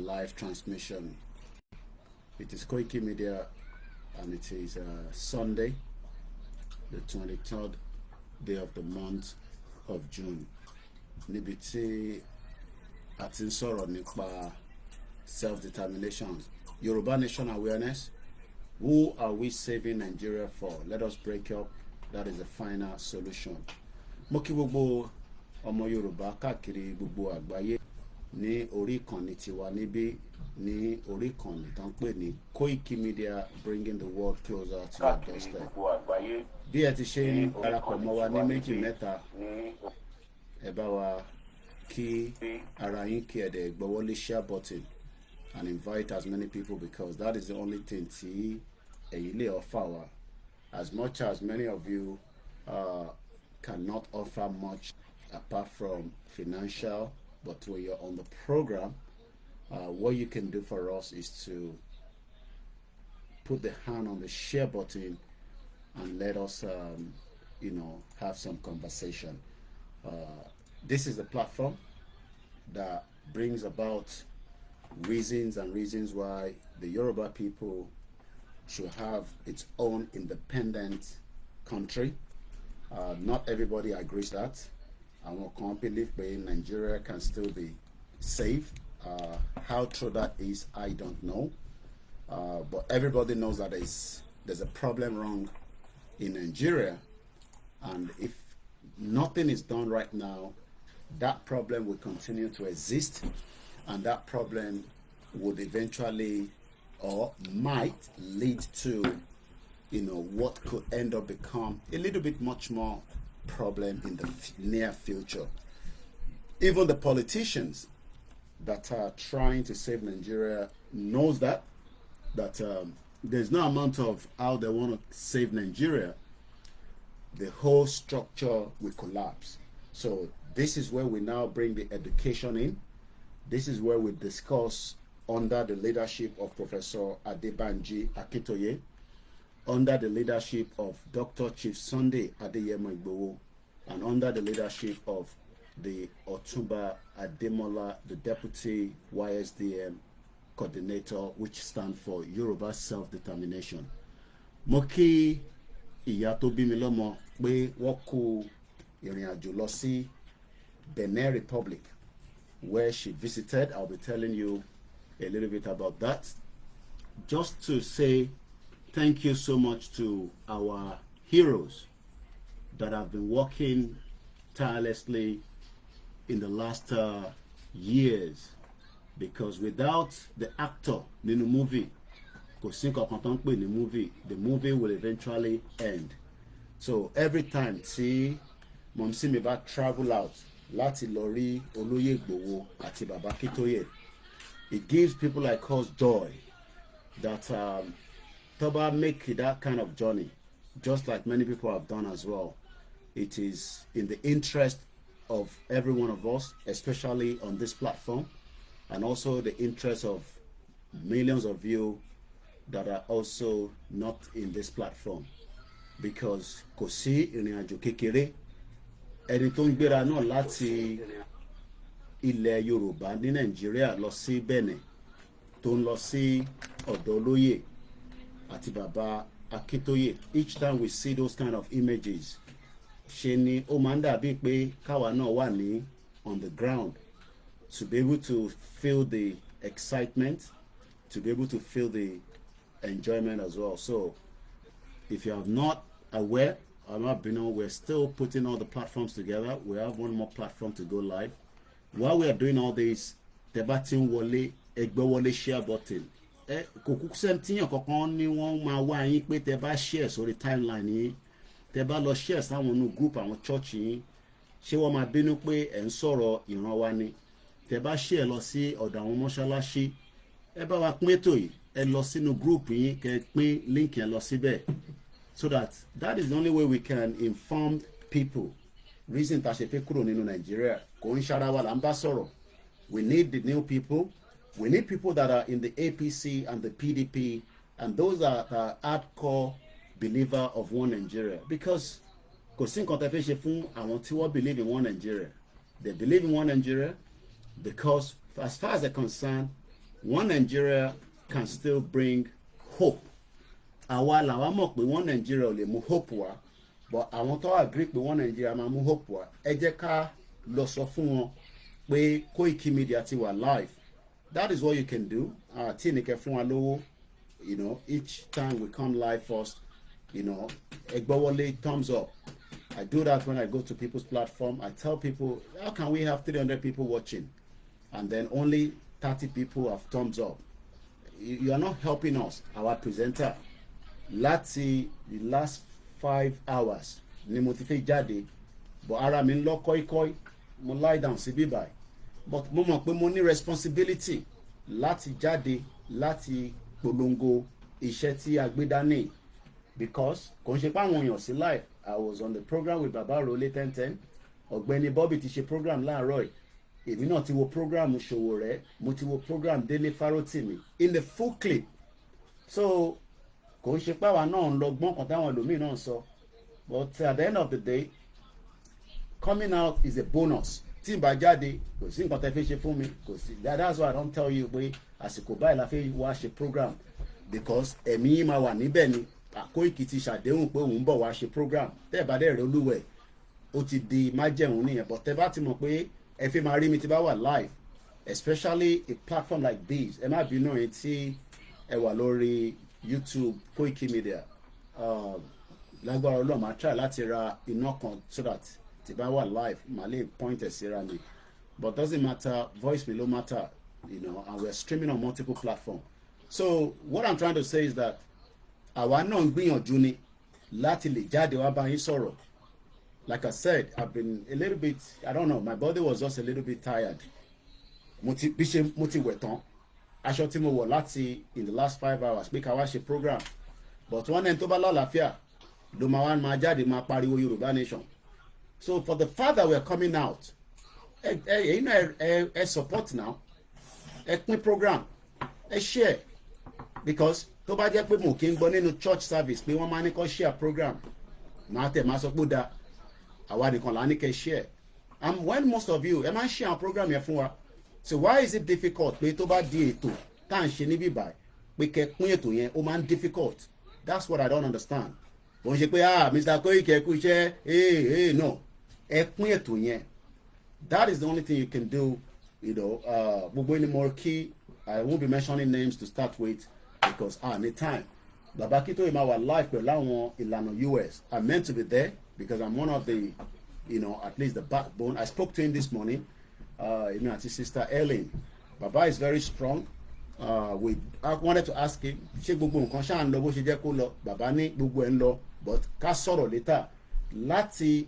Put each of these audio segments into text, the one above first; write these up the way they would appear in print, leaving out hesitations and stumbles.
live transmission. It is Koikimedia, and it is Sunday, the 23rd day of the month of June. Níbi tí a ti ń sọ̀rọ̀ nípa self-determination, Yoruba nation awareness. Who are we saving Nigeria for? Let us break up. That is the final solution. Mo kí gbogbo ọmọ Yorùbá káàkiri gbogbo àgbáyé ní orí ìkànnì tiwa níbí ní orí ìkànnì tó ń pè ní Koikimedia, bringing the world closer to your doorstep. Bí ẹ ti ṣe ń darapọ̀ mọ́ wa ní méjì mẹ́ta, ẹ bá wa kí ara yín kí ẹ dẹ̀ gbọ́wọ́lé share button and invite as many people, because that is the only thing tí ẹ̀yin lè offer wa. As much as many of you cannot offer much apart from financial, but when you're on the program, what you can do for us is to put the hand on the share button and let us have some conversation. This is the platform that brings about reasons why the Yoruba people should have its own independent country. Not everybody agrees that. Our can believe that Nigeria can still be safe. How true that is, I don't know. But everybody knows that there's a problem wrong in Nigeria, and if nothing is done right now, that problem will continue to exist, and that problem would eventually or might lead to what could end up become a little bit much more problem in the near future. Even the politicians that are trying to save Nigeria knows that there's no amount of how they want to save Nigeria, the whole structure will collapse. So this is where we now bring the education in. This is where we discuss under the leadership of Professor Adebanji Akitoye, under the leadership of Dr. Chief Sunday Adeyemo, and under the leadership of the Otumba Ademola, the Deputy YSDM Coordinator, which stands for Yoruba Self-Determination. Moki ìyá tó bí mi lọ́mọ pé wọ́n kó ìrìn àjò lọ sí Benin Republic, where she visited. I'll be telling you a little bit about that. Just to say thank you so much to our heroes that have been working tirelessly in the last years, because without the actor in the movie, the movie will eventually end. So every time see Momsi mi bá travel out láti lọ rí Olóyè Igboho àti Baba Kitoye, it gives people like us joy that Toba make that kind of journey, just like many people have done as well. It is in the interest of every one of us, especially on this platform, and also the interest of millions of you that are also not in this platform, because kò sí ìrìn àjò kékeré ẹni tó ń gbéra náà láti ilẹ̀ Yorùbá ní Nàìjíríà lọ sí Benin, tó ń lọ sí ọ̀dọ̀ Olóyè àti Bàbá Akíntóyè. Each time we see those kind of images, ṣe ni ó máa ń dàbí pé káwa náà wà ní on the ground, to be able to feel the excitement, to be able to feel the enjoyment as well. So if you are not aware, we're still putting all the platforms together. We have one more platform to go live. While we are doing all this, debating wọlé ẹgbẹ́ wọlé share button. Kò kúkú sẹ́ńtíyàn kankan ní wọ́n máa wá yín pé tẹ́ bá share sórí timeline yín, tẹ́ bá lọ share sáwọn inú group àwọn church yín, ṣé wọ́n máa bínú pé ẹ̀ ń sọ̀rọ̀ ìran wa ni? Tẹ́ bá share lọ sí ọ̀dọ̀ àwọn mọ́ṣáláṣí, ẹ bá wa pín ètò yìí, ẹ lọ sínú group yín, kẹ́ pín link yẹn lọ síbẹ̀, so that is the only way we can inform people. Reason tá ṣe fẹ́ kúrò nínú Nigeria kò ń ṣara wa là ń bá sọ̀rọ̀. We need the new people. We need people that are in the APC and the PDP, and those that are hardcore believer of one Nigeria, because kò sí nǹkan tẹ́ fẹ́ ṣe fún àwọn tí wọ́n believe in one Nigeria. They believe in one Nigeria because as far as they're concerned, one Nigeria can still bring hope. Àwa làwa mọ̀ pé one Nigeria ò lè mú hope wá, but àwọn tó agree pé one Nigeria máa mú hope wá, ẹ jẹ́ ká lọ sọ fún wọn pé Koikimedia ti wà live. That is what you can do. Tí ní kẹ́ fún wa lówó, you know, each time we come live first, you know, ẹgbọ́wọlé thumbs up. I do that when I go to people's platform. I tell people, how can we have 300 people watching and then only 30 people have thumbs up? You are not helping us. Our presenter, láti the last 5 hours ni mo ti fẹ́ jáde, but ara mi ń lọ kọ́ikọ́i, mo lie down sí bíbáyìí, but mo mọ̀ pé mo ní responsibility láti jáde láti polongo iṣẹ́ tí a gbé dání, because kò ń ṣe pé àwọn èèyàn sí live. I was on the program with Baba Role 1010. Ọ̀gbẹ́ni Bobby ti ṣe program láàárọ̀ yìí. Èmi náà ti wo program Ṣòwòrẹ́, mo ti wo program Délé Fárótìmí in the full clip. So kò ń ṣe pé àwa náà ń lọ gbọ́n kan táwọn ẹlòmíì náà sọ. But at the end of the day, coming out is a bonus. Tí n bá jáde, kò sí nǹkan tẹ́ fi ṣe fún mi, kò sí. That's why I don't tell you pé àsìkò báyìí la fẹ́ wá ṣe program, because ẹ̀mí yín máa wà níbẹ̀ ni. Koiki ti ṣàdéhùn pé òun ń bọ̀ wá ṣe program. Tẹ́ ẹ̀ bá dẹ̀ rẹ̀ olúwẹ̀, ó ti di májẹ̀mú nìyẹn. But tẹ́ bá ti mọ̀ pé ẹ fi máa rí mi tí bá wà live, especially a platform like this, ẹ má bínú yín tí ẹ wà lórí YouTube Koikimedia. Lágbára Ọlọ́run máa try láti ra iná kan so that tí bá wà live màá lè point ẹ̀ síra mi. But doesn't matter, voice mi ló matter, you know, and we're streaming on multiple platforms. So what I'm trying to say is that àwa náà ń gbìyànjú ni láti lè jáde wá bá yín sọ̀rọ̀. Like I said, I've been a little bit, I don't know, my body was just a little bit tired. Mo ti wẹ̀ tán, aṣọ tí mo wọ̀ láti in the last 5 hours pé ká wá ṣe program. But wọ́n ẹni tó bá lálàáfíà ló máa jáde máa pariwo Yorùbá nation. So for the fact that we are coming out, you know, support now, ẹ pín program, ẹ share, because tó bá jẹ́ pé mo kí ń gbọ́ nínú church service pé wọ́n máa ní kó share program, máa sọ pé ó da àwa nìkan là ní kẹ́ share. And when most of you ẹ máa ń share our program yẹn fún wa, so why is it difficult pé tó bá di ètò tá à ń ṣe níbí báyìí pé kẹ́ pín ètò yẹn ó máa ń difficult? That's what I don't understand. Kò ń ṣe pé Mr. Koiki ẹ kú iṣẹ́, no, ẹ pín ètò yẹn. That is the only thing you can do, you know. Gbogbo ẹni mo kí, I won't be mentioning names to start with, because anytime Baba Akintoye máa wà live pẹ̀lú àwọn ìlànà US. I'm meant to be there because I'm one of the, you know, at least the backbone. I spoke to him this morning, èmi àti Sister Ellen. Baba is very strong. I wanted to ask him, ṣé gbogbo nǹkan ṣáà ń lọ bó ṣe jẹ́ kó lọ? Baba ní gbogbo ẹ̀ ń lọ, but ká sọ̀rọ̀ later láti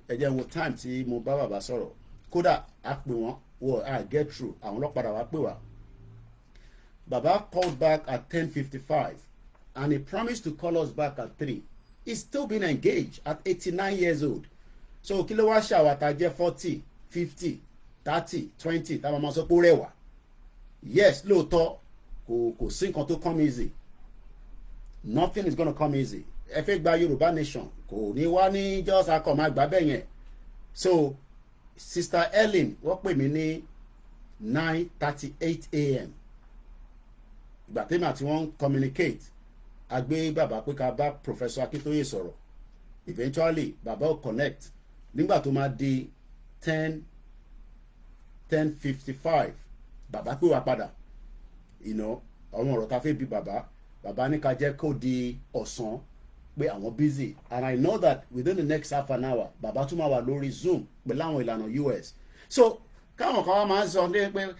ẹ̀jẹ̀ wo time tí mo bá bàbá sọ̀rọ̀. Kódà a pè wọ́n, I get through, àwọn ọlọ́pàá wá pè wá. Baba called back at 10:55 and he promised to call us back at 3. He's still been engaged at 89 years old. So kí ló wá ṣàwàtà jẹ́ 40, 50, 30, 20 táwọn máa sọ pé ó rẹwà. Yes, lóòótọ́ kò sí nǹkan tó come easy. Nothing is gonna come easy. Ẹ fẹ́ gba Yorùbá nation kò ní wá ní just akọ̀ máa gbà bẹ́ẹ̀ yẹn. So Sister Ellen wọ́n pè mí ní 9:38 a.m. Ìgbà tèmi àti wọ́n communicate, a gbé bàbá pé ká bá Professor Akintoye sọ̀rọ̀. Eventually bàbá ò connect. Nígbà tó máa di 10:55 bàbá pè wá padà, you know, àwọn ọ̀rọ̀ ta fẹ́ bí bàbá ní ká jẹ́ kó di ọ̀sán pé àwọn busy, and I know that within the next half an hour bàbá tún máa wà lórí Zoom pẹ̀lú àwọn ìlànà US. So káwọn kan wá máa ń sọ ní pé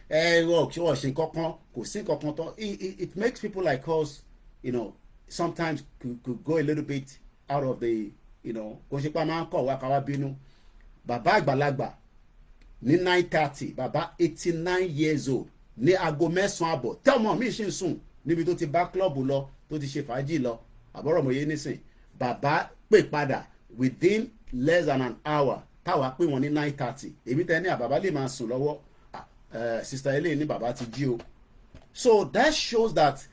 wọ́n ṣe kankan, kò sí kankan tán. It makes people like us, you know, sometimes could go a little bit out of the, you know, kò ṣe pa máa ń kọ̀ wá ká wá bínú. Bàbá àgbàlagbà ní 9:30, bàbá 89 years old, ní aago 9:00 àbọ̀ tẹ́wọ̀n mi ṣì ń sùn níbi tó ti bá club lọ, tó ti ṣe fàájì lọ, àbọ̀rọ̀ mọ̀ yé nísìn. Bàbá pè padà within less than an hour, táwa pè wọ́n ní 9:30. Èmi tẹ́ ní àbàbá lè máa sùn lọ́wọ́. Sister Ellen ní bàbá ti jí o. So that shows that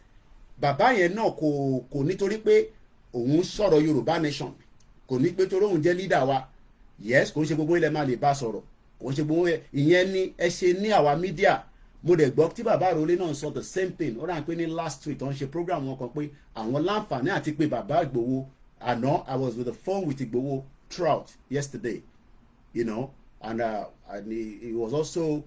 bàbá yẹn náà kò nítorí pé òun sọ̀rọ̀ Yorùbá nation, kò ní pé torí òun jẹ́ leader wa. Yes, kò ń ṣe gbogbo ilẹ̀ máa lè bá sọ̀rọ̀, kò ń ṣe gbogbo ìyẹn ní ẹ ṣe ní àwa media mo dẹ̀ gbọ́ tí bàbá àròlé náà sọ the same thing ó rà pé ní last week tó ń ṣe program wọn kan pé àwọn láǹfààní àti pé bàbá Ìgbòho àná I was with the phone with Ìgbòho throughout yesterday, you know, and he was also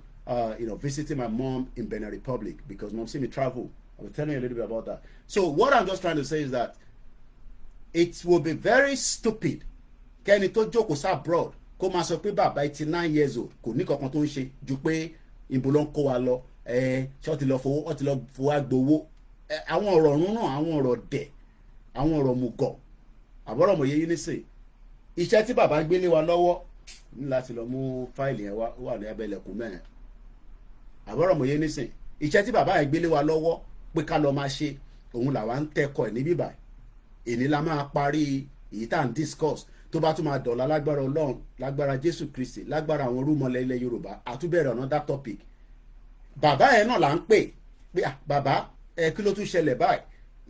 you know, visiting my mom in Benin Republic because mom see me travel. I will tell you a little bit about that. So what I'm just trying to say is that it will be very stupid kẹ́ni tó jókòó sí abroad kó máa sọ pé bàbá 89 years old kò ní kankan tó ń ṣe ju pé ìbò ló ń kó wa lọ ṣé ó ti lọ fowó agbowó àwọn ọ̀rọ̀ ọ̀run náà àwọn ọ̀rọ̀ dẹ̀ àwọn ọ̀rọ̀ mùgọ̀ àbọ̀rọ̀ mọ̀ yẹ́yẹ́ nísìn iṣẹ́ tí bàbá gbélé wa lọ́wọ́ ní láti lọ mú fáìlì yẹn wà ní abẹ́lẹ̀kùn mẹ́rin àbọ̀rọ̀ mọ̀ yẹ́yẹ́ nísìn iṣẹ́ tí bàbá yẹn gbélé wa lọ́wọ́ pé ká lọ máa ṣe òun làwa ń tẹ́kọ̀ ẹ̀ níbí báyìí èní la máa parí èyí tá à ń discuss tó bá tún máa dọ̀la lágbára Ọlọ́run lágbára Jésù Kristi lágbára àwọn rúmọlẹ̀ ilẹ̀ Yorùbá àtúbẹ̀rẹ̀ ọ̀nà that topic bàbá yẹn náà là ń pè pé bàbá kí ló tún ṣẹlẹ̀ báyìí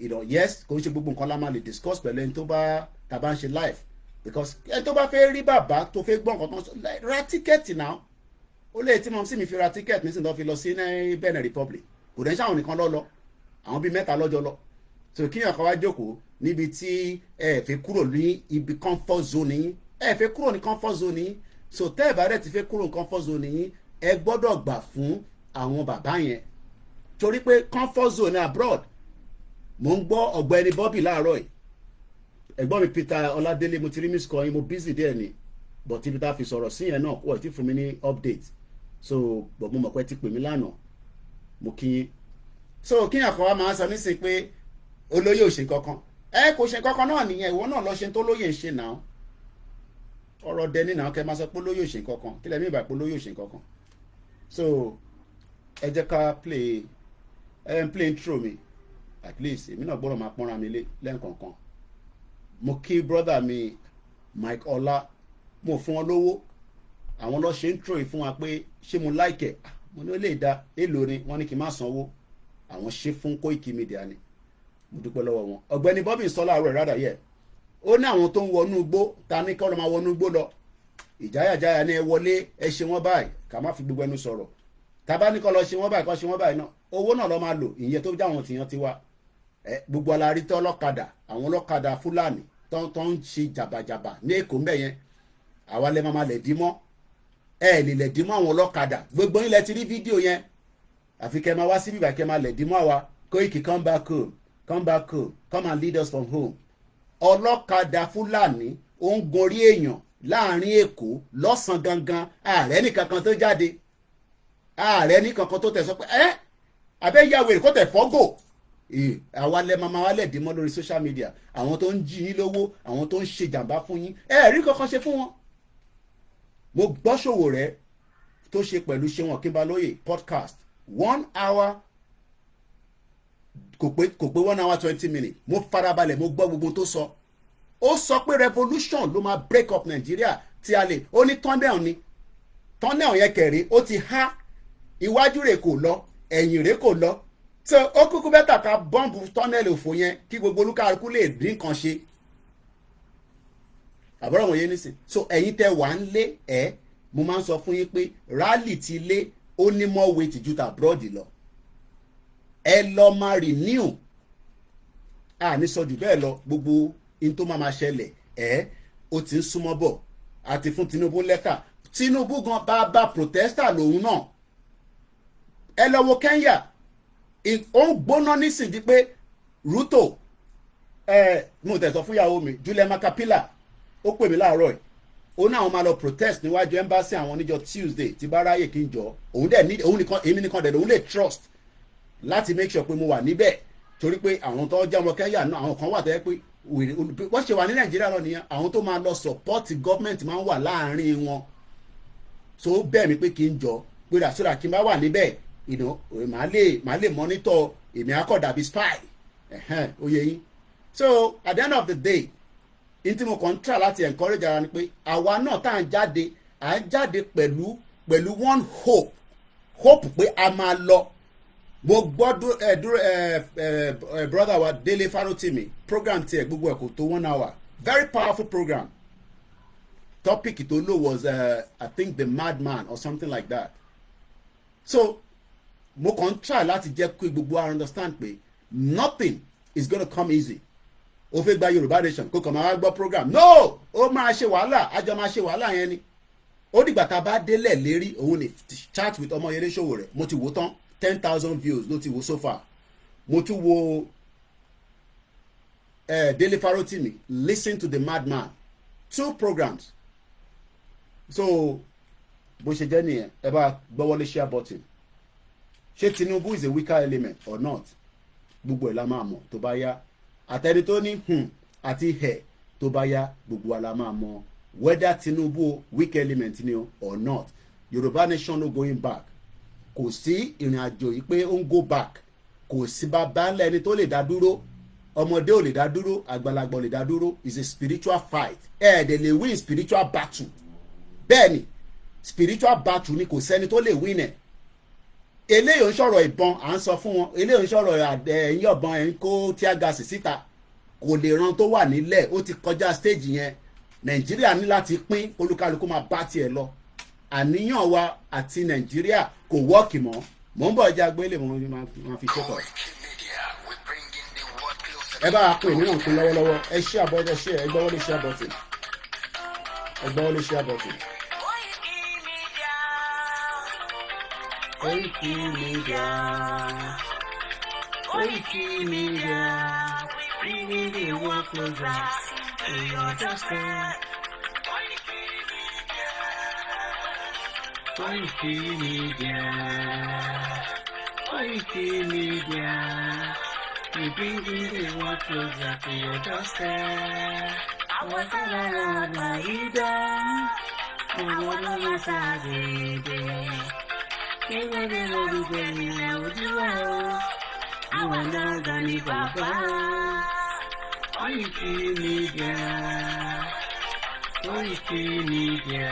you know, yes kò ń ṣe gbogbo nǹkan la máa lè discuss pẹ̀lú ẹni tó bá tàbá ń ṣe live because ẹni tó bá fẹ́ rí bàbá tó fẹ́ gbọ́ nǹkan tó ń sọ ra tíkẹ́ẹ̀tì náà ó lè tí mo sì mi fi ra tíkẹ́ẹ̀tì nísìnyí tó fi lọ sí Benin Republic kò dẹ́ sáwọn nìkan lọ àwọn bíi mẹ́ta lọ́jọ́ lọ so kíyàn kan wá jókòó níbi tí ẹ fẹ́ kúrò ní ibi comfort zone yín ẹ fẹ́ kúrò ní comfort zone yín so tẹ́ ẹ bá dẹ̀ ti fẹ́ kúrò ní comfort zone yín ẹ gbọ́dọ̀ gbà fún àwọn bàbá yẹn torí pé comfort zone abroad mo ń gbọ́ ọ̀gbẹ́ni Bobby láàárọ̀ yìí ẹ̀gbọ́n mi Peter Ọládélé mo ti rí miss call yín mo busy díẹ̀ ni but ibi tá a fi sọ̀rọ̀ sí yẹn náà wọ́n ti fún mi ní update so but mo mọ̀ pé ti pè mí lánàá mo kí yín so kíyàn kan wá máa sọ nísìnyí pé olóyè ò ṣe kankan kò ṣe kankan náà nìyẹn ìwọ náà lọ ṣe tó lóyè ń ṣe náà ọ̀rọ̀ dẹni náà kẹ́ máa sọ pé olóyè ò ṣe kankan kí lẹ́mí ìgbà pé olóyè ò ṣe kankan so ẹ jẹ́ ká play intro mi at least èmi náà gbọ́dọ̀ máa pọ́nra mi lẹ́ǹkankan mo kí brother mi Mike Ọlá mo fún wọn lówó àwọn lọ ṣe intro yìí fún wa pé ṣé mo like ẹ̀ mo ní ó lè da èlò ni wọ́n ní kí n má sanwó àwọn ṣe fún Koikimedia ni mo dúpẹ́ lọ́wọ́ wọn ọ̀gbẹ́ni Bobby sọ́lá àárọ̀ ìrádà yẹ ó ní àwọn tó ń wọnú igbó ta ní kọ́ ló máa wọnú igbó lọ ìjáyàjáyà ní ẹ wọlé ẹ ṣe wọ́n báyìí ká má fi gbogbo ẹnu sọ̀rọ̀ tàbá ní kọ́ lọ ṣe wọ́n báyìí kọ́ ṣe wọ́n báyìí náà owó náà lọ́ máa lò ìyẹn tó já àwọn tìyàn ti wá gbogbo alárí tó ọlọ́kadà àwọn ọlọ́kadà Fúlàní tó ń ṣe jàbàjàbà ní Èkó ń bẹ̀ yẹn àwa lẹ́ máa lẹ̀ dí mọ́ lè lẹ̀ dí mọ́ àwọn ọlọ́kadà gbogbo yín lẹ ti rí fídíò yẹn àfi kẹ́ máa wá síbí báyìí kẹ́ máa lẹ̀ dí mọ́ àwa Koiki come back home come and lead us from home ọlọ́kadà Fúlàní ó ń gorí èèyàn láàrin Èkó lọ́sàn gangan ààrẹ nìkankan tó jáde ààrẹ nìkankan tó tẹ̀ sọ pé abẹ́yàwó èrè kó tẹ̀ fọ́gò àwa lẹ́ máa wá lẹ̀ dí mọ́ lórí social media àwọn tó ń jí yín lówó àwọn tó ń ṣe jàǹbá fún yín rí kankan ṣe fún wọn mo gbọ́ Sowore tó ṣe pẹ̀lú Ṣéun Akínbálóyè podcast 1 hour kò pé 1 hour 20 minutes mo farabalẹ̀ mo gbọ́ gbogbo tó sọ ó sọ pé revolution ló máa break up Nàìjíríà tí a lè ó ní tunnel yẹn kẹ̀rí ó ti há iwájú rẹ̀ kò lọ ẹ̀yìn rẹ̀ kò lọ so ó kúkú bẹ́tà ká bọ́ǹbù tunnel òfò yẹn kí gbogbo olúkàlùkù lè dín kan ṣe àbúrò wọ̀nyẹn nísìn so ẹ̀yin tẹ́ wà ń lé mo máa ń sọ fún yín pé rally ti lé ó ní more weight ju ta abroad lọ ẹ lọ máa renew ní sọ jù bẹ́ẹ̀ lọ gbogbo in tó máa ṣẹlẹ̀ ó ti ń súnmọ́ bọ̀ àti fún Tinubu lẹ́tà Tinubu gan bá protester lòun náà ẹ lọ wo Kenya ó ń gbóná nísìnyí pé Ruto mo tẹ̀ sọ fún ìyàwó mi Julia Makapila ó pè mí láàárọ̀ ẹ̀ ó ní àwọn máa lọ protest níwájú embassy àwọn níjọ́ Tuesday tí bá ráyè kí n jọ òun nìkan èmi nìkan dẹ̀ lòun lè trust láti make sure pé mo wà níbẹ̀ torí pé àwọn tó jẹ́ ọmọ Kenya náà àwọn kan wà tẹ́ pé wọ́n ṣe wà ní Nàìjíríà lọ nìyẹn àwọn tó máa lọ support government máa ń wà láàrin wọn so bẹ́ẹ̀ mi pé kí n jọ pé àsọdà kí n bá wà níbẹ̀ màá lè monitor èmi akọ̀dà bíi spy ó yẹ yín so at the end of the day in tí mo kàn ń try láti encourage ara ni pé àwa náà tá à ń jáde pẹ̀lú one hope pé a máa lọ mo gbọ́ brother wa Délé Fárótìmí program tiẹ̀ gbogbo ẹ̀ kò tó 1 hour very powerful program topic tó lò was I think the madman or something like that so mo kàn try láti jẹ́ kí gbogbo wa understand pé nothing is gonna come easy. Ó fẹ́ gba Yorùbá nation kó kàn máa gbọ́ program no ó máa ṣe wàhálà àjọ máa ṣe wàhálà yẹn ni. Ó dìgbà tá a bá délẹ̀ lérí òun ni chat with Ọmọyẹlé Sowore mo ti wò tán 10,000 views ló ti wò so far. Mo tún wo Dele Farotimi listen to the madman 2 programs. So bó ṣe jẹ́ nìyẹn ẹ bá gbọ́wọ́lé share button. Ṣé Tinubu is a weaker element or not? Gbogbo ẹ̀ la máa mọ̀ tó bá yá. Àtẹni tó ní àti ẹ̀ tó bá yá gbogbo wa la máa mọ̀ whether Tinubu weak element ni or not. Yorùbá nation no going back. Kò sí ìrìn àjò yìí pé ó ń go back. Kò sí bàbá ńlá ẹni tó lè dá dúró. Ọmọdé ò lè dá dúró, àgbàlagbà ò lè dá dúró. It's a spiritual fight. They lè win spiritual battle. Bẹ́ẹ̀ni spiritual battle ni kò sẹ́ni tó lè win ẹ̀. Eléyìí ń sọ̀rọ̀ ìbọn à ń sọ fún wọn. Eléyìí ń sọ̀rọ̀ ẹ̀yìn ọ̀bọ̀n ẹ̀ ń kó tear gas síta. Kò lè ran tó wà nílẹ̀ ó ti kọjá stage yẹn. Nàìjíríà ní láti pín olúkálukú máa bá tiẹ̀ lọ. Àníyàn wa àti Nàìjíríà kò wọ́ọ̀kì mọ́. Mò ń bọ̀ ẹja gbélé mo máa fi ṣètò. Ẹ bá a pè mí náà pín lọ́wọ́lọ́wọ́. Ẹ ṣí àbọ̀dọ̀ ṣe ẹ gbọ́wọ́lé ṣe àbọ̀tì. Ẹ gbọ́wọ́lé ṣe àbọ̀tì. Koikimedia, Koikimedia, bringing the world closer to your doorstep. Koikimedia, Koikimedia, we bringing the world closer to your doorstep. Àwọn sábà wà láyé àwọn ọlọ́wọ́ sáré dé. Koikimedia, Koikimedia,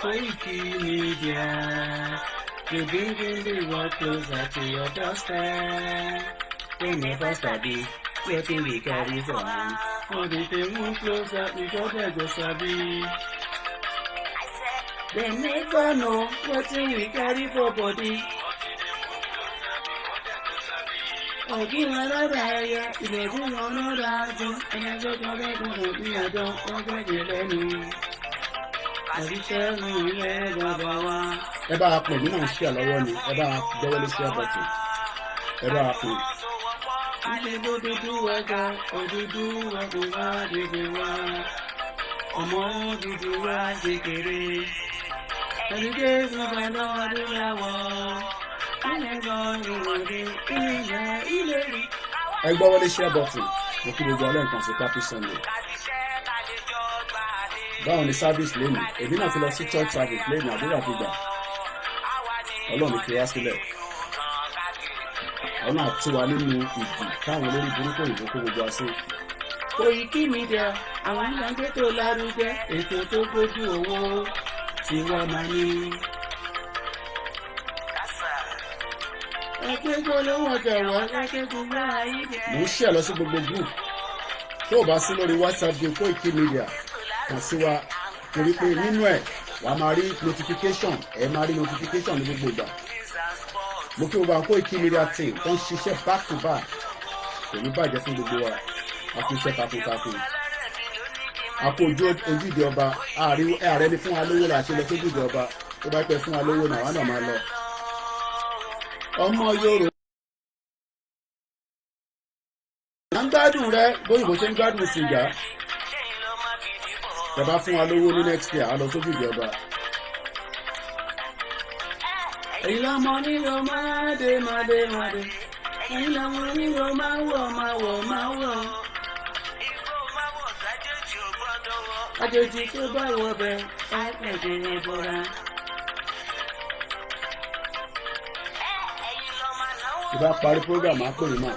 Koikimedia, you're bringing the world closer to your doorstep. They never study, waiting we carry on. Oh, they move closer, we go there, go sabi. They never know what we carry for body. Ọ̀gbìn ọlọ́dà ẹyẹ ìbẹ̀rún ọlọ́dà àjọ ẹ̀yẹ gbẹ́gbẹ́ lẹ́gbọ̀n bí àjọ ọgbẹ́gbẹ́ lẹ́nu. Àbíṣẹ́ mú ilé bàbá wa. Ẹ bá a pè mí náà ṣíà lọ́wọ́ ni ẹ bá a jẹ́wọ́lé sí àbọ̀tì ẹ bá a pè. Ilé dúdú ẹja òdúdú ẹkùn wá dìbò wá. Ọmọ dúdú wá ṣe kéré. Ẹ̀dùdé bàbá lọ́wọ́ adúláwọ̀. Ẹ gbọ́ wọlé share button mo kí gbogbo ọlẹ́ nǹkan sí Happy Sunday. Báwo ni service lónìí? Èmi náà ti lọ sí church service lónìí àdúrà ti gbà. Ọlọ́run fi wá sílẹ̀. Ọ̀nà àti wa nínú ìdì káwọn olórí burúkú òyìnbó kó gbogbo àṣẹ. Koikimedia àwọn ìlànà tó lárugẹ ètò tó gbójú owó tí wọ́n máa ní. Mo ń ṣe lọ sí gbogbo group tó o bá sí lórí WhatsApp group Koikimedia kàn sí wa torí pé nínú ẹ̀ wà á máa rí notification máa rí notification ní gbogbo ìgbà. Mo kí o bá Koikimedia team tó ń ṣiṣẹ́ back to back kò ní bàjẹ́ fún gbogbo wa a kì í ṣe takuntakun. Àpò ojúde ọba ààrẹ ní fún wa lówó là ṣe lọ sí ojúde ọba tó bá pẹ́ fún wa lówó náà wà náà máa lọ. Ọmọ Yorùbá ń gbádùn rẹ bóyìnbó ṣe ń gbádùn sìgá. Bàbá fún wa lówó ní next year a lọ sójú ìjọba. Èyí lọmọ nílò máa dé. Èyí lọmọ nílò máa wọ̀. Àjèjì tó bá wọ bẹ̀ ẹ́ pẹ̀lú ẹ̀bọ̀ra. Ìbá parí program àpòrò náà.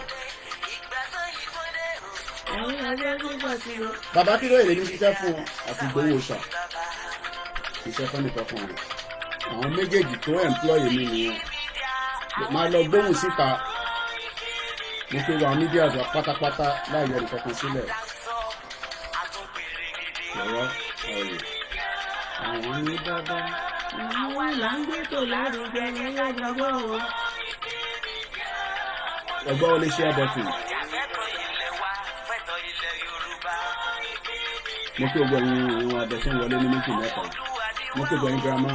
Bàbá kí ló èrè ní ṣiṣẹ́ fún ọ àti ìgbówó ṣà ṣiṣẹ́ fún nìkan fún ọ. Àwọn méjèèjì tó ẹ̀mplọ́yè mi nìyẹn. Máa lọ gbóhùn síta. Mo pe wa mídíà àgbà pátápátá láì yọ nìkan kan sílẹ̀. Ọ̀rọ̀ ọ̀rọ̀ àwọn ní bàbá Ẹgbẹ́ wọlé share button. Mo kí gbogbo ẹ̀yin adẹ̀sán wọlé ní méjì mẹ́ta. Mo kí gbogbo ẹ̀yin girama.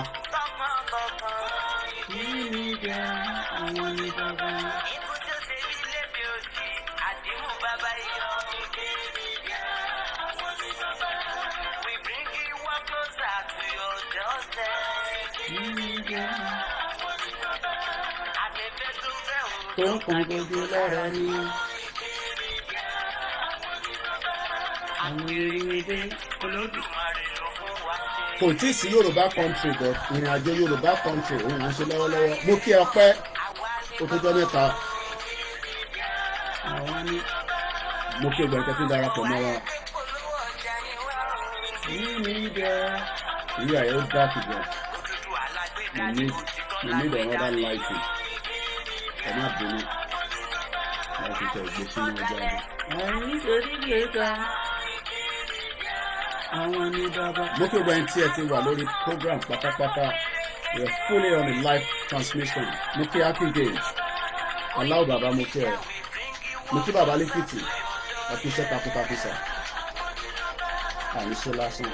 Kò tí sí Yorùbá country but ìrìn àjò Yorùbá country òun à ń ṣe lọ́wọ́lọ́wọ́. Mo kí ọpẹ́ ó tó jọ́ mẹ́ta. Mo kí ọgbà ìkẹ́tún darapọ̀ mọ́ wa. Ìyá ẹ̀ ó dá kìjọ. You need another lighting. Ẹ má bínú. Láti tẹ̀ gbé sínú ọjà rẹ̀. Mo kí ọgbà tí ẹ ti wà lórí program pátápátá. We are fully on a live transmission. Mo kí Happy Days. Aláwọ̀ bàbá mo kí ẹ. Mo kí bàbá Lẹ́kìtì. Àti iṣẹ́ takuntakun sà. Àníṣe lásán.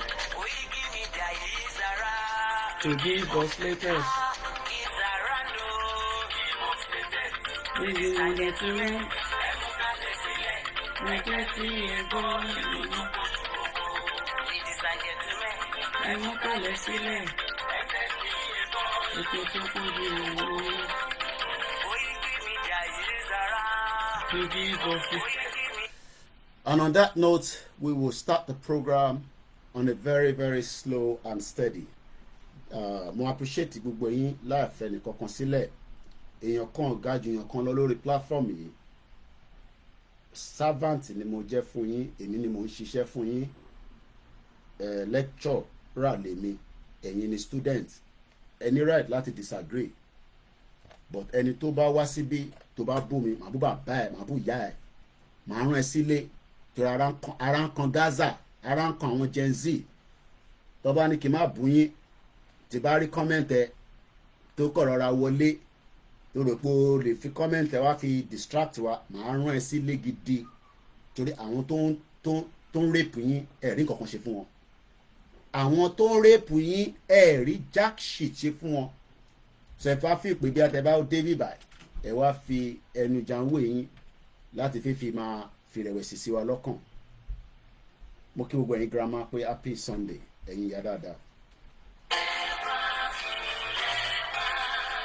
To give us latest. And on that note, we will start the program on a very, very slow and steady. Mo appreciate gbogbo yín láàfẹ́ nìkan kan sílẹ̀. Èèyàn kan ọ̀gá ju èèyàn kan lọ lórí platform yìí. Servant ni mo jẹ́ fún yín, èmi ni mo ń ṣiṣẹ́ fún yín. Lecturer lèmi, ẹ̀yin ni student. Any right láti disagree. But ẹni tó bá wá síbí tó bá bú mi, màá bú bàbá ẹ̀, màá bú ìyá ẹ̀. Màá rán ẹ sílé torí ara ń kan Gaza, ara ń kan àwọn Gen Z. Tó bá ní kí n má bú yín, tí bá rí comment ẹ tó kọ̀ rọra wọlé tó rò pé o lè fi comment ẹ wá fi distract wa, màá rán ẹ sílé gidi torí àwọn tó ń rape yín ẹ rí nǹkan kan ṣe fún wọn. Àwọn tó ń rape yín ẹ rí jack shit ṣe fún wọn. Ṣẹ̀fà fi pé bí àtẹ̀bá ó dé bíbà ẹ wá fi ẹnu janwó yín láti fífi máa fi rẹ̀wẹ̀sì sí wa lọ́kàn. Mo kí gbogbo ẹ̀yin grandma pé happy Sunday ẹ̀yin ìyá dáadáa.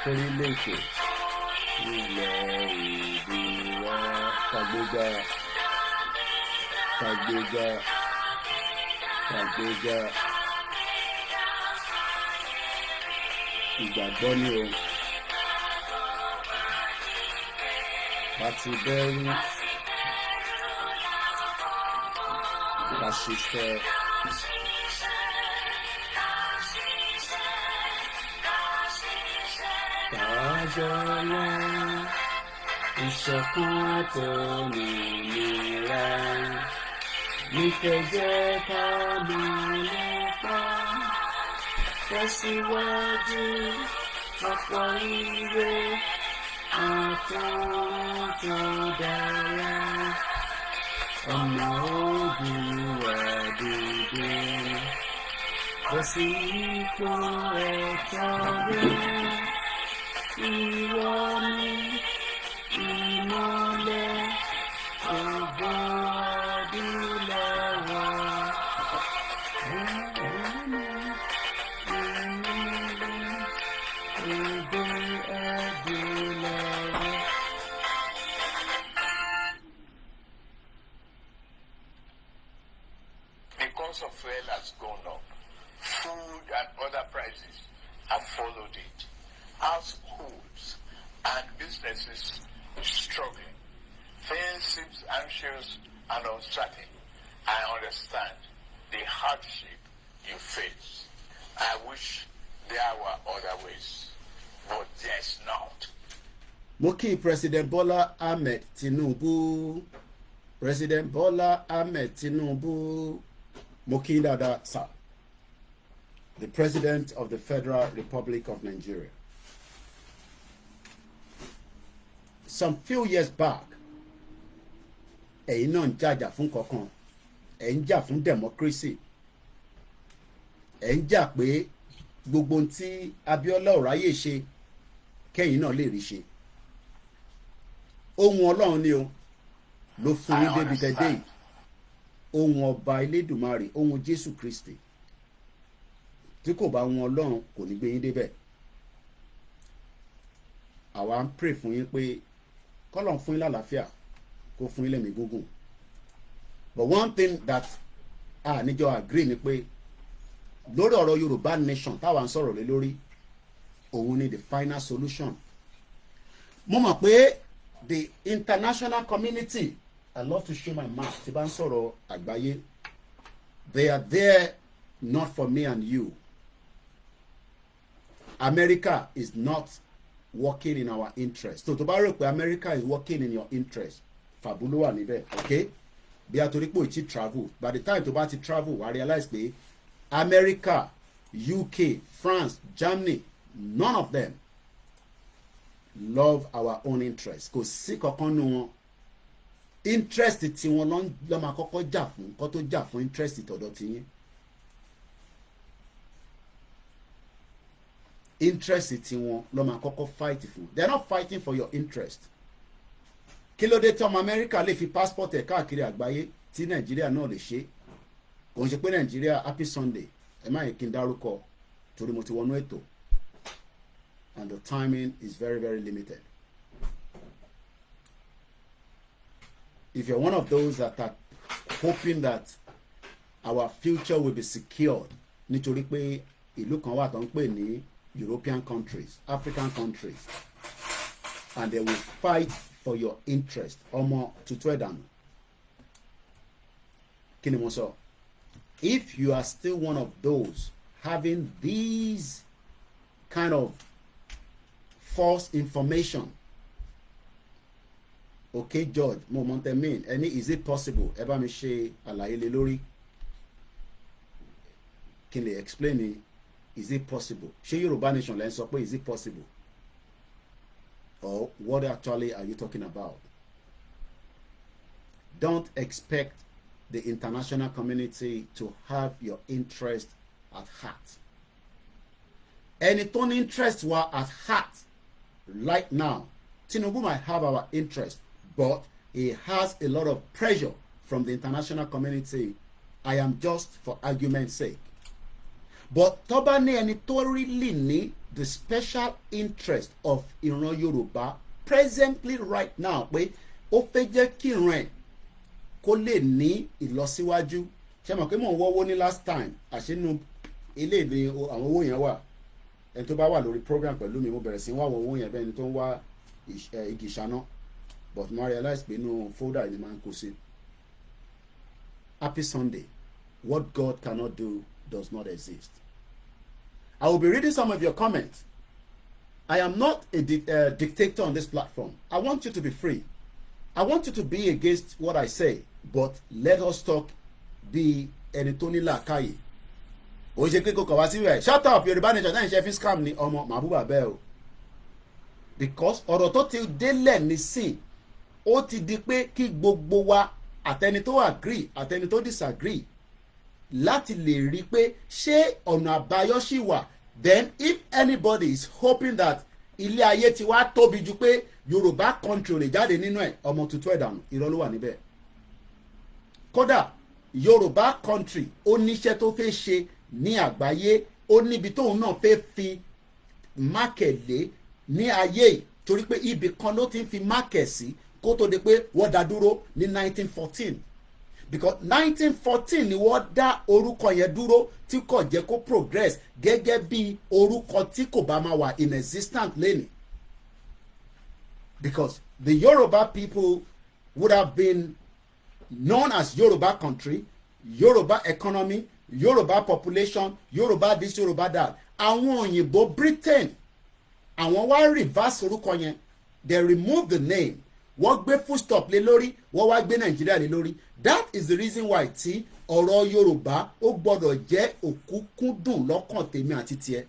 Orílẹ̀-èdè ilẹ̀ èdè wa kàgbéga ìgbàgbọ́ ni o. Àti bẹ́rù ká ṣiṣẹ́. Kájọyọ̀ ìṣọ̀kan àtòmìnira ní kẹjẹ́ ká máa lépa tẹ̀síwájú ọ̀pọ̀ ire àtúntò tó dára. Ọmọ Oòduà dìde bọ́ sí ipò ẹ̀tọ́ rẹ̀. Ìwọ ni ìmọ́lẹ̀ ògo adúláwọ̀. Because of fuel has gone up, food and other prices have followed it. Households and businesses struggling. Things seem anxious and uncertain. I understand the hardship you face. I wish there were other ways, but there's not. Mo kí President Bola Ahmed Tinubu. President Bola Ahmed Tinubu. Mo kí dáadáa sà. the President of the Federal Republic of Nigeria. Some few years back, ẹ̀yin náà ń jàjà fún kankan, ẹ̀ ń jà fún democracy, ẹ̀ ń jà pé gbogbo ohun tí Abíọ́lá ò ráyè ṣe kẹ́yìn náà lè rí ṣe. Ohun Ọlọ́run ni o ló fún yín débi tẹ́dẹ́ yìí. Ohun ọba Elédùmarè, ohun Jésù Kristi tí kò bá wọn Ọlọ́run kò ní gbé yín débẹ̀. Àwa ń pray fún yín pé k'Ọlọ́run fún yín lálàáfíà, kó fún yín lẹ́mìí gígùn. But one thing that níjọ agree ni pé lórí ọ̀rọ̀ Yorùbá nation táwa ń sọ̀rọ̀ lé lórí, òun ni the final solution. Mo mọ̀ pé the international community, I love to show my mouth, tí bá ń sọ̀rọ̀ àgbáyé, they are there not for me and you. America is not working in our interest. So tó bá rò pé America is working in your interest, fàbúlò wà níbẹ̀, okay? Bí a torí pé o ti travel, by the time tó bá ti travel, wà realize pé America, UK, France, Germany, none of them love our own interest. Kò sí kankan nínú wọn. Interest tí wọn lọ máa kọ́kọ́ jà fún, kó tó jà fún interest tọ̀dọ̀ tiyín. Interest tí wọn lọ máa kọ́kọ́ fight fún. They are not fighting for your interest. Kí ló dé tí ọmọ America lè fi passport ẹ̀ káàkiri àgbáyé tí Nàìjíríà náà lè ṣe? Kò ń ṣe pé Nàìjíríà happy Sunday, ẹ má yẹ kí n dárúkọ torí mo ti wọnú ètò and the timing is very, very limited. If you're one of those that are hoping that our future will be secured, nítorí pé ìlú kan wà tó ń pè ní European countries, African countries, and they will fight for your interest, ọmọ tuntun ẹ̀dànù. Kí ni mo sọ? If you are still one of those having these kind of false information, okay George, mo mọ̀ tẹ́ mean, ẹni is it possible? Ẹ bá mi ṣe àlàyé lé lórí. Kí n lè explain ni, is it possible? Ṣé Yorùbá nation lẹ́ ń sọ pé is it possible? Or what actually are you talking about? Don't expect the international community to have your interest at heart. Ẹni tó ní interest wa at heart right now, Tinubu might have our interest, but he has a lot of pressure from the international community. I am just for argument's sake. But tó bá ní ẹni tó really ní the special interest of ìran Yorùbá presently right now, pé ó fẹ́ jẹ́ kí ìran ẹ̀ kó lè ní ìlọsíwájú. Ṣé mọ̀ pé mò ń wọ́wọ́ ní last time, àṣínú ilé ìdè àwọn owó yẹn wà. Ẹni tó bá wà lórí program pẹ̀lú mi, mo bẹ̀rẹ̀ sí wá owó yẹn bẹ́ẹ̀ ni tó ń wá igi ìṣáná, but mo realize pé inú folder ni máa ń kó sí. Happy Sunday. What God cannot do does not exist. I will be reading some of your comments. I am not a dictator on this platform. I want you to be free. I want you to be against what I say, but let us talk bí ẹni tó ní làákàyè. Ó ṣe kíkó kọ̀ wá sí rẹ̀. Shut up, Yorùbá nation náà ń ṣe fi scam ni ọmọ màbúbà bẹ́ẹ̀ o. Because ọ̀rọ̀ tó ti délẹ̀ nísìn, ó ti di pé kí gbogbo wa, àtẹni tó agree, àtẹni tó disagree, láti lè rí pé ṣé ọ̀nà àbáyọ ṣì wà. Then if anybody is hoping that ilé ayé ti wá tóbi ju pé Yorùbá country ò lè jáde nínú ẹ̀, ọmọ tuntun ẹ̀dànù, irọ́ ló wà níbẹ̀. Kódà Yorùbá country ó níṣẹ́ tó fẹ́ ṣe ní àgbáyé, ó níbi tóun náà fẹ́ fi market lé ní ayé, torí pé ibì kan ló ti ń fi market sí kó tó di pé wọ́n dá dúró ní 1914. Because 1914 ni wọ́n dá orúkọ yẹn dúró tí kò jẹ́ kó progress gẹ́gẹ́ bí orúkọ tí kò bá máa wà in existence lẹ́nìí. Because the Yoruba people would have been known as Yoruba country, Yoruba economy, Yoruba population, Yoruba this, Yoruba that. Àwọn òyìnbó Britain, àwọn wá reverse orúkọ yẹn, they remove the name, wọ́n gbé full stop lé lórí, wọ́n wá gbé Nàìjíríà lé lórí. That is the reason why tí ọ̀rọ̀ Yorùbá ó gbọ́dọ̀ jẹ́ òkúnkúndùn lọ́kàn tèmi àti tiẹ̀.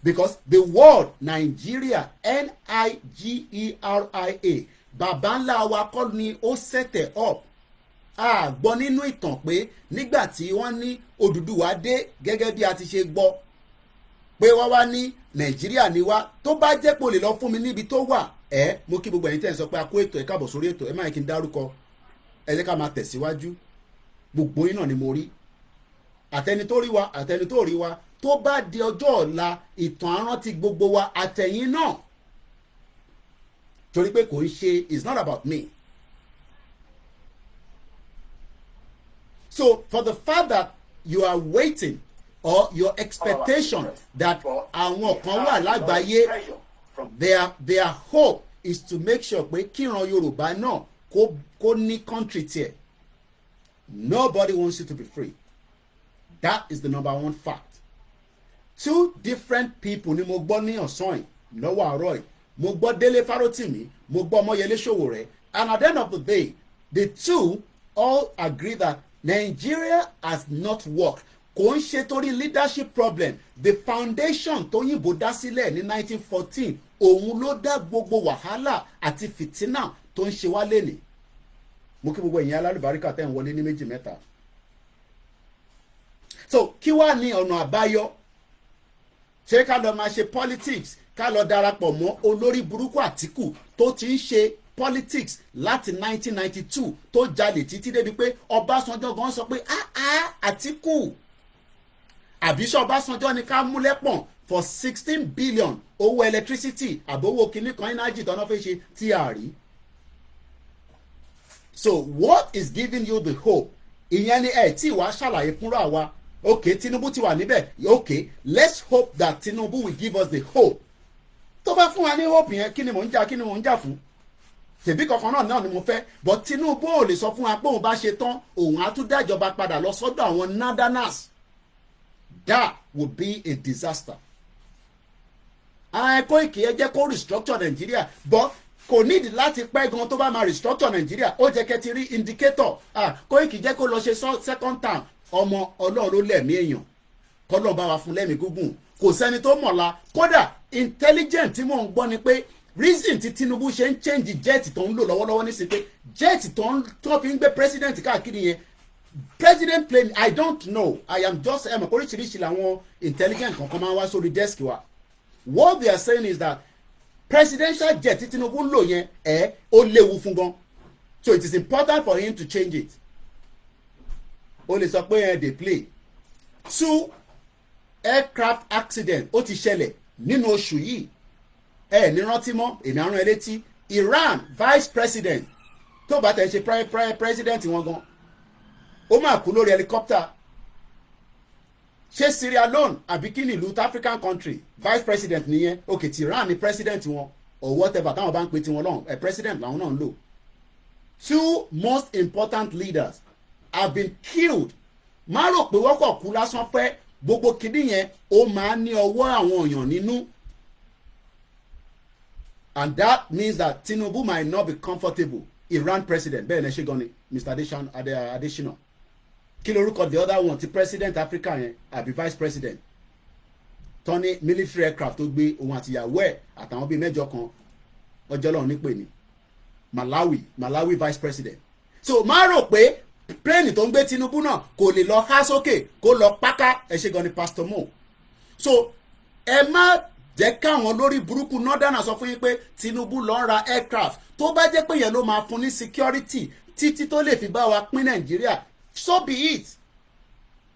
Because the word Nigeria, Nigeria, bàbá ńlá wa kọ́ ni ó set it up. A gbọ́ nínú ìtàn pé nígbà tí wọ́n ní Odùduwà dé gẹ́gẹ́ bí a ti ṣe gbọ́ pé wọ́n wá ní Nàìjíríà ni wá, tó bá jẹ́ pé o lè lọ fún mi níbi tó wà mo kí gbogbo ẹ̀yin tẹ́ ń sọ pé a kó ètò ẹ̀ káàbọ̀ sórí ètò ẹ̀ máa kí n dárúkọ ẹ jẹ́ ká máa tẹ̀síwájú. Gbogbo yín náà ni mo rí, àtẹni tó rí wa àtẹni tó rí wa, tó bá di ọjọ́ ọ̀la ìtàn arántí gbogbo wa àtẹ̀yìn náà, torí pé kò ń ṣe, it's not about me. So for the fact that you are waiting or your expectation that àwọn kan wà lágbàáyé, their hope is to make sure pé kíran Yorùbá náà kó ní country tiẹ̀. Nobody wants you to be free. That is the number one fact. Two different people ni mo gbọ́ ní ọ̀sán yìí lọ́wọ́ àárọ̀ yìí. Mo gbọ́ Délé Fárótìmí, mo gbọ́ Ọmọyẹlé Sowore, and at the end of the day, the two all agree that Nigeria has not worked. Kò ń ṣe torí leadership problem. The foundation tó yìnbó dá sílẹ̀ ní 1914 òun ló dá gbogbo wàhálà àti fìtínà tó ń ṣe wá lénìí. Mo kí gbogbo ẹ̀yin alálùbáríkà tẹ́ ń wọlé ní méjì mẹ́ta. So kí wá ní ọ̀nà àbáyọ? Ṣé ká lọ máa ṣe politics, ká lọ darapọ̀ mọ́ olórí burúkú Àtíkù tó ti ń ṣe politics láti 1992 tó jalè títí débi pé Ọbásanjọ́ gan sọ pé Àtíkù àbíṣọ́ Ọbásanjọ́ ni ká mú lẹ́pọ̀n for 16 billion owó electricity àbówó kìíní kan energy tọ́nà fẹ́ ṣe tí a rí. So what is giving you the hope? Ìyẹn ni tí wàá ṣàlàyé fúnra wa. Okay, Tinubu ti wà níbẹ̀. Okay, let's hope that Tinubu will give us the hope. Tó bá fún wa ní hope yẹn, kí ni mò ń jà fún? Tèbí kankan náà ni mo fẹ́. But Tinubu ò lè sọ fún wa pé òun bá ṣe tán, òun á tún dá ìjọba padà lọ sọ́dọ̀ àwọn northerners. That would be a disaster. Koiki ẹ jẹ́ kó restructure Nigeria, but kò nídìí láti pẹ́ gan tó bá máa restructure Nigeria. Ó jẹ́ kẹ́ ti rí indicator. Koiki jẹ́ kó lọ ṣe second term. Ọmọ Ọlọ́run ló lẹ̀mí èèyàn, kọ́lọ́ bá wa fún lẹ́mí gúngùn. Kò sẹ́ni tó mọ̀la. Kódà intelligent tí mò ń gbọ́ ni pé reason tí Tinubu ṣe ń change jet tó ń lò lọ́wọ́lọ́wọ́ nísìnyí pé jet tó fi ń gbé president káàkiri yẹn, president plane, I don't know, I am just oríṣiríṣi làwọn intelligent kankan máa ń wá sórí desk wa. What they are saying is that presidential jet tí Tinubu ń lò yẹn ó léwu fún gan, so it is important for him to change it. O lè sọ pé dey play. 2 aircraft accident ó ti ṣẹlẹ̀ nínú oṣù yìí. Ní rántí mọ́, èmi àrùn ẹlẹ́tí. Iran vice president tó bá tẹ̀ ṣe president wọn gan, ó máa kú lórí helicopter. Ṣé Sierra Leone àbí kí ni ìlú African country vice president nìyẹn? Okay, ti Iran ni president wọn or whatever táwọn bá ń pè tiwọn lọ́hùn, president làwọn náà ń lò. 2 most important leaders have been killed. Má rò pé wọ́n kọ̀ kú lásán pẹ́, gbogbo kìíní yẹn ó máa ní ọwọ́ àwọn èèyàn nínú. And that means that Tinubu might not be comfortable. Iran president bẹ́ẹ̀ ni ṣe gan ni Mr. Adesina. Kí lorúkọ the other one ti president Africa yẹn àbí vice president tọ́ni military aircraft tó gbé òun àtìyàwó ẹ̀ àtàwọn bíi mẹ́jọ kan ọjọ́ lọ́run nípè ní Malawi vice president. So má rò pé plane tó ń gbé Tinubu náà kò lè lọ há sókè kó lọ páká ṣe gan ni Pastor Mo. So ẹ má jẹ́ káwọn lórí burúkú northern sọ fún yín pé Tinubu lọ ra aircraft. Tó bá jẹ́ pé yẹn ló máa fún ní security títí tó lè fi bá wa pín Nàìjíríà, so be it.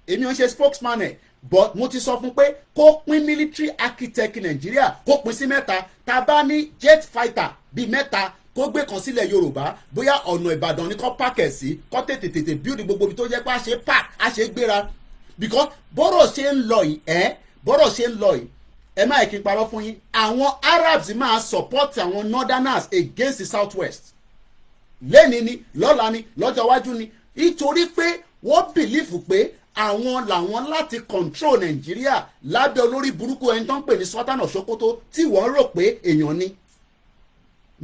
Èmi ò ń ṣe spokesman ẹ̀, but mo ti sọ fún pé kó pín military architect Nàìjíríà kó pín sí mẹ́ta. Tá bá ní jet fighter bíi mẹ́ta kó gbé kan sílẹ̀ Yorùbá, bóyá ọ̀nà Ìbàdàn ni kó pàkẹ́ sí, kó tètè build gbogbo ibi tó jẹ́ pé a ṣe park a ṣe gbéra. Because bọ́rọ̀ ṣe ń lọ yìí ẹ má kí n parọ́ fún yín, àwọn Arabs máa support àwọn northerners against the southwest. Lẹ́ni ni, lọ́la ni, lọ́jọ́ iwájú ni, nítorí pé wọ́n bìlífù pé àwọn làwọn láti control Nàìjíríà lábẹ́ olórí burúkú ẹni tó ń pè ní Sultan of Sokoto tí wọ́n rò pé èèyàn ni.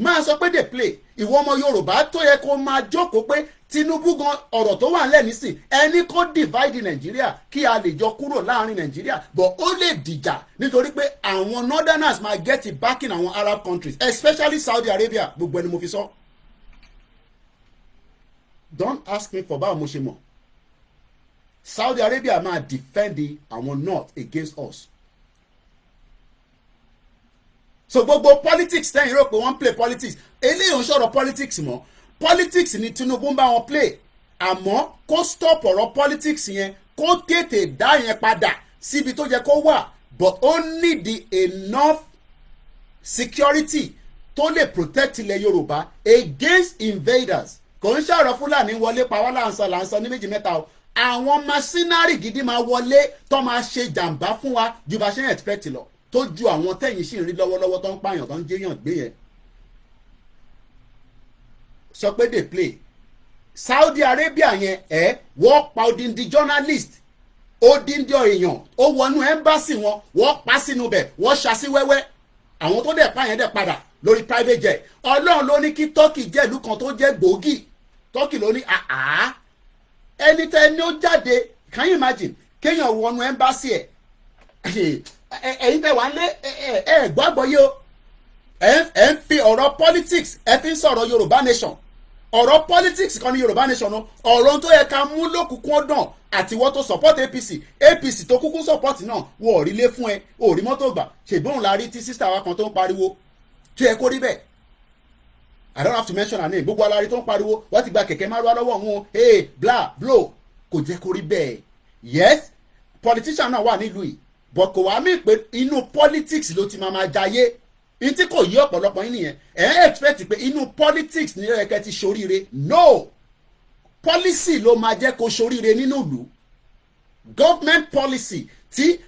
máa sọ pé dey play. Ìwọ ọmọ Yorùbá tó yẹ kó máa jókòó pé Tinubu gan ọ̀rọ̀ tó wà nílẹ̀ nísìn ẹni kó divide Nàìjíríà kí a lè jọ kúrò láàrin Nàìjíríà but ó lè dìjà nítorí pé àwọn northerners máa get it backing àwọn Arab countries especially Saudi Arabia. Gbogbo ẹni mo fi sọ. Don't ask me for báwo mo ṣe mọ̀. Saudi Arabia máa defend àwọn north against us. So gbogbo politics tẹ́yìn rò pé wọ́n play politics eléyìí ò ń sọ̀rọ̀ politics mọ́. Politics ni Tinubu ń bá wọn play àmọ́ kó stop ọ̀rọ̀ politics yẹn kó tètè dá yẹn padà síbi tó yẹ kó wà but ó need enough security tó lè protect ilẹ̀ Yorùbá against invaders. Kò ń ṣàrọ̀ Fúlàní wọlé pa wá láǹsọ ní méjì mẹ́ta o. Àwọn machinery gidi máa wọlé tó máa ṣe jàǹbá fún wa ju bá ṣe ń expect lọ tó ju àwọn tẹ̀yìn sì ń rí lọ́wọ́lọ́wọ́ tó ń pààyàn tó ń jẹ́yàn gbé yẹn. Sọ pé dey play. Saudi Arabia yẹn wọ́n pa odindi journalist odindi èèyàn ó wọnú embassy wọn wọ́n pa sínú bẹ̀ wọ́n ṣasí wẹ́wẹ́ àwọn tó dẹ̀ pààyàn dẹ̀ padà lórí private jet. Ọlọ́run ló ní kí Turkey jẹ́ ìlú kan tó jẹ́ gbòógì. Turkey ló ní ẹni tẹ́ ni ó jáde can you imagine kéèyàn wọnú embassy ẹ̀yin tẹ́ wà ń lé gbàgbọ́ yìí o ẹ̀ ń fi ọ̀rọ̀ politics ẹ̀ fi ń sọ̀rọ̀ Yorùbá nation. Ọ̀rọ̀ politics kan ní Yorùbá nation náà ọ̀rọ̀ tó yẹ ká mú lókùnkún ọ̀dàn àtiwọ́ tó support APC tó kúkú support náà wọ́n ò rí lé fún ẹ ò rí mọ́tò gbà ṣèbóhùn la rí tí sísá wa kan tó ń pariwo tí ẹ kó rí bẹ́ẹ̀. I don't have to mention her name. Gbogbo alárí tó ń pariwo wọ́n ti gba kẹ̀kẹ́ márùwá lọ́wọ́ wọn bla blow kò jẹ́ kó rí bẹ́ẹ̀. Yes politician náà wà nílùú yìí but kò wá mí pé inú politics ló ti máa jayé ní tí kò yí ọ̀pọ̀lọpọ̀ yín nìyẹn expect pé inú politics ní ẹ̀kẹ́ ti ṣoríire. No policy ló máa jẹ́ kó ṣoríire nínú ìlú. Government policy tí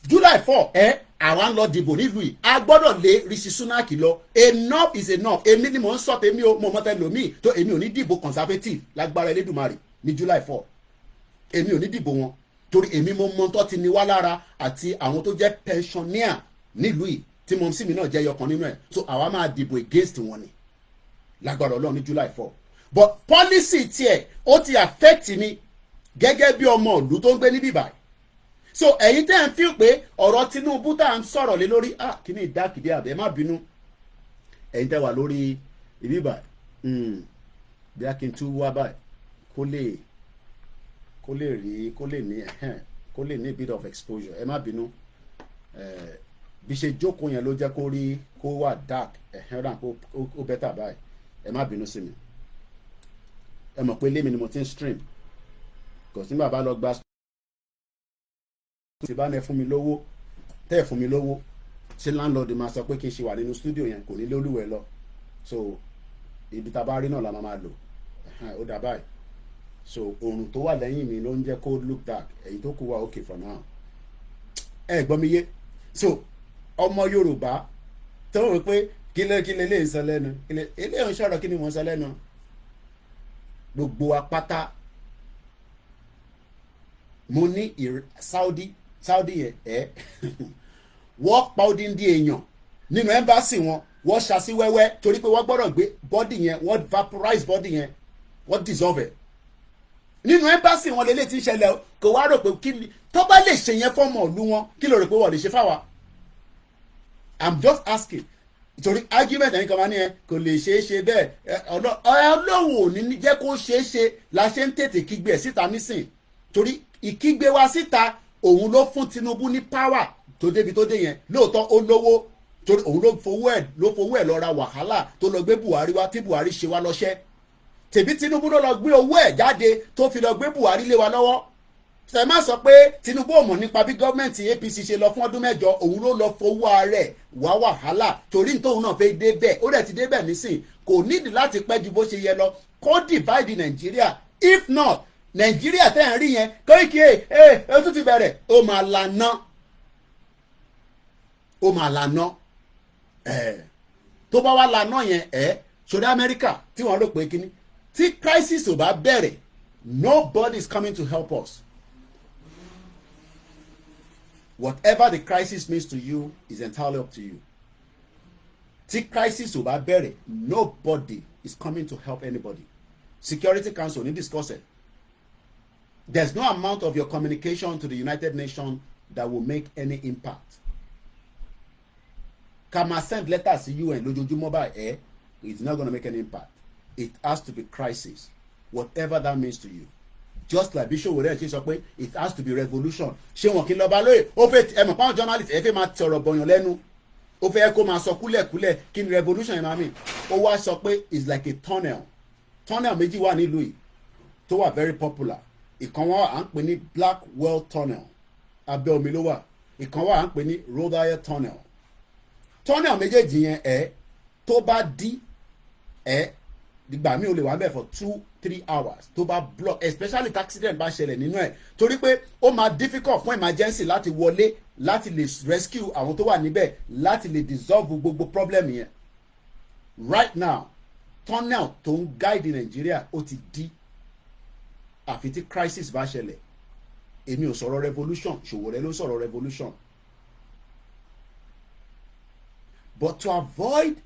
July 4 àwa ń lọ dìbò nílùú yìí a gbọ́dọ̀ lé Rishi Sunak lọ. Enough is enough. Èmi ni mò ń sọ tèmi o mo mọ tẹ́lẹ̀ omi tó èmi ò ní dìbò conservative lágbára Elédùmarè ní July 4. Èmi ò ní dìbò wọn torí èmi mo mọ tó ti ní wá lára àti àwọn tó jẹ́ pensioner nílùú yìí tí mo sì mi náà jẹ́ yọkan nínú ẹ̀ so àwa máa dìbò against wọn ni lágbára Ọlọ́run ní July 4. But policy tiẹ̀ ó ti affect mi gẹ́gẹ́ bí ọmọ ìlú tó ń gbé níbí báyìí. So ẹ̀yin tẹ́ ń feel pé ọ̀rọ̀ Tinubu tá à ń sọ̀rọ̀ lé lórí kí ni ìdákìdé àbẹ̀ má bínú ẹ̀yin tẹ́ wà lórí ibi báyìí bí a kì í tú wá báyìí kó lè ní bit of exposure ẹ má bínú bí ṣe jókòó yẹn ló jẹ́ kó rí kó wà dark ràn kó better báyìí ẹ má bínú sí mi ẹ mọ̀ pé lémi ni mo ti ń stream kò sí bàbá lọ gba tí bá ní ẹ fún mi lówó tẹ́ ẹ fún mi lówó ṣé landlord máa sọ pé kí n ṣe wà nínú studio yẹn kò ní lólúwẹ̀ lọ so ibi tá a bá rí náà la máa lò ó dà báyìí so oòrùn tó wà lẹ́yìn mi ló ń jẹ́ kó look dark èyí tó kù wá okay for now ẹ gbọ́ mi yé so ọmọ Yorùbá tó rò pé kílẹ̀ lè sọ lẹ́nu ilé ìhàn sọ̀rọ̀ kí ni wọ́n sọ lẹ́nu gbogbo apáta mo ní Saudi yẹn wọ́n pa odindi èèyàn nínú ẹ́mbásì wọn wọ́n ṣasí wẹ́wẹ́ torí pé wọ́n gbọ́dọ̀ gbé bọ́dì yẹn wọ́n vaporize bọ́dì yẹn wọ́n dissolve ẹ̀ nínú ẹ́mbásì wọn lélẹ̀ tí ń ṣẹlẹ̀ kò wá rò pé kí ni tó bá lè ṣe yẹn fọ́mọ ìlú wọn kí ló rò pé wọ́n lè ṣe fáwa. I'm just asking torí argument ẹ̀yin kan máa ní kò lè ṣeé ṣe bẹ́ẹ̀ Ọlọ́run ò ní jẹ́ kó ṣeé ṣe la ṣe ń tètè kígbe ẹ̀ síta nísìn torí ìkígbe wa síta òun ló fún Tinubu ní power tó débi tó dé yẹn lóòótọ́ ó lówó torí òun ló fowó ẹ̀ lọ ra wàhálà tó lọ gbé Buhari wá tí Buhari ṣe wá lọ́ṣẹ́ tèbí Tinubu ló lọ gbé owó ẹ̀ jáde tó fi lọ gbé Buhari lé wa lọ́wọ́ ṣe má sọ pé Tinubu ò mọ̀ nípa bí gọ́ọ̀mẹ̀ntì APC ṣe lọ fún ọdún mẹ́jọ òun ló lọ fowó ààrẹ wá wàhálà torí nítorí náà fẹ́ débẹ̀ ó dẹ̀ ti débẹ̀ nísìn kò nídìí láti pẹ́ ju bó ṣe yẹ lọ kó divide Nàìjíríà if not Nàìjíríà tẹ́ ń rí yẹn Koiki ó tún ti bẹ̀rẹ̀ ó máa lànà tó bá wá lànà yẹn ṣòdá Amẹ́ríkà tí wọ́n rò pé kíní tí crisis ò bá bẹ̀rẹ̀ nobody is coming to help us. Whatever the crisis means to you is entirely up to you. tí crisis ò bá bẹ̀rẹ̀ nobody is coming to help anybody. Security Council ní discuss it. There's no amount of your communication to the United Nations that will make any impact. Ká máa send letters sí UN lójoojúmọ́ báyìí it's not going to make any impact. It has to be crisis, whatever that means to you. Just like Bishop Wòrẹ́ ṣe sọ pé it has to be revolution. Ṣé wọn kì í lọ bá lóye ó fẹ́ ẹ mọ̀ pàwọn journalist ẹ fẹ́ máa tọrọ bọ̀yàn lẹ́nu ó fẹ́ kó máa sọ kúlẹ̀kúlẹ̀ kí ni revolution yẹn máa mean. Ó wá sọ pé it's like a tunnel méjì wà nílùú yìí tó wà very popular. Ìkan wà à ń pè ní Blackwell tunnel abẹ́ omi ló wà, ìkan wà à ń pè ní Rothier tunnel. Tunnel méjèèjì yẹn tó bá dí ìgbà mi ò lè wà bẹ́ẹ̀ for 2-3 hours tó bá block, especially if accident bá ṣẹlẹ̀ nínú ẹ̀ torí pé ó máa difficult fún emergency láti wọlé láti lè rescue àwọn tó wà níbẹ̀ láti lè dissolve gbogbo problem yẹn. Right now tunnel tó ń guide Nigeria ó ti dí àfi tí crisis bá ṣẹlẹ̀. Èmi ò sọ̀rọ̀ revolution, Sowore ló sọ̀rọ̀ revolution. But to avoid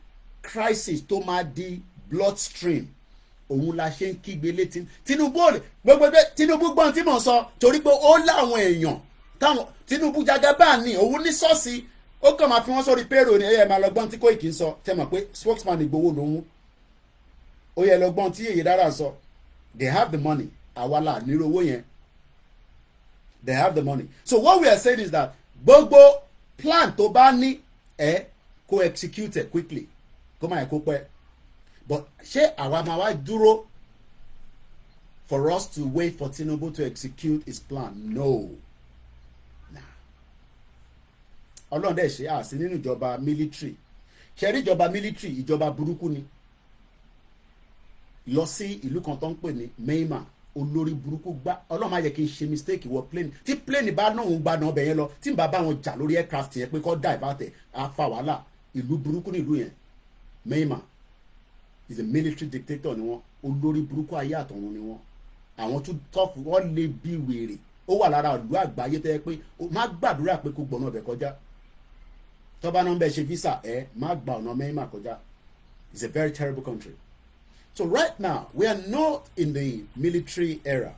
crisis tó máa di bloodstream òun la ṣe ń kígbe létí Tinubu gbọ́n tí mò ń sọ torí pé ó láwọn èèyàn táwọn Tinubu Jagaban ní òun ní ṣọ́ọ̀ṣì ó kàn máa fi wọ́n sórí payroll ní ẹ̀yẹ máa lọ́gbọ́n tí Koiki ń sọ tẹ́ mọ̀ pé spokesman Ìgbòho lòun ó yẹ lọ́gbọ́n tí Yèyé Dára sọ they have the money àwa là nírò owó yẹn they have the money. So what we are saying is that gbogbo plan tó bá ní kó execute it quickly kó máa kó pẹ́. But ṣé àwa máa wá dúró for us to wait for Tinubu to execute his plan? No. Ọlọ́run dẹ̀ ṣe àṣì nínú ìjọba military. Ṣé rí ìjọba military ìjọba burúkú ni? Lọ sí ìlú kan tó ń pè ní Myanmar olórí burúkú gbá Ọlọ́run máa yẹ kí n ṣe mistake wọ plane tí plane bá náà ń gba náà ọbẹ̀ yẹn lọ tí n bá bá wọn jà lórí aircraft yẹn pé kọ́ divert ẹ̀ á fa wàhálà. Ìlú burúkú ní ìlú yẹn Myanmar is a military dictator ni wọn olórí burúkú ayé àtọ̀run ni wọn àwọn tún tọ́pù wọ́n lè bí wèrè ó wà lára ìlú àgbáyé tẹ́ pé má gbàdúrà pé kó gbọ́nà ọbẹ̀ kọjá tọ́ba náà ń bẹ ṣe visa má gba ọ̀nà Myanmar kọjá. It's a very terrible country. So right now we are not in the military era,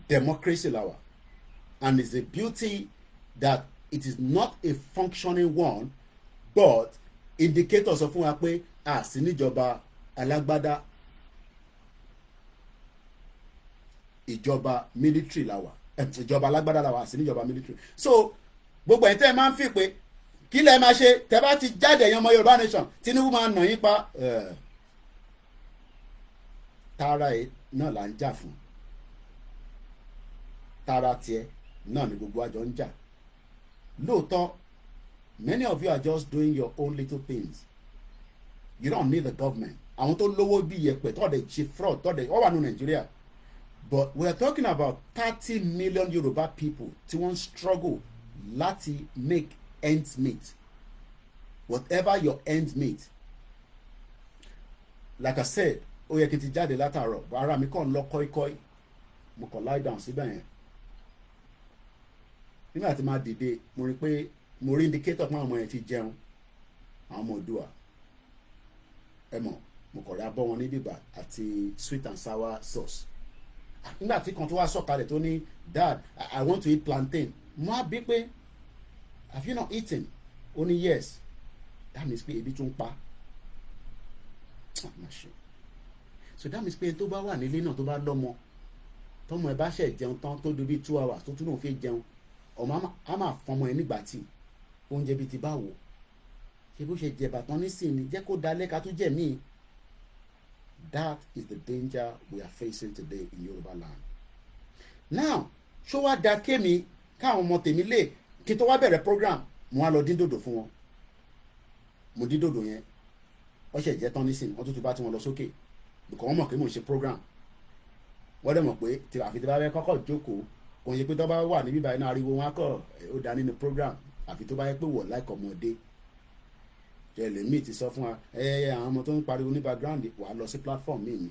democracy lawa, and it's a beauty that it is not a functioning one, but indicators of fún wa pé sí níjọba alágbádá ìjọba military lawa ìjọba alágbádá lawa sí níjọba military. So gbogbo ẹ̀ tẹ́ ẹ máa ń fi pé kí lẹ máa ṣe tẹ́ bá ti jáde ẹ̀yàn ọmọ Yorùbá nation Tinubu máa nà yín pa tara ẹ̀ náà là ń jà fún tara tiẹ̀ náà ni gbogbo àjọ ń jà lóòótọ́. Many of you are just doing your own little things. You don't need the government. Àwọn tó lówó bí yẹpẹ̀ tọ́dẹ̀ ṣe fraud tọ́dẹ̀ ó wà ní Nigeria. But we are talking about 30 million Yoruba people tí wọ́n struggle láti make ends meet. Whatever your ends meet. Like I said, ó yẹ kí n ti jáde látàárọ̀ bọ̀ ara mi kàn lọ kọ́íkọ́í mo kàn lie down síbẹ̀ yẹn. Nígbà tí máa dìde mo rí pé mo rí indicator pé àwọn ọmọ yẹn ti jẹun àwọn ọmọ Oòduà mo kọ̀ ra bọ́ wọn ní bíbà àti sweet and sour sauce. Nígbà tí kan tó wá sọ̀kalẹ̀ tó ní dad I want to eat plantain mo á bí pé have you not eaten? Ó ní yes. That means pé ebi tún pa. So that means pé tó bá wà nílé náà tó bá lọ́mọ tọ́mọ ẹ bá ṣẹ̀ jẹun tán tó dúbí 2 hours tó tún náà fi jẹun ọmọ á máa fọmọ ẹ nígbà tí oúnjẹ bíi ti bá wò ṣé bó ṣe jẹ bàtán nísìnyí jẹ́ kó dalẹ́ ká tún jẹ míì. That is the danger we are facing today in Yoruba land. Now ṣó wá da kémi káwọn ọmọ tèmi lè kí tó wá bẹ̀rẹ̀ program mo wá lọ dín dòdò fún wọn mo dín dòdò yẹn wọ́n ṣe jẹ́ tán nísìnyí wọ́n tún ti bá tí wọ́n lọ sókè bùkọ́ wọ́n mọ̀ pé mò ń ṣe program wọ́n dẹ̀ mọ̀ pé àfi tí bá fẹ́ kọ́kọ́ jókòó kò ń ṣe pé tó bá wà níbí báyìí náà ariwo wọn á kọ́ ó dá nínú program àfi tó bá yẹ pé wọ̀ láìkọ̀ ọmọdé ẹlẹ́mìí ti sọ fún wa àwọn ọmọ tó ń pariwo ní background wà lọ sí platform míì ni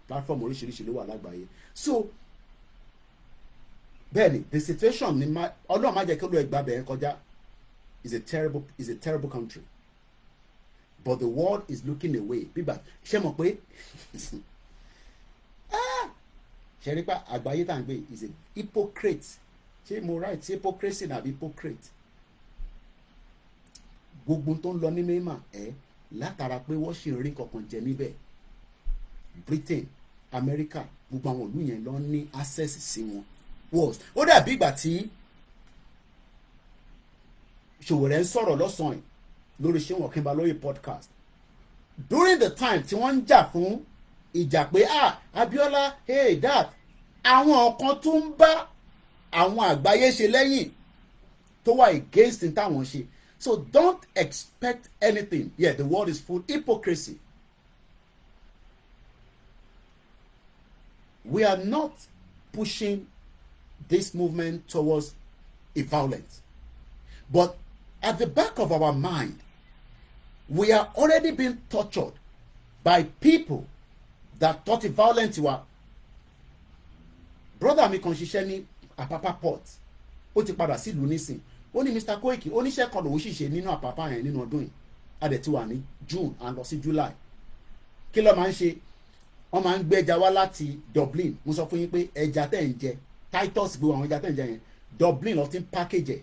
platform oríṣiríṣi ló wà lágbàáyé. So bẹ́ẹ̀ni the situation ni Ọlọ́run má jẹ́ kí olú ẹgbàá bẹ̀rẹ̀ kọjá is a terrible country but the world is looking away. Bíbà ṣé mọ̀ pé ṣe rí pa àgbáyé tá à ń gbé is a hypocrite. Ṣé mo right? Ṣé hypocrisy nàbí hypocrite? Gbogbo tó ń lọ ní mímà látara pé wọ́n ṣe rí kankan jẹ níbẹ̀. Britain, America, gbogbo àwọn ìlú yẹn lọ ní access sí wọn. Worse, ó dàbí ìgbà tí Ṣòwòrẹ́ ń sọ̀rọ̀ lọ́sàn-án lórí Ṣéun Ọ̀kínbá lórí podcast during the time tí wọ́n ń jà fún ìjà pé Abiola hey that àwọn kan tó ń bá àwọn àgbáyé ṣe lẹ́yìn tó wà against ní táwọn ṣe. So don't expect anything. Yeah, the world is full of hypocrisy. We are not pushing this movement towards a violence. But at the back of our mind, we are already being tortured by people that thought violence were. Brother mi kan ṣiṣẹ́ ní Apapa port. Ó ti padà sí ìlú nísìn. Ó ní Mr. Koiki, oníṣẹ́ kan lòun ṣìṣe nínú Apapa yẹn nínú ọdún yìí. A dẹ̀ ti wà ní June and lọ sí July. Kí ló máa ń ṣe? Wọ́n máa ń gbé ẹja wá láti Dublin. Mo sọ fún yín pé ẹja tẹ̀ ń jẹ Titus gbogbo àwọn ẹja tẹ̀ ń jẹ yẹn Dublin lọ ti ń package ẹ̀.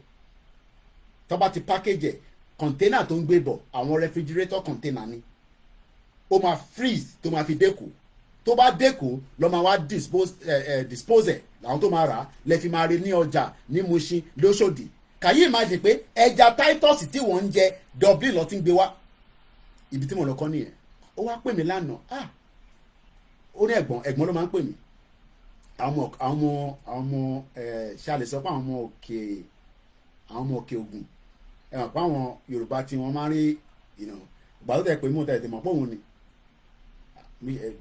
Tó bá ti package ẹ̀ container tó ń gbé bọ̀ àwọn refrigerator container ni. Ó máa freeze tó máa fi dẹ́kù. Tó bá dẹ́kù lọ́ máa wá dispose ẹ̀ àwọn tó máa rà á lẹ́ fi máa rí ní ọjà ní Mushin lóṣòdì. Kàyí imagine pé ẹja Titus tí wọ́n ń jẹ Dublin lọ ti ń gbé wá. Ibi tí mo lọ kọ́ nìyẹn. Ó wá pè mí lánàá ó ní ẹ̀gbọ́n ló máa ń pè mí àwọn ọmọ ṣàlẹ̀ sọ pé àwọn ọmọ òkè Ògùn ẹ̀wọ̀n pé àwọn Yorùbá tí wọ́n máa ń rí ìgbà tó tẹ̀ pé mú tẹ̀ mọ̀ pé òun ni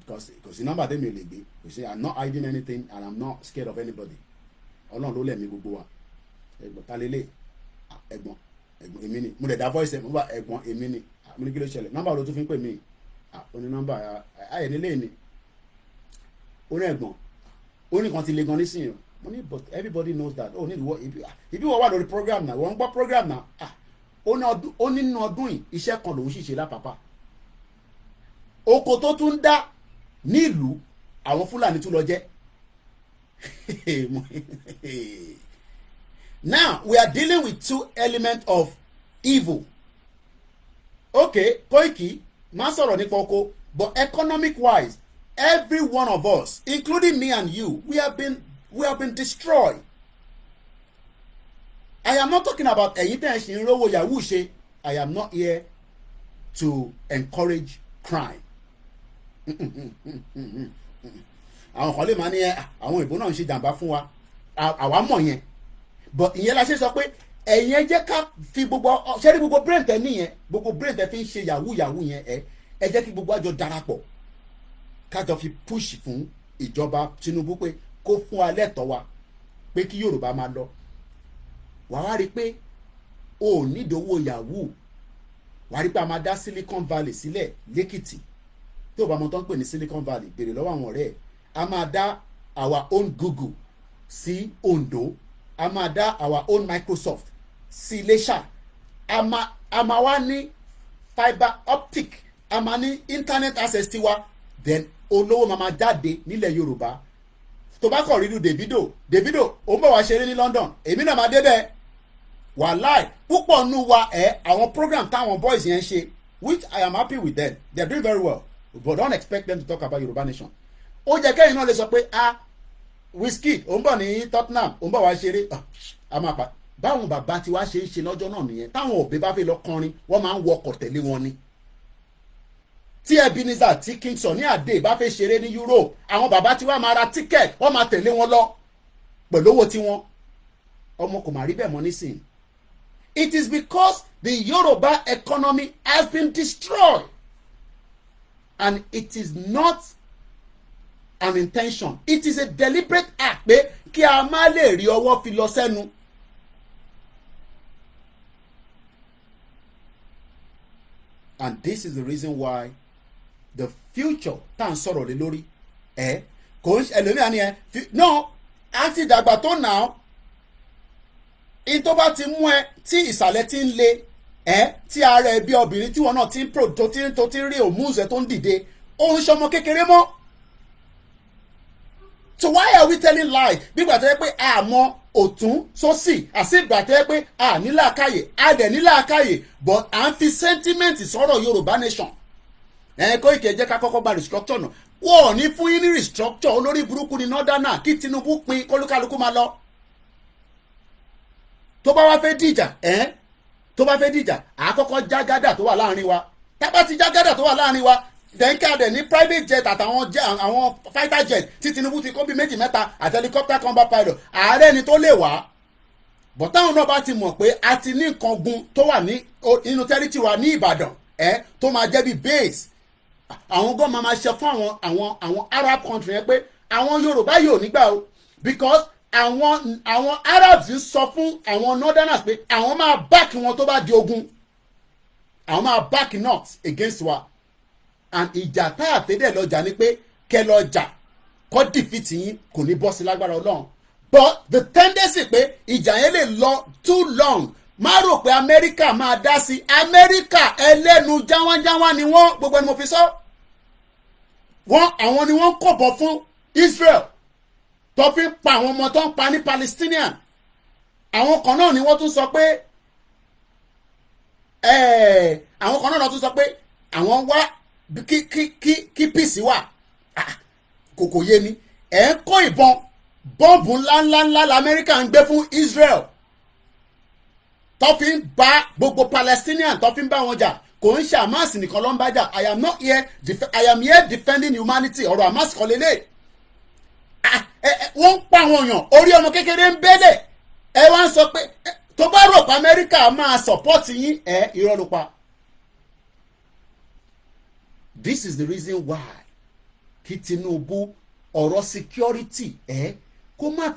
kò sí nọ́mbà tẹ́mi ò lè gbé kò sí I'm not hiding anything and I'm not scared of anybody Ọlọ́run ló lẹ̀mí gbogbo wa ẹ̀gbọ́n ta lélẹ̀ ẹ̀gbọ́n èmi ni mo lè dá voice ẹ̀ mo bá ẹ̀gbọ́n èmi ni mo ní kí ló ṣẹlẹ̀ nọ́mbà ló tún fi ń pè mí ó ní nọ́mbà ayẹ̀ nílé ni ó ní ẹ̀gbọ́n ó ní kan ti le gan nísìnyí mo ní but everybody knows that ó ní ibi wọ́n wà lórí program náà wọ́n ń gbọ́ program náà ó ní nínú ọdún yìí iṣẹ́ kan lòún ṣìṣe lápapá oko tó tún dá nílùú àwọn Fúlàní tún lọ jẹ́ now we are dealing with two elements of evil. Okay, Koiki má sọ̀rọ̀ nípa oko but economic wise every one of us including me and you we have been destroyed. I am not talking about ẹ̀yin tẹ́ ẹ̀ ṣe ń rówó yahoo ṣe. I am not here to encourage crime. Àwọn kan lè máa ní àwọn ìbò náà ń ṣe jàǹbá fún wa àwa mọ̀ yẹn but ìyẹn la ṣe sọ pé ẹ̀yin ẹ jẹ́ ká fi gbogbo ṣẹ́rí gbogbo brain tẹ níyẹn gbogbo brain tẹ fi ń ṣe yahoo yẹn ẹ jẹ́ kí gbogbo àjọ darapọ̀ kájọ fi push fún ìjọba Tinubu pé kó fún wa lẹ́tọ̀ọ́ wa pé kí Yorùbá máa lọ wàá wá rí i pé o ò nídìí owó yahoo wàá rí i pé a máa dá Silicon Valley sílẹ̀ lẹ́kìtì tó bá mọ tó ń pè ní Silicon Valley béèrè lọ́wọ́ àwọn ọ̀rẹ́ ẹ̀ a máa dá our own Google sí Ondo a máa dá our own Microsoft sí Iléṣà a máa wá ní fibre optic a máa ní internet access tiwa then olówó máa jáde nílẹ̀ Yorùbá tó bá kọ̀ rírú Davido ó ń bọ̀ wá ṣeré ní London èmi náà máa débẹ̀ wàláì púpọ̀ nù wa àwọn program táwọn boys yẹn ṣe which I am happy with them they are doing very well but don't expect them to talk about Yorùbá nation. Ó jẹ́ kẹ́yìn náà lè sọ pé Wizkid ó ń bọ̀ ní Tottenham ó ń bọ̀ wá ṣeré a máa pa báwọn bàbá tí wàá ṣe ń ṣe lọ́jọ́ náà nìyẹn táwọn òbí bá fẹ́ lọ kọrin wọ́n máa ń wọkọ̀ tẹ̀lé wọn ni. Tí Ebenezer tí Kingston ní Adé bá fẹ́ ṣeré ní Europe àwọn bàbá tí wàá máa ra ticket wọ́n máa tẹ̀lé wọn lọ pẹ̀lú owó tiwọn ọmọ kò máa rí bẹ́ẹ̀ mọ́ nísìnyí. It is because the Yoruba economy has been destroyed and it is not an intention it is a deliberate act pé kí a má lè rí ọwọ́ fi lọ sẹ́nu. And this is the reason why the future tá à ń sọ̀rọ̀ lé lórí kò ń ẹlòmíà ni no a ti dàgbà tó nà án in tó bá ti mú ẹ tí ìsàlẹ̀ ti ń le tí ara ẹ bí obìnrin tí wọn náà ti ń pro tó ti ń rí òmùsẹ̀ tó ń dìde ó ń ṣọmọ kékeré mọ́. So why are we telling lies? Bí gbà tó yẹ pé àmọ́ òtún sósì àti ìgbà tó yẹ pé a ní làákàyè a dẹ̀ ní làákàyè but à ń fi sentiment sọ̀rọ̀ Yorùbá nation. Koiki jẹ́ ká kọ́kọ́ gba restructure náà wọ́n ò ní fún yín ní restructure olórí burúkú ní northerner kí Tinubu pín kólúkálukú máa lọ. Tó bá wá fẹ́ dìjà tó bá fẹ́ dìjà àkọ́kọ́ jágádà tó wà láàrin wa tábà ti jágádà tó wà láàrin wa dẹ́ńkàdẹ̀ ní private jet àtàwọn àwọn fighter jet tí Tinubu ti kó bí méjì mẹ́ta àti helicopter combat pilot ààrẹ ni tó lè wá but táwọn náà bá ti mọ̀ pé a ti ní nǹkan gun tó wà ní inú tẹ́rítì wa ní Ìbàdàn tó máa jẹ́ bí base àwọn gan máa ṣe fún àwọn Arab country yẹn pé àwọn Yorùbá yóò nígbà o because àwọn Arabs ń sọ fún àwọn northerners pé àwọn máa back wọn tó bá di ogun àwọn máa back north against wa and ìjà tá àtẹ́dẹ̀ lọ́jà ni pé kẹ́ lọ́jà kọ́ defeat yín kò ní bọ́ sí lágbára Ọlọ́run but the tendency pé ìjà yẹn lè lọ too long má rò pé Amẹ́ríkà máa dá sí Amẹ́ríkà ẹlẹ́nu jáwánjáwán ni wọ́n gbogbo ẹni mo fi sọ àwọn ni wọ́n kọ̀bọ̀ fún Israel tó fi ń pa àwọn ọmọ tó ń pa ní Palestinian àwọn kan náà ni wọ́n tún sọ pé àwọn kan náà tún sọ pé àwọn wá kí peace wà kò yé mi ń kó ìbọn bọ́ọ̀bù ńláńláńlá lamẹ́ríkà ń gbé fún Israel tó fi ń bá gbogbo Palestinian tó fi ń bá wọn jà kò ń ṣe Hamas nìkan ló ń bá jà I am here defending humanity ọ̀rọ̀ Hamas kọ́ lélẹ̀ wọ́n ń pa àwọn èèyàn orí ọmọ kékeré ń bẹ́lẹ̀ wá ń sọ pé tó bá rò pé Amẹ́ríkà máa support yín irọ́ ló pa. This is the reason why kí Tinubu ọ̀rọ̀ security kó má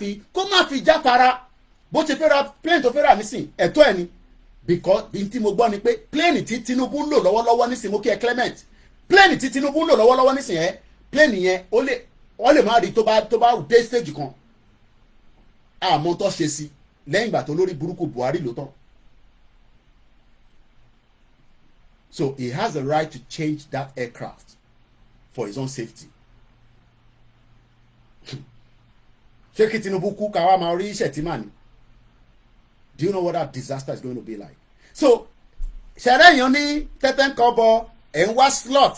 fi jáfara bó ti fẹ́ ra plane tó fẹ́ rà nísìn ẹ̀tọ́ ẹ̀ ni because bí tí mo gbọ́ ni pé plane tí Tinubu ń lò lọ́wọ́lọ́wọ́ nísìn mo kí ẹ Clement plane tí Tinubu ń lò lọ́wọ́lọ́wọ́ nísìn plane yẹn ó lè má rí tó bá dé stage kan àmọ́ tó ṣe sí lẹ́yìn ìgbà tó lórí burúkú Buhari ló tán. So he has the right to change that aircraft for his own safety. Ṣé kí Tinubu kú ká wá máa rí Shettima ni? Do you know what that disaster is going to be like? So ṣẹ̀rẹ̀ èèyàn ní tẹ́tẹ́ ń kọ́ bọ ẹ̀ ń wá slot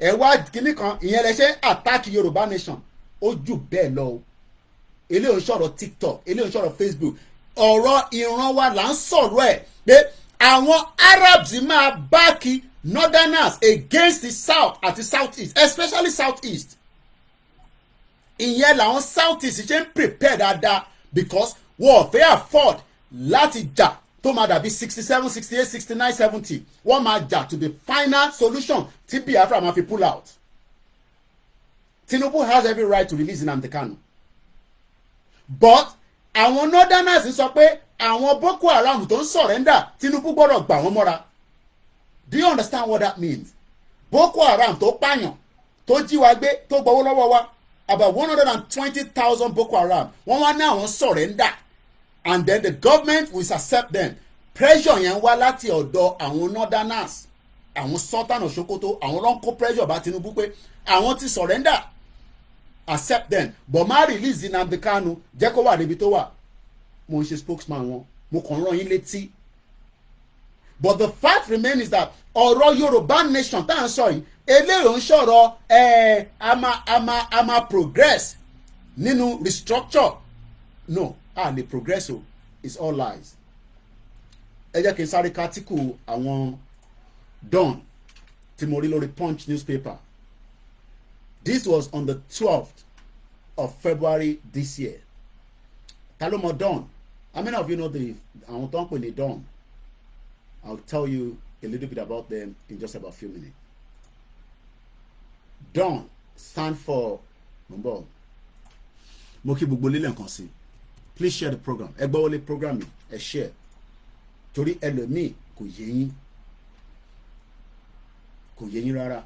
ẹ̀ wá kíní kan ìyẹn lẹ ṣe attack Yorùbá nation ó jù bẹ́ẹ̀ lọ o. Eléyìí ò ń sọ̀rọ̀ TikTok eléyìí ò ń sọ̀rọ̀ Facebook ọ̀rọ̀ ìran wa là ń sọ̀rọ̀ ẹ̀ pé àwọn Arabs máa báàkì northerners against the south àti southeast especially southeast ìyẹn làwọn southeast ṣe ń prepare dáadáa because wọ́n ò fẹ́ afford láti jà tó máa dàbí 67 68 69 70 wọ́n máa jà to the final solution tí Biafra máa fi pull out. Tinubu has every right to release Nnamdi Kanu but àwọn northerners sọ pé àwọn Boko Haram tó ń surrender Tinubu gbọ́dọ̀ gbà wọ́n mọ́ra. Do you understand what that means? Boko Haram tó pààyàn tó jí wa gbé tó gbowó lọ́wọ́ wa about 120,000 Boko Haram wọ́n wá ní àwọn surrender and then the government will accept them. Pressure yẹn wá láti ọ̀dọ̀ àwọn northerners àwọn Sultan of Sokoto àwọn ló ń kó pressure bá Tinubu pé àwọn ti surrender accept them but má release Nnamdi Kanu jẹ́ kó wà níbi tó wà. Mo ń ṣe spokesman wọn mo kàn rán yín létí but the fact remains is that ọ̀rọ̀ Yorùbá nation tá à ń sọ yìí eléyìí ń sọ̀rọ̀ a máa progress nínú restructure no lè progress o it's all lies. Ẹ jẹ́ kí n sáré kátìkù àwọn Dawn tí mo rí lórí Punch newspaper. This was on the 12th of February this year. Ta ló mọ̀ Dawn? How many of you know àwọn tó ń pè ní Dawn? I'll tell you a little bit about them in just about a few minutes. Dawn stand for mo kí gbogbo lílẹ̀ nǹkan sí. Please share the program. Ẹ gbọ́ wọlé program mi ẹ share torí ẹlòmíì kò yé yín rárá.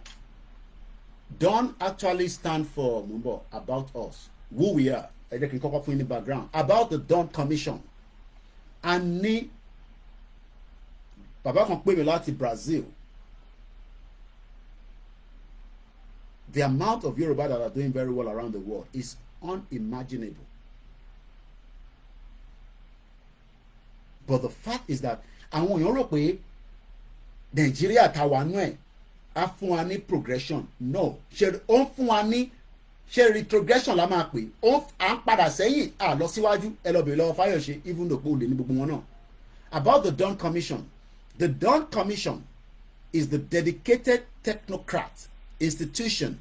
Dawn actually stand for about us who we are. Ẹ jẹ́ kí n kọ́kọ́ fún yín ní background about the Dawn Commission. A ní bàbá kan pè mí láti Brazil. The amount of Yoruba that are doing very well around the world is unimaginable. But the fact is that àwọn èèyàn rò pé Nàìjíríà táwa nú ẹ̀ á fún wa ní progression. No, ṣe ó ń fún wa ní ṣe retrogression la máa pè à ń padà sẹ́yìn à lọ síwájú ẹ lọ bèèrè lọ́wọ́ Fáyọ̀ṣe even though pé olè ní gbogbo wọn náà. About the Dawn Commission. The Dawn Commission is the dedicated technocrat institution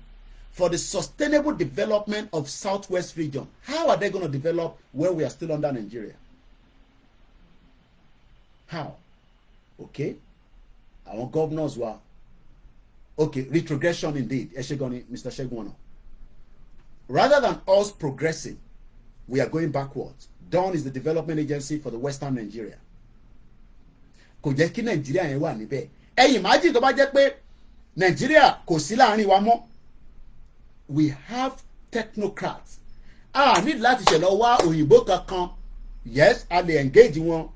for the sustainable development of Southwest region. How are they going to develop when we are still under Nigeria? How? Okay. Our governors were okay, retrogression indeed. Eshegoni, Mr. Shegwano. Rather than us progressing, we are going backwards. Dawn is the development agency for the Western Nigeria. Kò jẹ́ kí Nàìjíríà yẹn wà níbẹ̀. Ẹ imagine tó bá jẹ́ pé Nàìjíríà kò sí láàrin wa mọ́. We have technocrats. Need láti ṣe lọ wá òyìnbó kankan. Yes, a lè engage wọn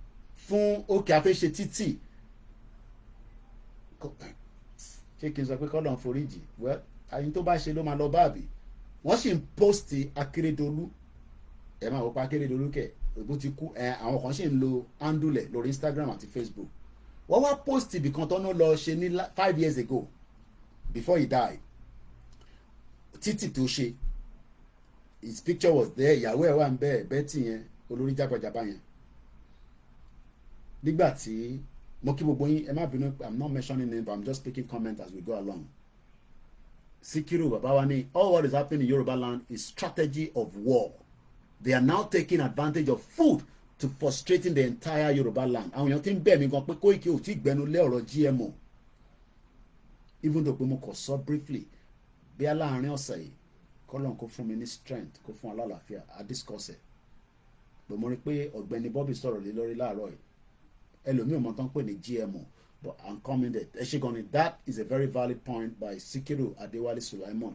fún òkè afẹ́ṣe títì. Ṣé kí n sọ pé kọ́ lọ́n foríjì? Well, àyìn tó bá ṣe ló máa lọ báàbí. Wọ́n sì ń post Akérédolú. Ẹ máa wò pa Akérédolú kẹ̀. Òbó ti kú. Àwọn kan sì ń lo handle lórí Instagram àti Facebook. Wọ́n wá post ibìkan tó ń lọ ṣe ní 5 years ago before he died. Títì tó ṣe. His picture was there. Ìyàwó ẹ̀ wà ń bẹ́ẹ̀ Betty yẹn olórí jágbàjàbá yẹn. Nígbà tí mo kí gbogbo yín ẹ má bínú I'm not mentioning name but I'm just speaking comment as we go along. Sikiru bàbá wa ní all what is happening in Yoruba land is strategy of war. They are now taking advantage of food to frustrating the entire Yoruba land. Àwọn èèyàn ti ń bẹ̀ mí gan pé Koiki ò tí gbẹnu lé ọ̀rọ̀ GMO. Even though pé mo kò sọ briefly bí aláàárín ọ̀sẹ̀ yìí kọ́lọ́n kó fún mi ní strength kó fún alálàáfíà a discuss ẹ̀. Bó mo rí pé ọ̀gbẹ́ni Bobby sọ̀rọ̀ lé lórí láàárọ̀ yìí. Ẹlòmíì ò mọ̀ tán pè ní GMO. But I'm coming there. Eshegoni, that is a very valid point by Sikiru Adewale Sulaiman.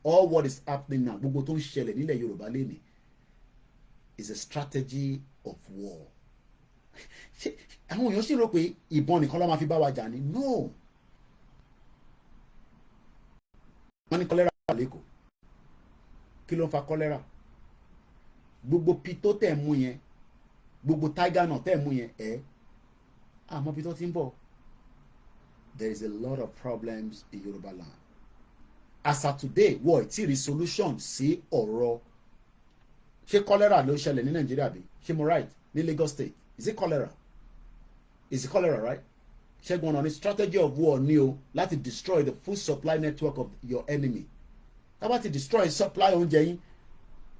All what is happening now, gbogbo tó ń ṣẹlẹ̀ nílẹ̀ Yorùbá lẹ́nìí, is a strategy of war. Àwọn èèyàn sì rò pé ìbọn nìkan ló máa fi bá wa jà ní. No. Wọ́n ní kọ́lẹ́rà wà lẹ́kọ̀ọ́. Kí ló ń fa kọ́lẹ́rà? Gbogbo pitó tẹ̀ mú yẹn, gbogbo tiger náà tẹ̀ mú yẹn, àmọ́ pitó ti ń bọ̀. There is a lot of problems in Yoruba land. As of today, wọ́n ti rí solution sí ọ̀rọ̀ ṣé cholera ló ṣẹlẹ̀ ní Nàìjíríà bí? Ṣé mo right? Ní Lagos State. Is it cholera? Is it cholera, right? Ṣẹ́gun ọ̀nà ní strategy of war ní o láti destroy the food supply network of your enemy. Tá bá ti destroy supply oúnjẹ yín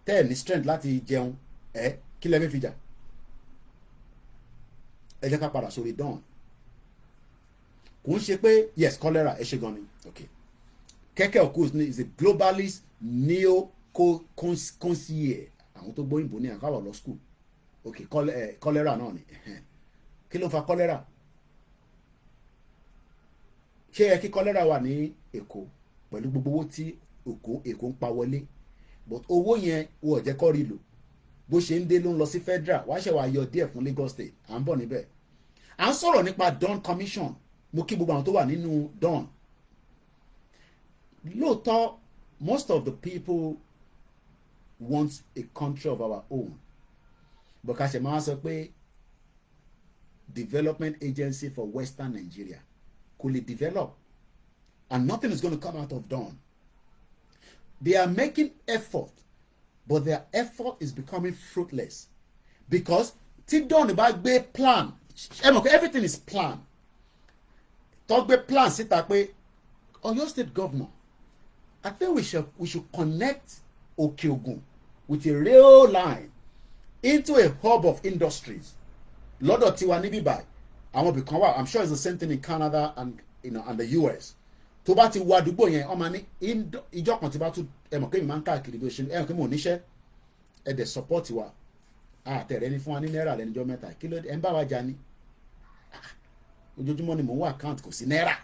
tẹ́ ẹ̀ ní strength láti jẹun kí lẹ́mí fi jà? Ẹ jẹ́ ká padà sórí Dawn. Kò ń ṣe pé yes cholera ẹ ṣe gan ni okay Keke Okosun is a globalist neo-concierge àwọn tó gbóyìnbó ní àkàwọ̀ lọ school okay cholera náà ni kí ló fa cholera ṣé yẹ kí cholera wà ní Èkó pẹ̀lú gbogbo owó tí Èkó ń pa wọlé but owó yẹn wọ́n jẹ́ kọ́ rí lò bó ṣe ń dé ló ń lọ sí federal wá ṣe wá yọ díẹ̀ fún Lagos State à ń bọ̀ níbẹ̀ à ń sọ̀rọ̀ nípa Dawn Commission mo kí gbogbo àwọn tó wà nínú Dawn lóòótọ́ most of the people want a country of our own but ká ṣe máa sọ pé development agency for Western Nigeria kò lè develop and nothing is going to come out of Dawn. They are making effort but their effort is becoming fruitless because tí Dawn bá gbé plan everything is planned. Tó gbé plan síta pé Ọ̀yọ́ state governor I think we should connect Òkè-Ògùn with a rail line into a hub of industries. Lọ́dọ̀ tiwa níbí báyìí àwọn ibì kan wà I'm sure it's the same thing in Canada and and the US. Tó bá ti wá àdúgbò yẹn ọmọ ní ìjọ kan tí bá tún kémi máa ń káàkiri bí o ṣe kí mo níṣẹ́ ẹ̀dẹ̀ support wa àtẹ̀rẹ́ ní fún wa ní náírà lẹ́nijọ́ mẹ́ta kí ló ẹ̀ ń bá wa jà ní ojoojúmọ́ ni mò ń wá account kò sí náírà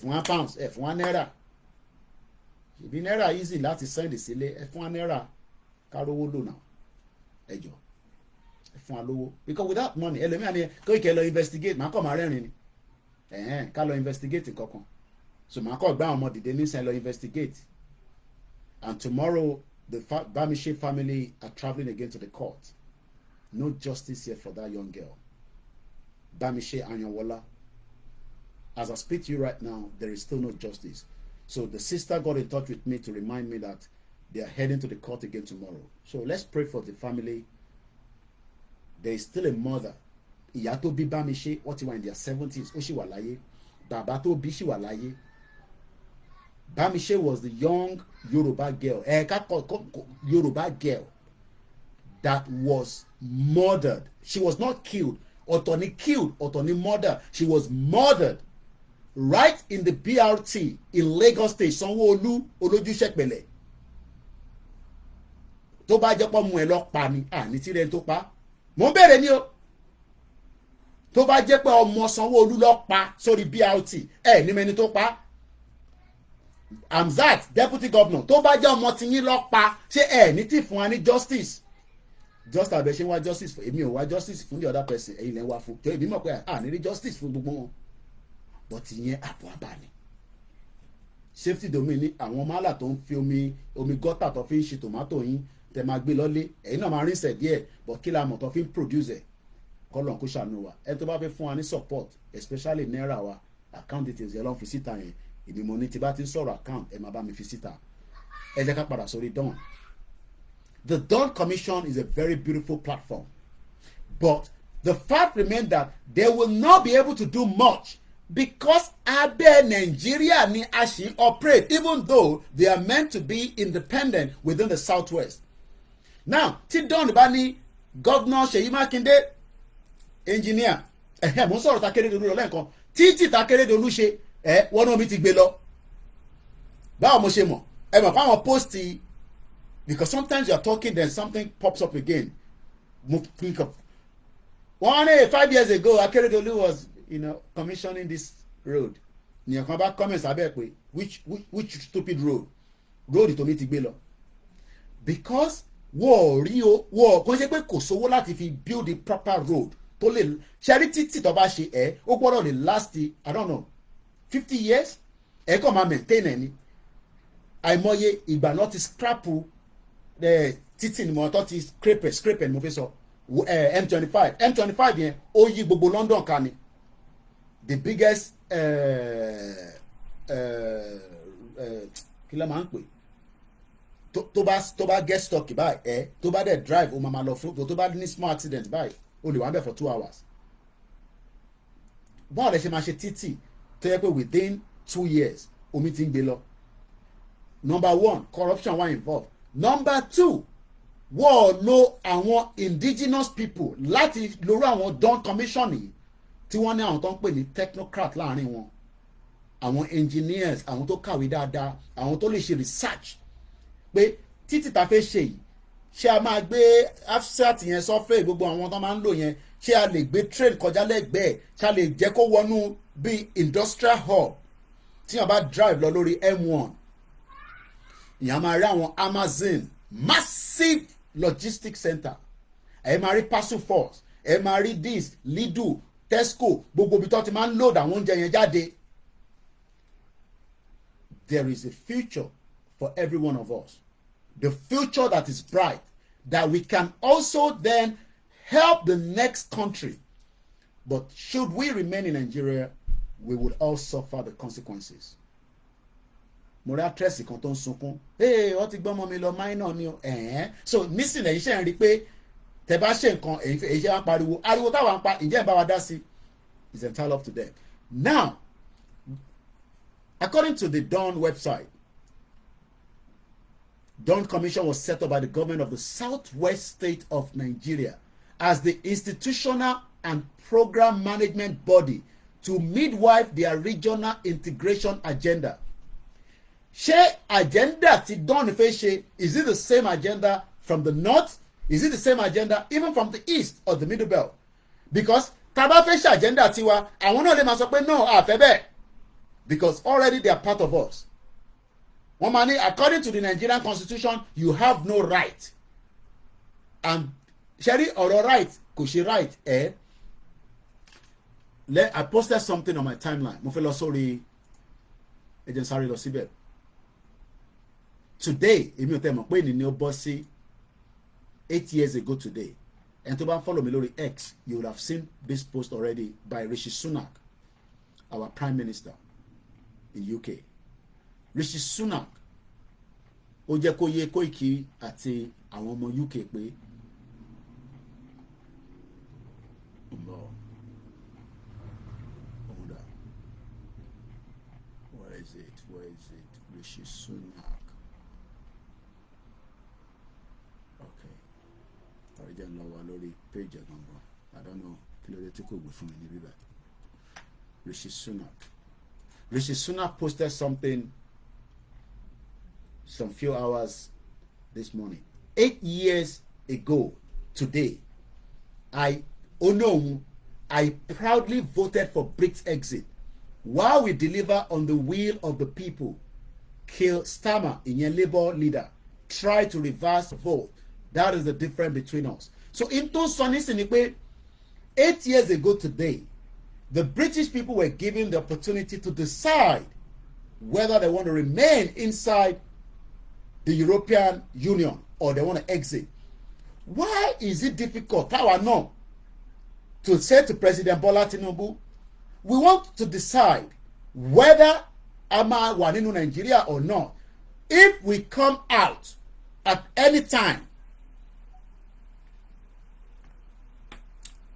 fún wa pounds fún wa náírà ìbí náírà easy láti send sílé fún wa náírà kárówó lò náà ẹjọ́ fún wa lówó because without money ẹlòmíràn ni Koiki lọ investigate màá kọ́ máa rẹ́rìn ni ká lọ investigate kankan so màá kọ́ gbá àwọn ọmọ dìde nísìnyí lọ investigate and tomorrow the Bamise family are travelling again to the court. No justice here for that young girl. Bamise Anyanwola. As I speak to you right now, there is still no justice. So the sister got in touch with me to remind me that they are heading to the court again tomorrow. So let's pray for the family. There is still a mother. Ìyá tó bí Bamise, wọ́n ti wà in their 70s, ó ṣì wà láyé. Bàbá tó bí ṣì wà láyé. Bamise was the young Yoruba girl, Yoruba girl that was murdered. She was not killed. Otoni killed, Otoni murdered. She was murdered right in the BRT in Lagos State, Sanwo-Olu, Olójúṣẹ́pẹ̀lẹ̀. Tó bá jẹ́ pọ́ mú ẹ lọ pa ni, ní tí rẹ̀ tó pa. Mo ń bèrè ni o. Tó bá jẹ́ pé ọmọ Sanwo-Olu lọ pa sórí BRT, ní mẹ́ni tó pa. Amzat deputy governor tó bá jẹ́ ọmọ tí yín lọ pa ṣé ní tí fún wa ní justice just abẹ ṣe wá justice fún èmi ò wá justice fún the other person ẹ̀yin lẹ wá fún tó èmi mọ̀ pé ní rí justice fún gbogbo wọn but ìyẹn àbọ̀ àbá ni safety domain ní àwọn mọ́là tó ń fi omi gọ́tà tó fi ń ṣe tòmátò yín tẹ máa gbé lọ́lé ẹ̀yin náà máa rínsẹ̀ díẹ̀ but kí la mọ̀ tó fi ń produce ẹ̀ kọ́lọ̀ kó ṣàánú wa ẹ tó bá fẹ́ fún wa ní support especially naira wa account details yẹn lọ́n fi síta yẹn ìbí mo ní tí bá ti ń sọ̀rọ̀ account ẹ máa bá mi fi síta ẹ jẹ́ ká padà sórí Dawn. The Dawn Commission is a very beautiful platform but the fact remains that they will not be able to do much because abẹ́ Nigeria ni a ṣì operate even though they are meant to be independent within the southwest. Now tí Dawn bá ní Governor Ṣèyí Mákindé engineer mo ń sọ̀rọ̀ Takérédolú lọ lẹ́ẹ̀kan títí Takérédolú ṣe wọ́n náà mi ti gbé lọ báwo mo ṣe mọ̀ ẹ mọ̀ fáwọn post because sometimes you are talking then something pops up again mo pick up 5 years ago Akeredolu was commissioning this road ní ọ̀kan bá comment sábẹ́ pé which stupid road tó mi ti gbé lọ because wọ́n kò ṣe pé kò sówó láti fi build the proper road tó lè ṣẹ́rí títì tó bá ṣe ó gbọ́dọ̀ lè last I don't know 50 years kàn máa maintain ẹ̀ ni àìmọye ìgbà náà ti scrap títì ni mo tọ́ ti scrape ni mo fi sọ M25 yẹn ó yí gbogbo London ká ni the biggest kí ló máa ń pè tó bá get stuck báyìí tó bá dẹ̀ drive ó máa lọ fún tó bá ní small accident báyìí ó lè wà bẹ̀ for 2 hours báwo lẹ ṣe máa ṣe títì tó yẹ pé within 2 years omi ti ń gbé lọ. Number 1 corruption wà involved. Number 2 wọ́n lo àwọn indigenous people láti lórí àwọn Dawn Commission yìí tí wọ́n ní àwọn tó ń pè ní technocrat láàrin wọn àwọn engineers àwọn tó kàwé dáadáa àwọn tó lè ṣe research pé títí ta fẹ́ ṣe yìí ṣé a máa gbé afsat yẹn sọ́fẹ̀ gbogbo àwọn tó máa ń lò yẹn ṣé a lè gbé train kọjá lẹ́gbẹ̀ẹ́ ṣé a lè jẹ́ kó wọnú bí industrial hub tí wọ́n bá drive lọ lórí M1 ìyá máa rí àwọn Amazon massive logistics center ẹ máa rí parcel force ẹ máa rí this Lidl Tesco gbogbo ibi tó ti máa ń load àwọn oúnjẹ yẹn jáde. There is a future for every one of us, the future that is bright, that we can also then help the next country. But should we remain in Nigeria, we would all suffer the consequences. Mo rí actress kan tó ń sunkún wọ́n ti gbọ́mọ mi lọ minor ni o so nísìnyí ẹ̀yin ṣe ń rí i pé tẹ bá ṣe nǹkan èyí ṣe wá pariwo ariwo táwa ń pa ǹjẹ́ ìbá wa dá sí is entirely up to them. Now, according to the Dawn website, Dawn Commission was set up by the government of the Southwest State of Nigeria as the institutional and program management body to midwife their regional integration agenda. Ṣé agenda tí Dawn fẹ́ ṣe, is it the same agenda from the north? Is it the same agenda even from the east or the middle belt? Because tá bá fẹ́ ṣe agenda tiwa, àwọn náà lè máa sọ pé no, àfẹ́ bẹ́ẹ̀. Because already they are part of us. Wọ́n máa ní according to the Nigerian constitution, you have no right. And Sherry or right, kò ṣe right, I posted something on my timeline. Mo fẹ́ lọ sórí ẹjẹ sáré lọ síbẹ̀. Today, èmi ò tẹ́ mọ̀ pé ní ó bọ́ sí 8 years ago today. And to follow me lórí X, you would have seen this post already by Rishi Sunak, our Prime Minister in UK. Rishi Sunak, ó jẹ́ kó yé Koiki àti àwọn ọmọ UK pé where is it? Rishi Sunak. Okay. Ọ̀rẹ́jẹ̀ ń lọ wá lórí page gangan. I don't know kí ló dé tí kò gbé fún mi ní bíbá. Rishi Sunak. Rishi Sunak posted something some few hours this morning. 8 years ago today, I proudly voted for BRICS exit. While we deliver on the will of the people, Keir Starmer, Indian Labour leader, try to reverse the vote. That is the difference between us. So in those songs, 8 years ago today, the British people were given the opportunity to decide whether they want to remain inside the European Union or they want to exit. Why is it difficult? How I know to say to President Bola Tinubu, we want to decide whether Ama wà nínú Nigeria or not. If we come out at any time,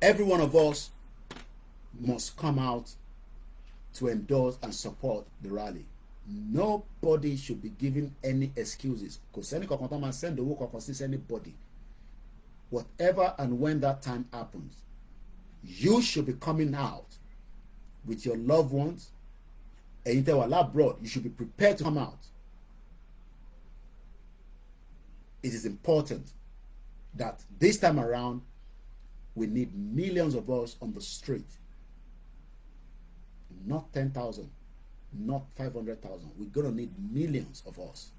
every one of us must come out to endorse and support the rally. Nobody should be given any excuses. Because any man send the work of anybody. Whatever and when that time happens, you should be coming out with your loved ones. And if they were abroad, you should be prepared to come out. It is important that this time around, we need millions of us on the street. Not 10,000, not 500,000. We're going to need millions of us.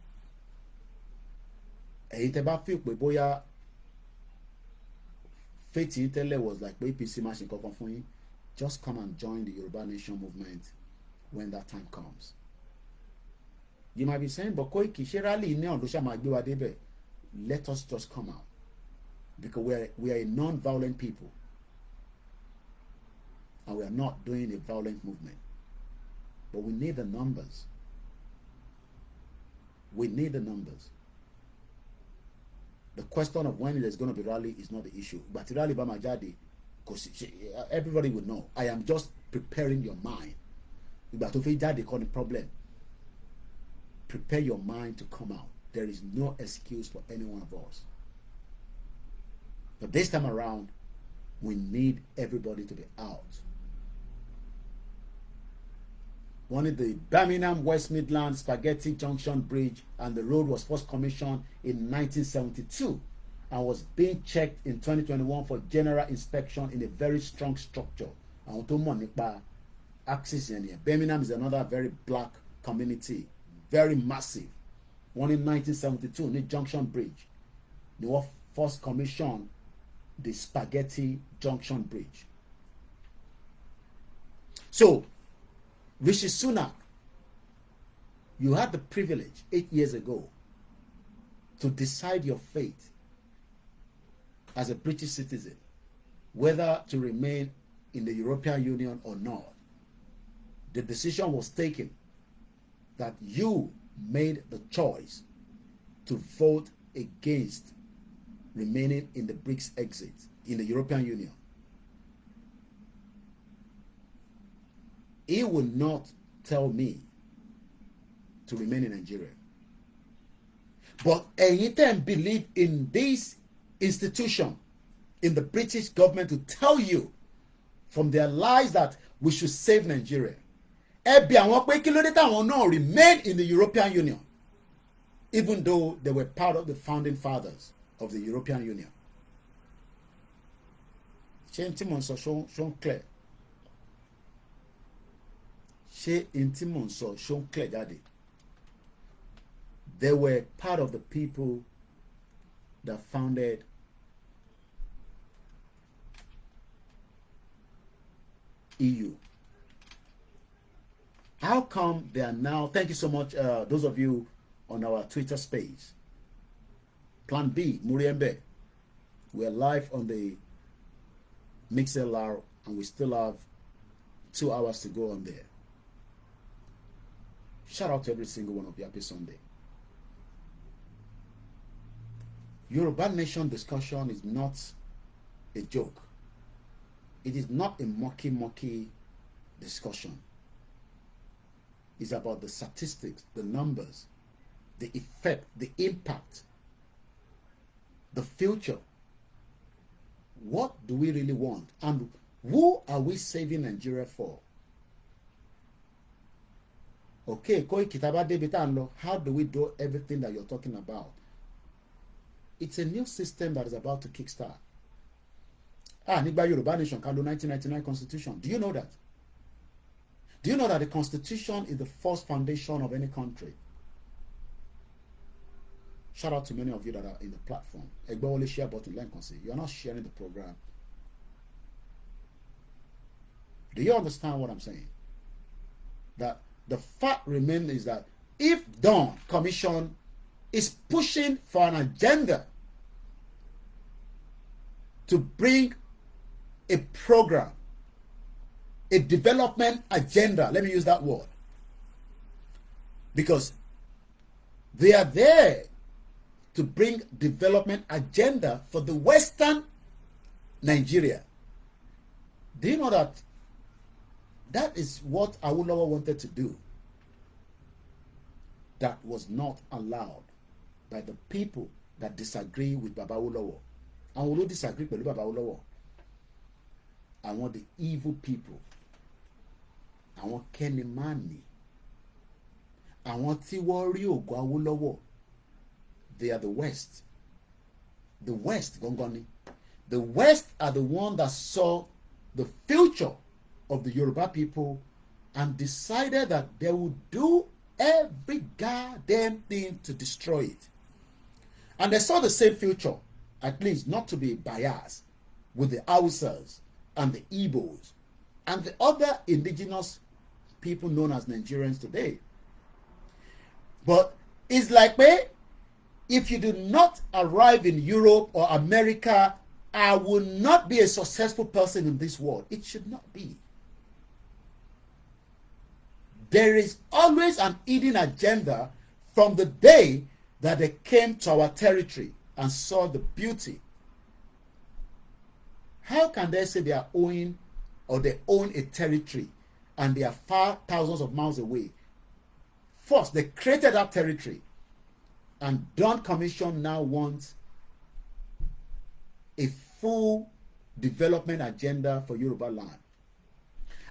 And if they feel pé bóyá faith intellect was like APC machine kankan fún yín, just come and join the Yoruba Nation movement when that time comes. You might be saying, but Koiki, ṣé rally ní ọ̀dọ́ ṣá máa gbé wa débẹ̀? Let us just come out. Because we are a non-violent people. And we are not doing a violent movement. But we need the numbers. We need the numbers. The question of when there's going to be rally is not the issue. But the rally by Majadi, because everybody will know. I am just preparing your mind. But if they call the problem, prepare your mind to come out. There is no excuse for any one of us. But this time around, we need everybody to be out. One of the Birmingham West Midlands Spaghetti Junction Bridge, and the road was first commissioned in 1972 and was being checked in 2021 for general inspection in a very strong structure. And axis in here. Birmingham is another very black community, very massive. One in 1972, the Junction Bridge. They were first commissioned the Spaghetti Junction Bridge. So, Rishi Sunak, you had the privilege 8 years ago to decide your fate as a British citizen, whether to remain in the European Union or not. The decision was taken that you made the choice to vote against remaining in the BRICS exit in the European Union. He will not tell me to remain in Nigeria. But anytime believe in this institution, in the British government, to tell you from their lies that we should save Nigeria. Remain in the European Union, even though they were part of the founding fathers of the European Union. Clear. They were part of the people that founded EU. How come they are now, thank you so much, those of you on our Twitter space. Plan B, Muriembe. We're live on the MixLR and we still have 2 hours to go on there. Shout out to every single one of you. Happy Sunday. Yoruba Nation discussion is not a joke. It is not a mucky discussion. It's about the statistics, the numbers, the effect, the impact, the future. What do we really want? And who are we saving Nigeria for? Okay, Koikimedia, how do we do everything that you're talking about? It's a new system that is about to kickstart. Nigba Yoruba Nation, Kalo 1999 Constitution. Do you know that? Do you know that the Constitution is the first foundation of any country? Shout out to many of you that are in the platform. Only share button, you're not sharing the program. Do you understand what I'm saying? That the fact remains is that if Dawn Commission is pushing for an agenda to bring a program, a development agenda, let me use that word, because they are there to bring development agenda for the Western Nigeria. Do you know that that is what Awolowo wanted to do? That was not allowed by the people that disagree with Baba Awolowo. And who disagree with Baba Awolowo? I want the evil people. I want Kenny Mani. I want Tiwari Ogo Awolowo. They are the West. The West, Gongoni. The West are the one that saw the future of the Yoruba people and decided that they would do every goddamn thing to destroy it. And they saw the same future, at least not to be biased, with the Hausas and the Igbos and the other indigenous people known as Nigerians today. But it's like, if you do not arrive in Europe or America, I will not be a successful person in this world. It should not be. There is always an hidden agenda from the day that they came to our territory and saw the beauty. How can they say they are owning or they own a territory and they are far thousands of miles away? First, they created that territory, and Dawn Commission now wants a full development agenda for Yoruba land.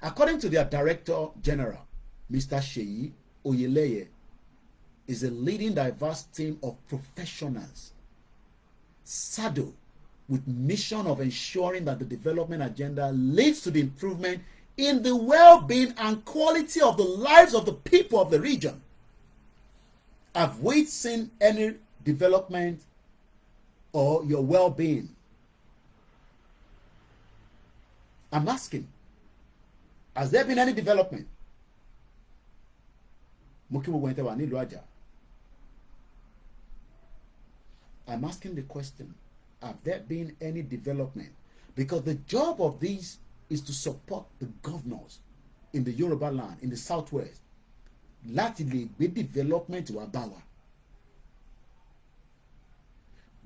According to their Director General, Mr. Sheyi Oyeleye, is a leading diverse team of professionals saddled with mission of ensuring that the development agenda leads to the improvement in the well-being and quality of the lives of the people of the region. Have we seen any development or your well-being? I'm asking, has there been any development? I'm asking the question, have there been any development? Because the job of these is to support the governors in the Yoruba land, in the southwest. Láti lè gbé development wá bá wa.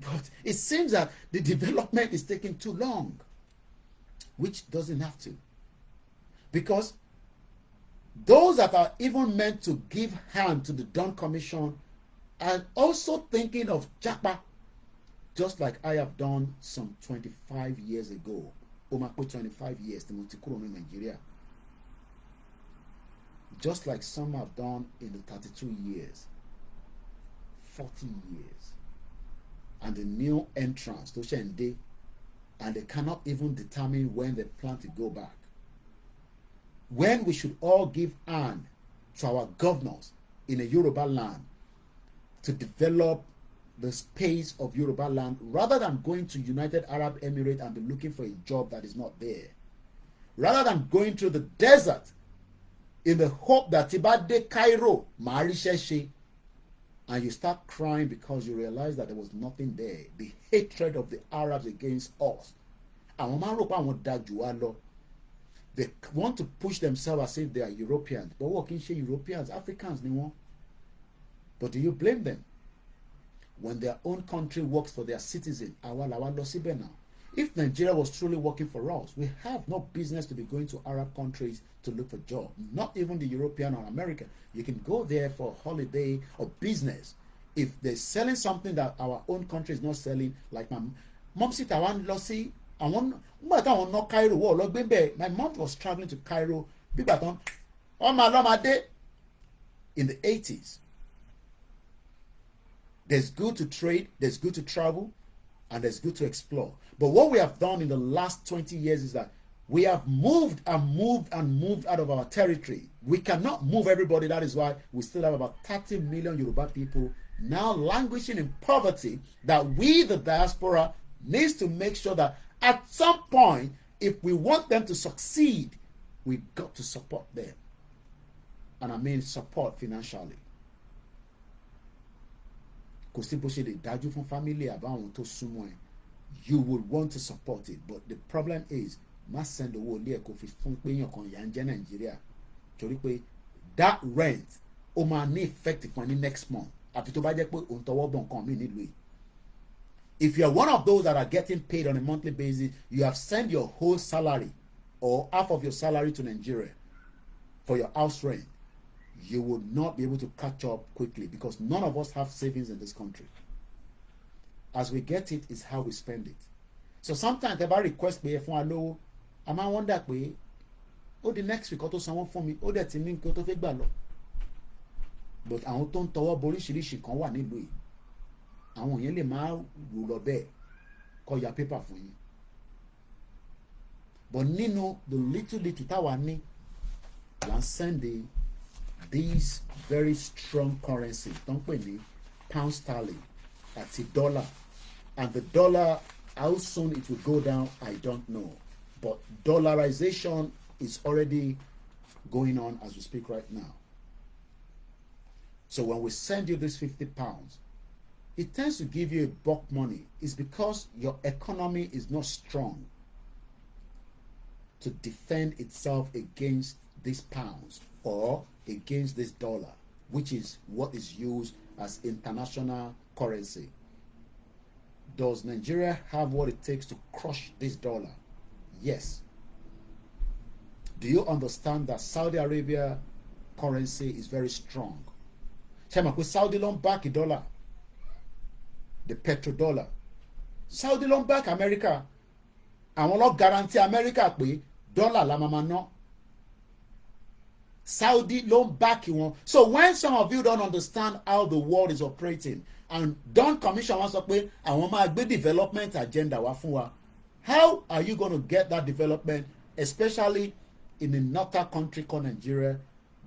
But it seems that the development is taking too long, which doesn't have to. Because those that are even meant to give hand to the Dawn Commission are also thinking of Japa, just like I have done some 25 years ago. Omako 25 years, in Nigeria. Just like some have done in the 32 years, 40 years. And the new entrance to Shende, and they cannot even determine when they plan to go back. When we should all give hand to our governors in a Yoruba land to develop the space of Yoruba land rather than going to United Arab Emirates and be looking for a job that is not there. rather than going through the desert in the hope that Tibade Cairo, Marisheshi, and you start crying because you realize that there was nothing there. The hatred of the Arabs against us. They want to push themselves as if they are Europeans. But what can say Europeans? Africans, they want. But do you blame them? When their own country works for their citizens, if Nigeria was truly working for us, we have no business to be going to Arab countries to look for jobs. Not even the European or American. You can go there for holiday or business. If they're selling something that our own country is not selling, like my mom said, I want Lossi, I want not Cairo. My mom was traveling to Cairo in the 80s. There's good to trade, there's good to travel, and there's good to explore. But what we have done in the last 20 years is that we have moved out of our territory. We cannot move everybody. That is why we still have about 30 million Yoruba people now languishing in poverty, that we, the diaspora, needs to make sure that at some point, if we want them to succeed, we got to support them. And I mean support financially. You would want to support it, but the problem is send that rent effective for the next month. If you're one of those that are getting paid on a monthly basis, you have sent your whole salary or half of your salary to Nigeria for your house rent, you will not be able to catch up quickly because none of us have savings in this country. As we get it, is how we spend it. So sometimes if I request me for a low, I might wonder, oh, the next week, someone for me, oh, that's in go to fake ballo. But I don't tower Borishirishi can one in Louis. I want you to rule bed, call your paper for you. But Nino, the little Tawani, and sending these very strong currency, don't pay me, pound sterling, that's $1. And the dollar, how soon it will go down, I don't know. But dollarization is already going on as we speak right now. So when we send you this £50, it tends to give you a bulk money. It's because your economy is not strong to defend itself against these pounds or against this dollar, which is what is used as international currency. Does Nigeria have what it takes to crush this dollar? Yes. Do you understand that Saudi Arabia currency is very strong? Saudi don't back a dollar. The petrodollar. Saudi don't back America. And will not guarantee America pé dollar la mama no. Saudi don't back you. So when some of you don't understand how the world is operating, and don't commission wants to pay and want my development agenda wafunwa, how are you going to get that development, especially in a northern country called Nigeria,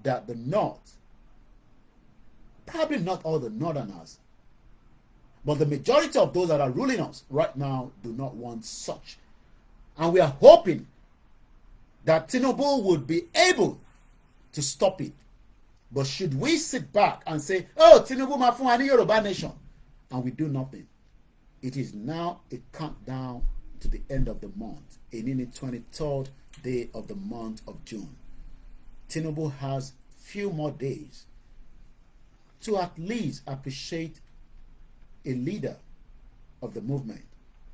that the north, probably not all the northerners, but the majority of those that are ruling us right now do not want such. And we are hoping that Tinubu would be able to stop it. But should we sit back and say, oh, Tinubu Mafun Yoruba nation, and we do nothing? It is now a countdown to the end of the month, in the 23rd day of the month of June. Tinubu has few more days to at least appreciate a leader of the movement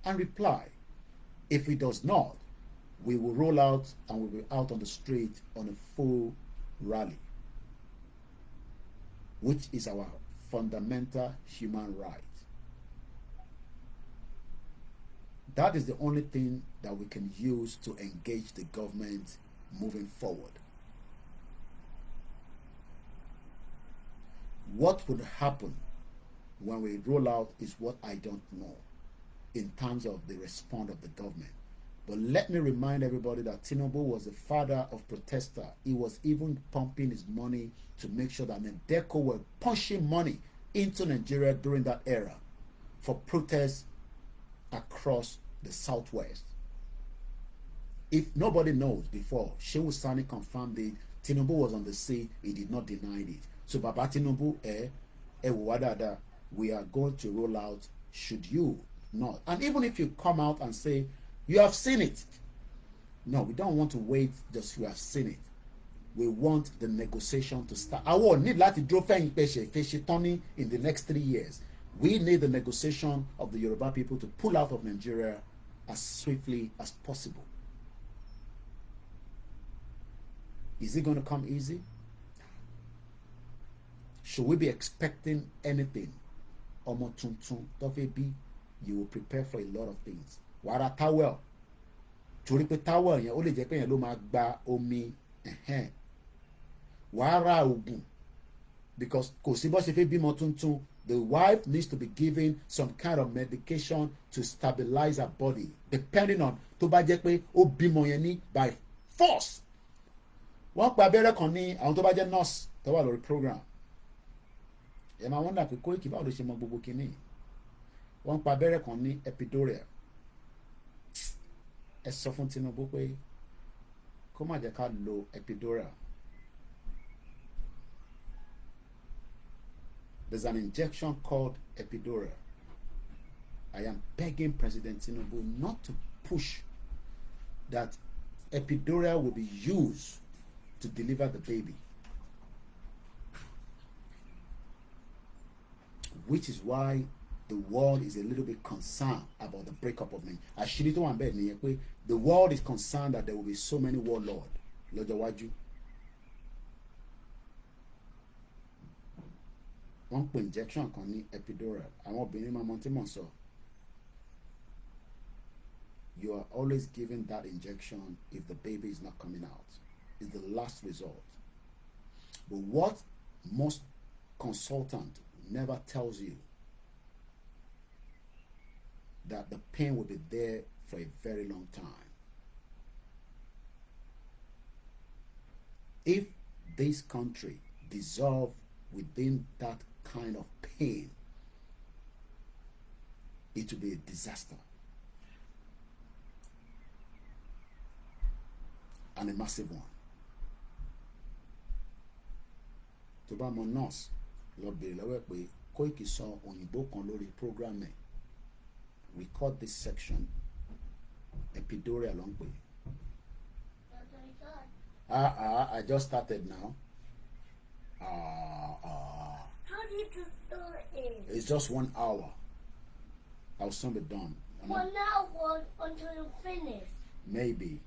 and reply. If he does not, we will roll out and we'll be out on the street on a full rally, which is our fundamental human right. That is the only thing that we can use to engage the government moving forward. What would happen when we roll out is what I don't know in terms of the response of the government. But let me remind everybody that Tinubu was the father of protester. He was even pumping his money to make sure that Medeco were punching money into Nigeria during that era for protests across the southwest. If nobody knows before, Shehu Sani confirmed it. Tinubu was on the sea. He did not deny it. So Baba Tinubu, we are going to roll out should you not. And even if you come out and say, you have seen it. No, we don't want to wait just you have seen it. We want the negotiation to start. I won't need láti dúró fẹ́yìn Tony in the next 3 years. We need the negotiation of the Yoruba people to pull out of Nigeria as swiftly as possible. Is it going to come easy? Should we be expecting anything? Ọmọ tuntun tó fẹ́ bí, you will prepare for a lot of things. Wàrà towel. Torí pé towel yẹn ó lè jẹ́ pé yẹn ló máa gba omi. Wàrà oògùn. Because kò sí bó ṣe fẹ́ bímọ tuntun, the wife needs to be given some kind of medication to stabilize her body, depending on tó bá jẹ́ pé ó bímọ yẹn ní by force. Wọ́n pa abẹ́rẹ́ kan ní àwọn tó bá jẹ́ nurse tó wà lórí program. Ẹ máa wọ́n dà pé Koiki báwo ló ṣe mọ gbogbo kìíní. Wọ́n pa abẹ́rẹ́ kan ní epidural. Ẹ sọ fún Tinubu pé kó má jẹ́ ká lo epidural. There's an injection called epidural. I am begging President Tinubu not to push that epidural will be used to deliver the baby. Which is why the world is a little bit concerned about the breakup of Nigeria. Àṣírí tó wà níbẹ̀ nìyẹn pé the world is concerned that there will be so many warlords lọ́jọ́ iwájú. Wọ́n pè injection kan ní epidural. Àwọn obìnrin máa mọ tí mò ń sọ. You are always given that injection if the baby is not coming out. It's the last resort. But what most consultant never tells you that the pain will be there for a very long time. If this country dissolved within that kind of pain, it will be a disaster and a massive one. Tó bá mọ nurse lọ bèrè lọ́wọ́ pé Koiki sọ òyìnbó kan lórí program ẹ̀. We call this section epidural ló ń pè. I just started now. How did you start it? It's just 1 hour. I'll soon be done. 1 hour until you finish. Maybe.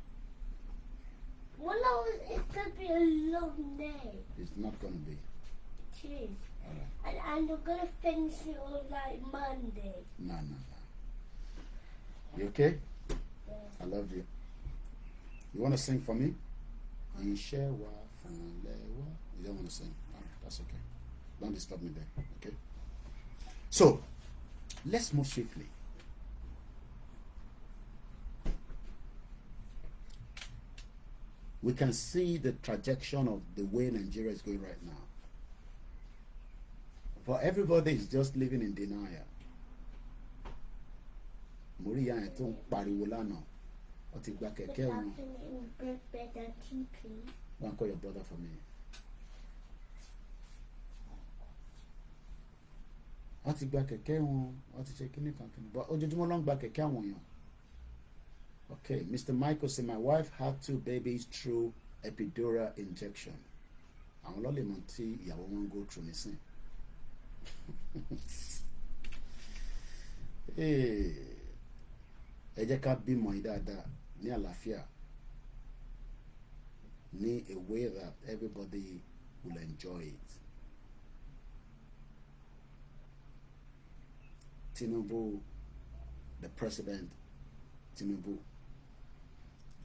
1 hour is going to be a long day. It's not going to be. Jeez. Right. And you're going to finish it on like Monday. No. You okay? Yeah. I love you. You want to sing for me? You don't want to sing. Oh, that's okay. Don't disturb me there. Okay? So, let's move swiftly. We can see the trajectory of the way Nigeria is going right now. But everybody is just living in denial. Moriya yẹn tó ń pariwo lánàá, ó ti gba kẹ̀kẹ́ wọn. Go and call your brother for me. Ó ti gba kẹ̀kẹ́ wọn, ó ti ṣe kíní kan kíní. But ojoojúmọ́ ló ń gba kẹ̀kẹ́ àwọn èèyàn. Okay, Mr. Michael said my wife had 2 babies through epidural injection. Àwọn ló lè mọ̀ tí ìyàwó wọn go through nísìn. Ẹ jẹ́ ká bímọ yìí dáadáa ní àlàáfíà, ní a way that everybody will enjoy it. Tinubu, the president, Tinubu.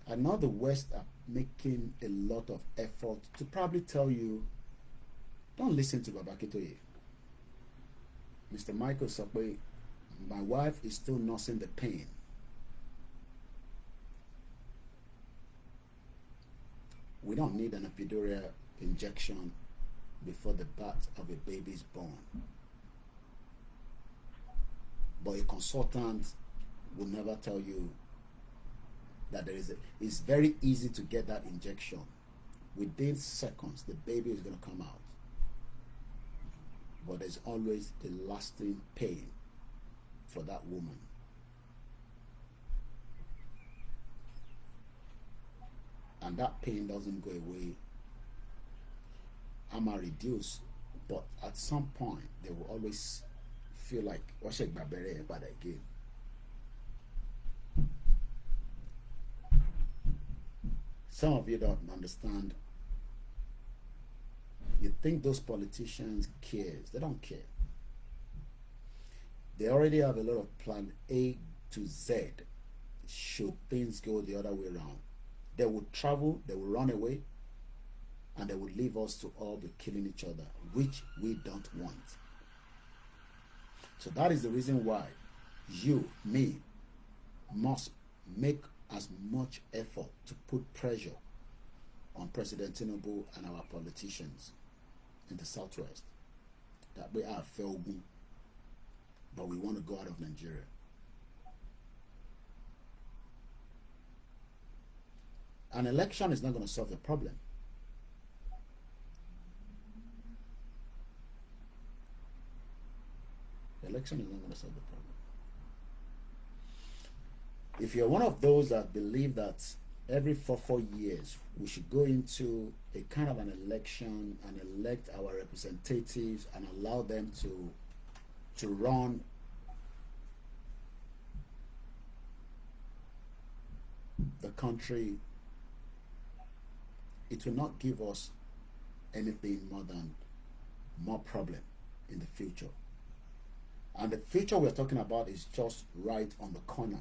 I know the West are making a lot of effort to probably tell you, don't listen to Baba Akintoye. Mr. Michael Sakwe, my wife is still nursing the pain. We don't need an epidural injection before the birth of a baby is born. But a consultant will never tell you that it's very easy to get that injection. Within seconds, the baby is going to come out. But there's always a lasting pain for that woman. And that pain doesn't go away. I'm reduced, but at some point they will always feel like but again. Some of you don't understand. You think those politicians care. They don't care. They already have a lot of plan A to Z should things go the other way around. They would travel, they will run away, and they would leave us to all be killing each other, which we don't want. So that is the reason why you, me, must make as much effort to put pressure on President Tinubu and our politicians in the Southwest that we are failed, but we want to go out of Nigeria. An election is not going to solve the problem. The election is not going to solve the problem. If you're one of those that believe that every 4 years we should go into a kind of an election and elect our representatives and allow them to run the country, it will not give us anything more than more problem in the future. And the future we're talking about is just right on the corner.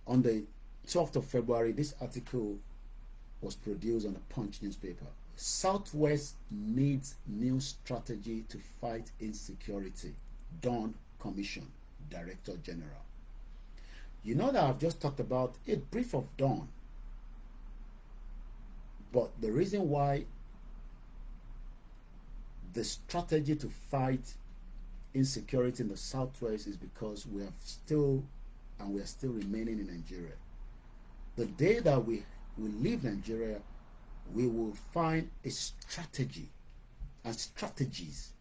On the 12th of February, this article was produced on a Punch newspaper. Southwest needs new strategy to fight insecurity. Dawn Commission, Director General. You know that I've just talked about a brief of Dawn. But the reason why the strategy to fight insecurity in the Southwest is because we are still remaining in Nigeria. The day that we leave Nigeria, we will find a strategy and strategies,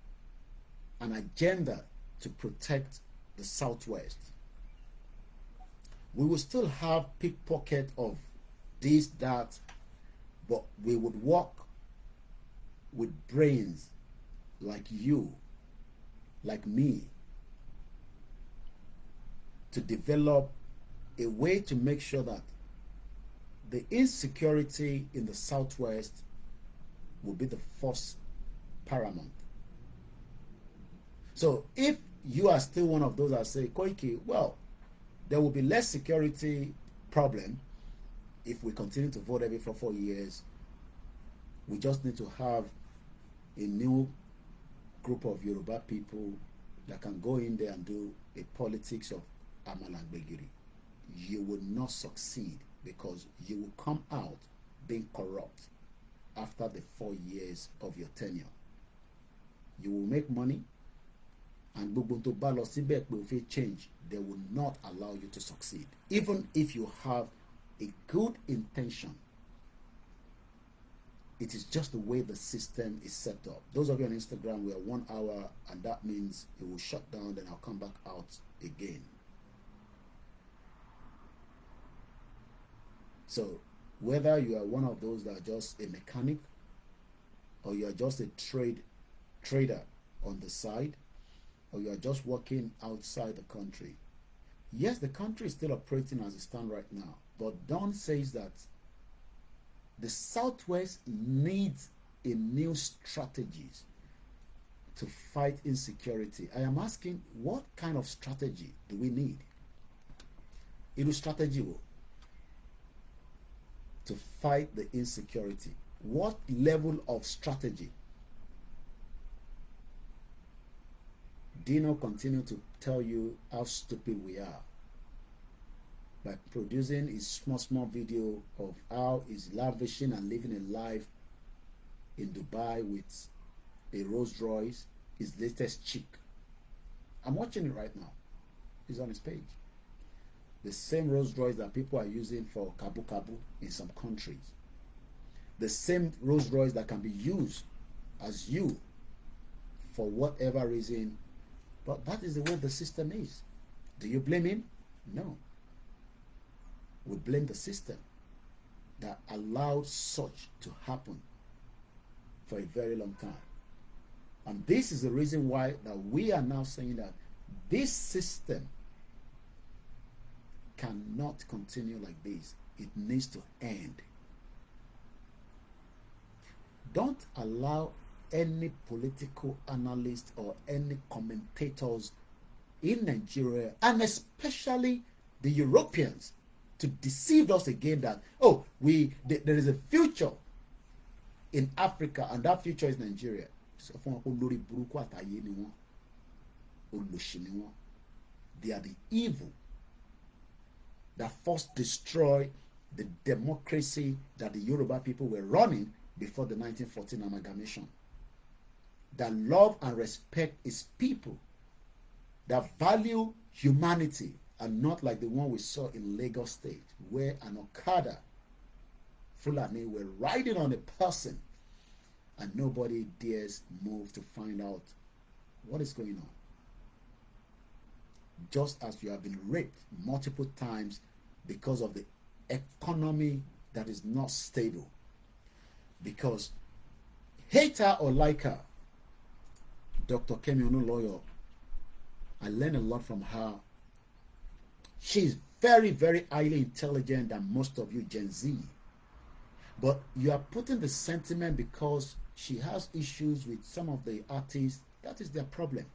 an agenda to protect the Southwest. We will still have pickpocket of this, that, but we would work with brains like you, like me, to develop a way to make sure that the insecurity in the Southwest will be the first paramount. So if you are still one of those that say, Koiki, well, there will be less security problem if we continue to vote every 4 years. We just need to have a new group of Yoruba people that can go in there and do a politics of Amalangbegiri. You will not succeed because you will come out being corrupt after the 4 years of your tenure. You will make money, and if you change, they will not allow you to succeed. Even if you have a good intention, it is just the way the system is set up. Those of you on Instagram, we are 1 hour, and that means it will shut down, then I'll come back out again. So whether you are one of those that are just a mechanic, or you are just a trader on the side, or you are just working outside the country, yes, the country is still operating as it stands right now. But Don says that the Southwest needs a new strategies to fight insecurity. I am asking, what kind of strategy do we need? Ilu strategy to fight the insecurity. What level of strategy? Dino continue to tell you how stupid we are by producing his small video of how he's lavishing and living a life in Dubai with a Rolls Royce, his latest chick. I'm watching it right now. It's on his page. The same Rolls Royce that people are using for Kabu Kabu in some countries. The same Rolls Royce that can be used as you for whatever reason. But that is the way the system is. Do you blame him? No. We blame the system that allowed such to happen for a very long time. And this is the reason why that we are now saying that this system cannot continue like this. It needs to end. Don't allow any political analyst or any commentators in Nigeria, and especially the Europeans, to deceive us again that, oh, there is a future in Africa and that future is Nigeria. They are the evil that first destroyed the democracy that the Yoruba people were running before the 1914 amalgamation. That love and respect its people, that value humanity, and not like the one we saw in Lagos State, where an Okada Fulani were riding on a person and nobody dares move to find out what is going on. Just as you have been raped multiple times because of the economy that is not stable. Because hater or liker, Dr. Kemi Onuloyo, I learned a lot from her. She's very, very highly intelligent than most of you Gen Z. But you are putting the sentiment because she has issues with some of the artists. That is their problem.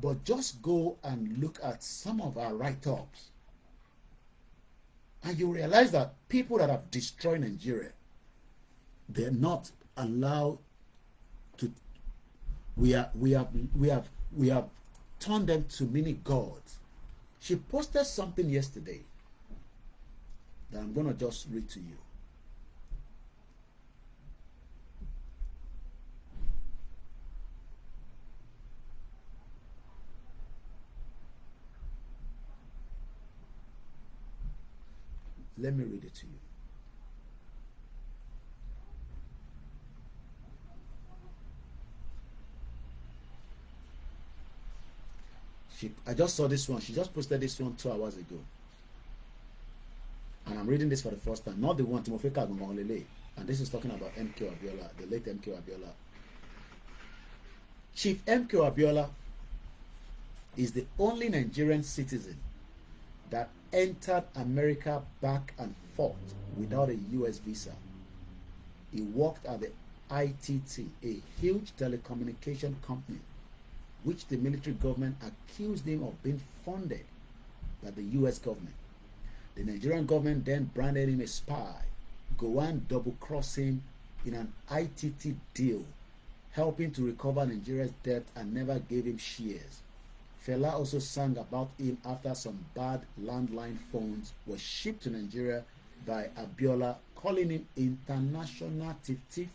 But just go and look at some of our write-ups, and you realize that people that have destroyed Nigeria, they're not allowed to. We have turned them to mini gods. She posted something yesterday that I'm gonna just read to you. Let me read it to you. I just saw this one. She just posted this one 2 hours ago. And I'm reading this for the first time. Not the one, Timofeka Gongolele. And this is talking about MK Abiola, the late MK Abiola. Chief MK Abiola is the only Nigerian citizen that entered America back and forth without a US visa. He worked at the ITT, a huge telecommunication company, which the military government accused him of being funded by the US government. The Nigerian government then branded him a spy, go and double-cross him in an ITT deal, helping to recover Nigeria's debt and never gave him shares. Fela also sang about him after some bad landline phones were shipped to Nigeria by Abiola, calling him international thief.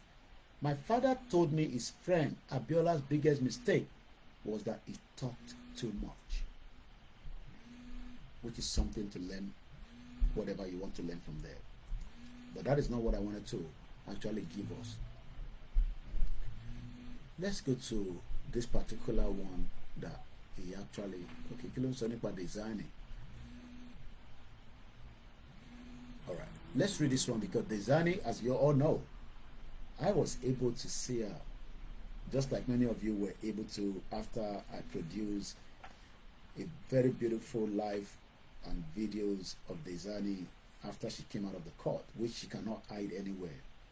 My father told me his friend Abiola's biggest mistake was that he talked too much, which is something to learn, whatever you want to learn from there. But that is not what I wanted to actually give us. Let's go to this particular one that he actually, okay, kilo sọ nípa designing. All right, let's read this one because designing, as you all know, I was able to see her, just like many of you were able to, after I produced a very beautiful live and videos of designing after she came out of the court, which she cannot hide anywhere,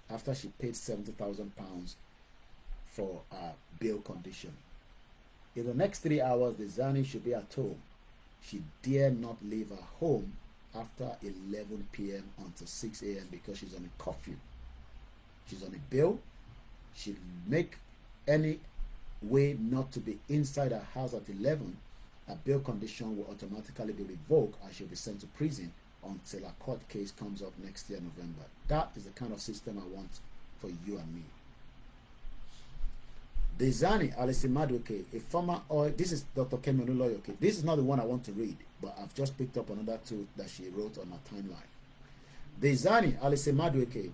after she paid £70,000 for a bail condition. In the next 3 hours, the Zani should be at home. She dare not leave her home after 11 p.m. until 6 a.m. because she's on a curfew. She's on a bail. She'll make any way not to be inside her house at 11. A bail condition will automatically be revoked and she'll be sent to prison until a court case comes up next year, November. That is the kind of system I want for you and me. Dezani Alisimaduke, a former oil, this is Dr. Kemi Oluloyoke. This is not the one I want to read, but I've just picked up another two that she wrote on her timeline. Dezani Alisimaduke,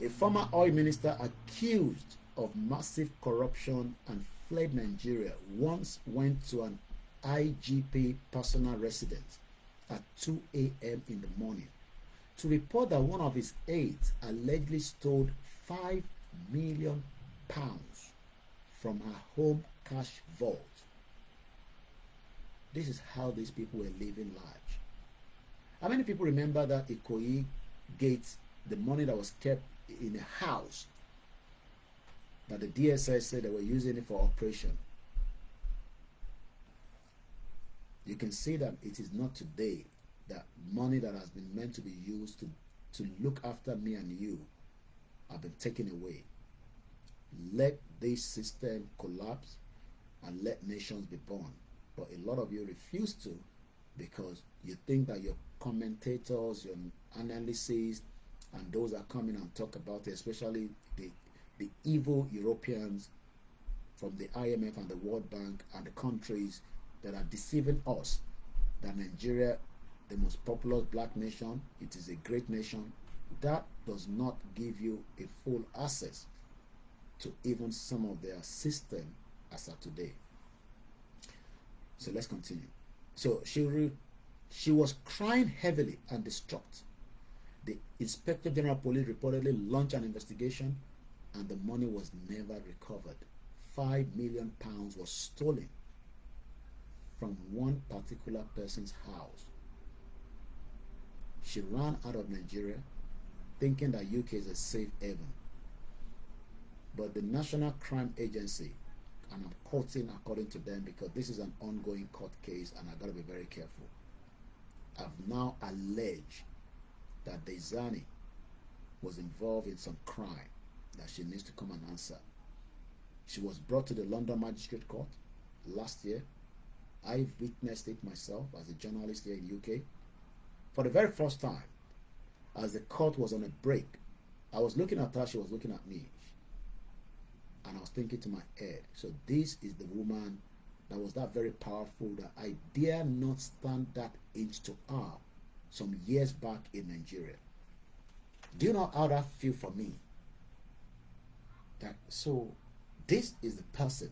a former oil minister accused of massive corruption and fled Nigeria, once went to an IGP personal residence at 2 a.m. in the morning to report that one of his aides allegedly stole £5 million from her home cash vault. This is how these people were living large. How many people remember that Ikoyi gate, the money that was kept in a house, that the DSS said they were using it for operation? You can see that it is not today that money that has been meant to be used to look after me and you have been taken away. Let this system collapse and let nations be born. But a lot of you refuse to, because you think that your commentators, your analysts, and those that come in and talk about it, especially the evil Europeans from the IMF and the World Bank and the countries that are deceiving us, that Nigeria, the most populous black nation, it is a great nation, that does not give you a full access to even some of their system as of today. So let's continue. So she was crying heavily and distraught. The Inspector General of Police reportedly launched an investigation and the money was never recovered. £5 million was stolen from one particular person's house. She ran out of Nigeria thinking that UK is a safe haven. But the National Crime Agency, and I'm quoting according to them because this is an ongoing court case and I've got to be very careful, have now alleged that Dezani was involved in some crime that she needs to come and answer. She was brought to the London Magistrate Court last year. I witnessed it myself as a journalist here in UK. For the very first time, as the court was on a break, I was looking at her, she was looking at me. And I was thinking to my head, so this is the woman that was that very powerful that I dare not stand that inch to her some years back in Nigeria. Do you know how that feel for me? That so this is the person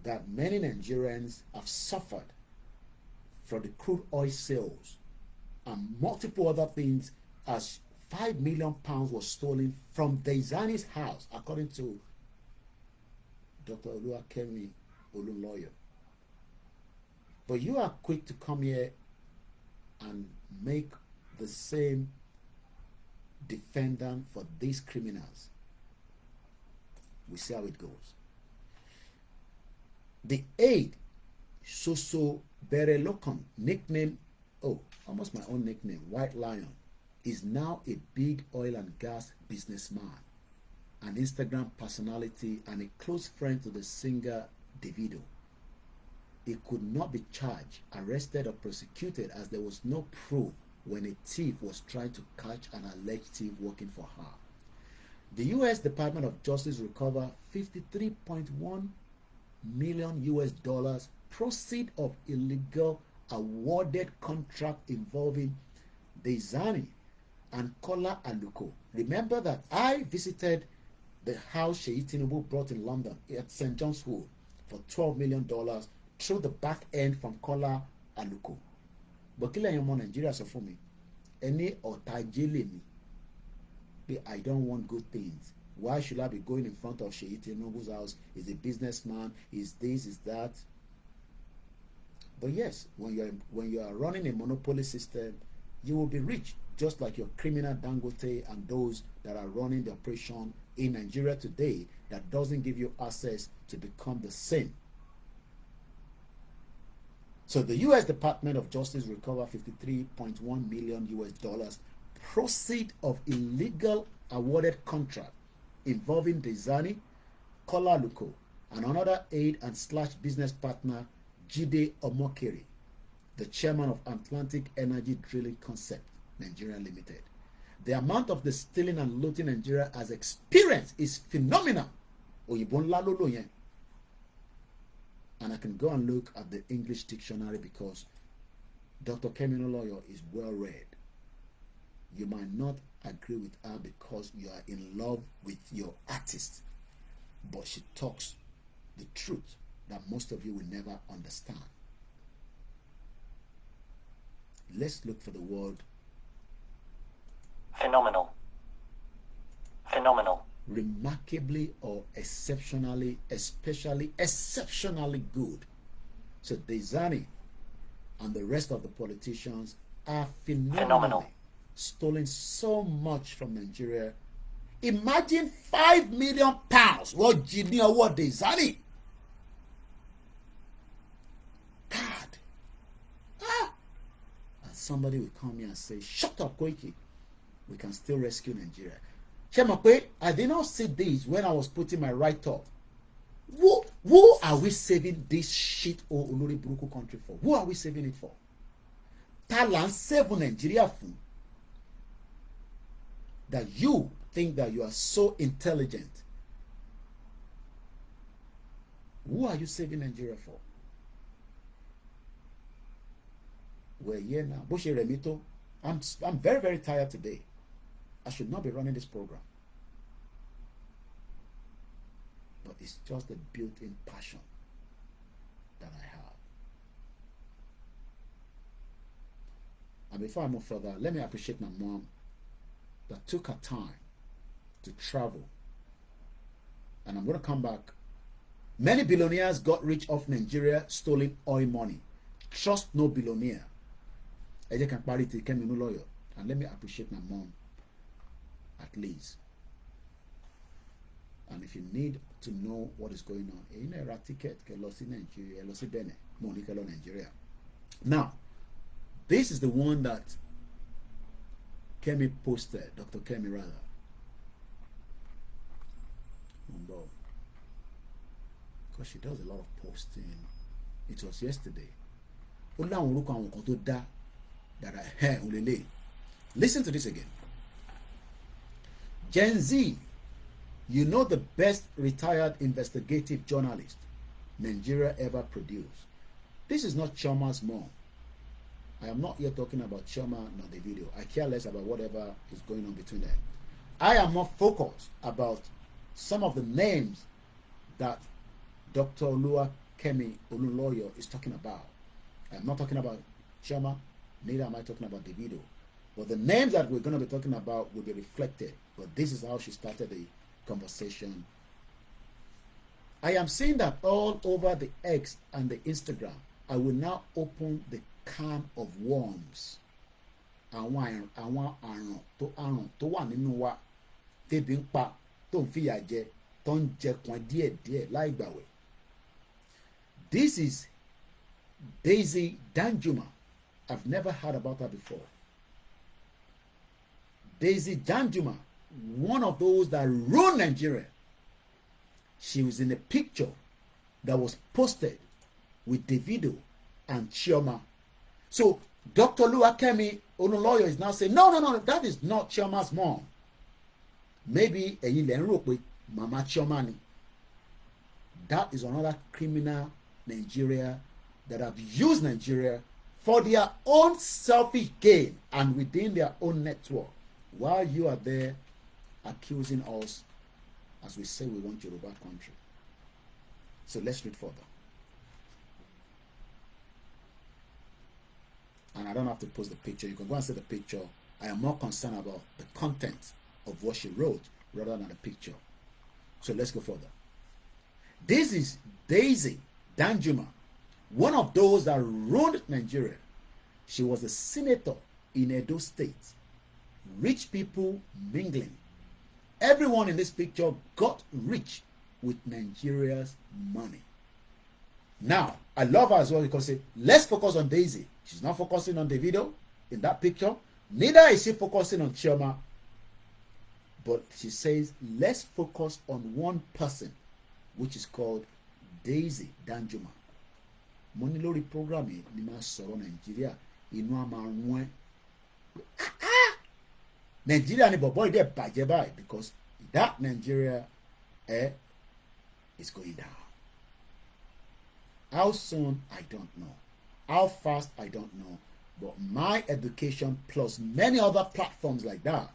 that many Nigerians have suffered from the crude oil sales and multiple other things, as £5 million was stolen from Dezani's house, according to Dr. Oluwakemi Oluloyo. But you are quick to come here and make the same defendant for these criminals. We see how it goes. The aide, Soso Berelokon, nickname, oh, almost my own nickname, White Lion, is now a big oil and gas businessman, an Instagram personality, and a close friend to the singer Davido. He could not be charged, arrested, or prosecuted as there was no proof when a thief was trying to catch an alleged thief working for her. The U.S. Department of Justice recovered $53.1 million proceeds of illegal awarded contract involving Dezani and Kola Aluko. Remember that I visited the house Sheyi Tinubu brought in London at St. John's Wood for $12 million through the back end from Kola Aluko. But kila yomo Nigeria sọ fún mi, ẹni ọ̀tá jele mi, I don't want good things. Why should I be going in front of Sheyi Tinubu's house? He's a businessman, he's this, he's that. But yes, when you are running a monopoly system, you will be rich, just like your criminal Dangote and those that are running the operation in Nigeria today that doesn't give you access to become the same. So the U.S. Department of Justice recovered $53.1 million proceeds of illegal awarded contract involving Dezani, Kola Aluko, and another aide and slash business partner, Jide Omokere, the chairman of Atlantic Energy Drilling Concept, Nigeria Limited. The amount of the stealing and looting Nigeria has experienced is phenomenal. òyìnbó ńlá ló lò yẹn. And I can go and look at the English dictionary because Dr. Kemi Olunloyo is well read. You might not agree with her because you are in love with your artist, but she talks the truth that most of you will never understand. Let's look for the word phenomenal. Phenomenal. Remarkably or exceptionally, especially exceptionally good. So Dezani and the rest of the politicians are phenomenally stolen so much from Nigeria. Imagine £5 million. What Junior, what Dezani? God. And somebody will come here and say, shut up, Koiki. We can still rescue Nigeria. Shemape, I did not see this when I was putting my write-up. Who are we saving this shit Olori Buruku country for? Who are we saving it for? Talan save Nigeria for. That you think that you are so intelligent. Who are you saving Nigeria for? We're here now. Boshe Remito, I'm very, very tired today. I should not be running this program. But it's just the built-in passion that I have. And before I move further, let me appreciate my mom that took her time to travel. And I'm going to come back. Many billionaires got rich off Nigeria stolen oil money. Trust no billionaire. And let me appreciate my mom at least. And if you need to know what is going on, you know, a ticket, Nigeria, Benin, Nigeria. Now, this is the one that Kemi posted, Dr. Kemi rather. Because she does a lot of posting. It was yesterday. Listen to this again. Gen Z, you know, the best retired investigative journalist Nigeria ever produced. This is not Chima's mom. I am not here talking about Chima nor the video. I care less about whatever is going on between them. I am more focused about some of the names that Dr. Oluyemi Olunloyo is talking about. I am not talking about Chima, neither am I talking about the video. But the names that we're going to be talking about will be reflected. But this is how she started the conversation. I am seeing that all over the X and the Instagram. I will now open the can of worms. Àwọn àrùn tó wà nínú wa tẹ́bi ń pa tó ń fìyà jẹ tó ń jẹkun díẹ̀díẹ̀ láì gbàwẹ̀. This is Daisy Danjuma. I've never heard about her before. Daisy Danjuma, one of those that ruined Nigeria. She was in a picture that was posted with Davido and Chioma. So Dr. Oluyemi Olunloyo is now saying, no, that is not Chioma's mom. Maybe ẹ̀yin lẹ ń rò pé Mama Chioma ni. That is another criminal Nigeria that have used Nigeria for their own selfish gain and within their own network, while you are there accusing us as we say we want Yoruba country. So let's read further. And I don't have to post the picture. You can go and see the picture. I am more concerned about the content of what she wrote rather than the picture. So let's go further. This is Daisy Danjuma, one of those that ruined Nigeria. She was a senator in Edo State. Rich people mingling. Everyone in this picture got rich with Nigeria's money. Now, I love her as well because let's focus on Daisy. She's not focusing on the video in that picture. Neither is she focusing on Chioma. But she says, let's focus on one person, which is called Daisy Danjuma. Money lórí program ni ma sọ̀rọ̀ Nigeria inú a máa rún ẹ́. Nigeria ni bọ̀bọ̀ ìdẹ́ bàjẹ́ báyìí because that Nigeria is going down. How soon, I don't know. How fast, I don't know. But my education plus many other platforms like that